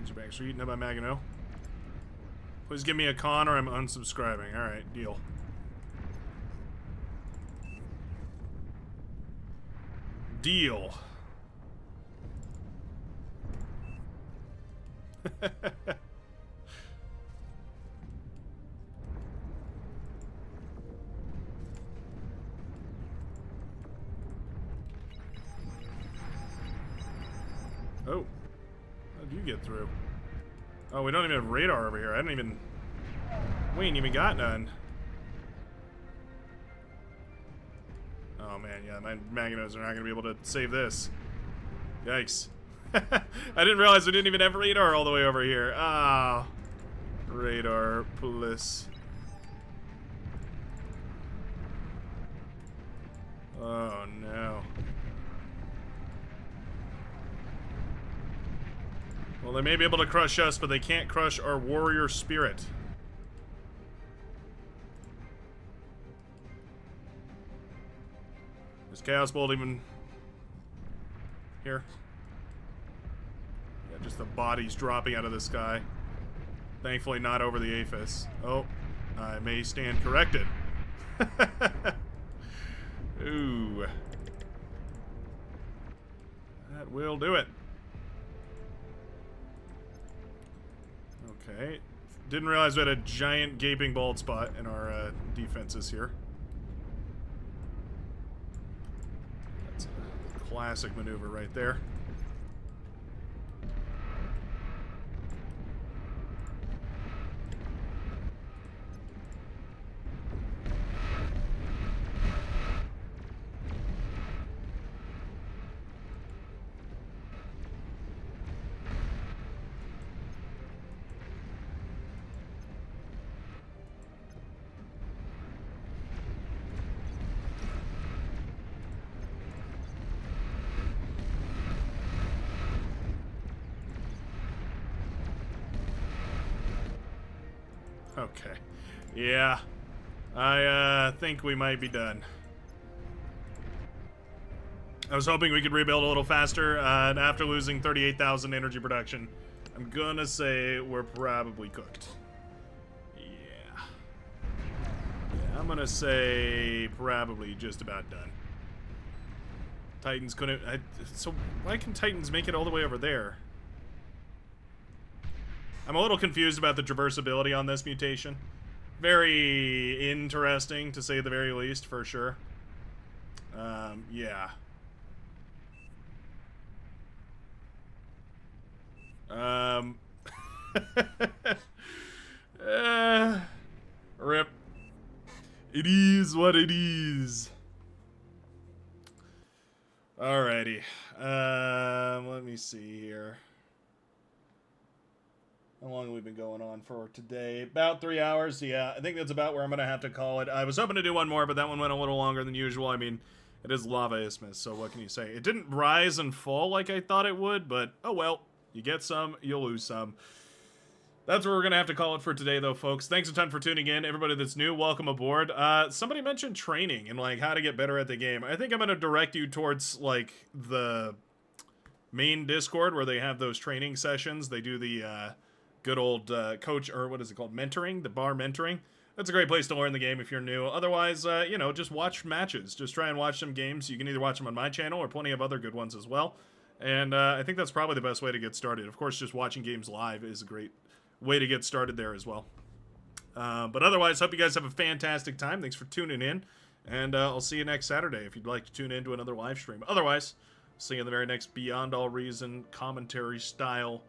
Razorbacks are eaten up by Magano. Please give me a con or I'm unsubscribing. Alright, deal. Deal. Oh. How'd you get through? Oh, we don't even have radar over here. We ain't even got none. Oh man, yeah, my Maganos are not gonna be able to save this. Yikes. I didn't realize we didn't even have radar all the way over here. Ah. Radar, police. Oh no. Well, they may be able to crush us, but they can't crush our warrior spirit. Is Chaos Bolt even here? Yeah, just the bodies dropping out of the sky. Thankfully not over the Aphis. Oh, I may stand corrected. Ooh. That will do it. Okay. Didn't realize we had a giant gaping bald spot in our defenses here. That's a classic maneuver right there. Okay. Yeah. I think we might be done. I was hoping we could rebuild a little faster, and after losing 38,000 energy production, I'm gonna say we're probably cooked. Yeah. I'm gonna say probably just about done. Titans couldn't... so why can Titans make it all the way over there? I'm a little confused about the traversability on this mutation. Very interesting, to say the very least, for sure. Yeah. Rip. It is what it is. Alrighty. Let me see here. How long have we been going on for today? About 3 hours. Yeah, I think that's about where I'm going to have to call it. I was hoping to do one more, but that one went a little longer than usual. I mean, it is Lava Isthmus, so what can you say? It didn't rise and fall like I thought it would, but oh well. You get some, you'll lose some. That's what we're going to have to call it for today, though, folks. Thanks a ton for tuning in. Everybody that's new, welcome aboard. Somebody mentioned training and, like, how to get better at the game. I think I'm going to direct you towards, like, the main Discord where they have those training sessions. They do the good old coach, or what is it called? Mentoring, the bar mentoring. That's a great place to learn the game if you're new. Otherwise, you know, just watch matches. Just try and watch some games. You can either watch them on my channel or plenty of other good ones as well. And I think that's probably the best way to get started. Of course, just watching games live is a great way to get started there as well. But otherwise, hope you guys have a fantastic time. Thanks for tuning in. And I'll see you next Saturday if you'd like to tune in to another live stream. Otherwise, see you in the very next Beyond All Reason commentary style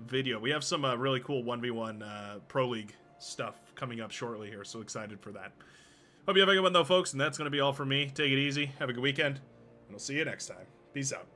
video. We have some really cool 1v1 Pro League stuff coming up shortly here, so excited for that. Hope you have a good one, though, folks. And that's going to be all for me. Take it easy. Have a good weekend. And I'll see you next time. Peace out.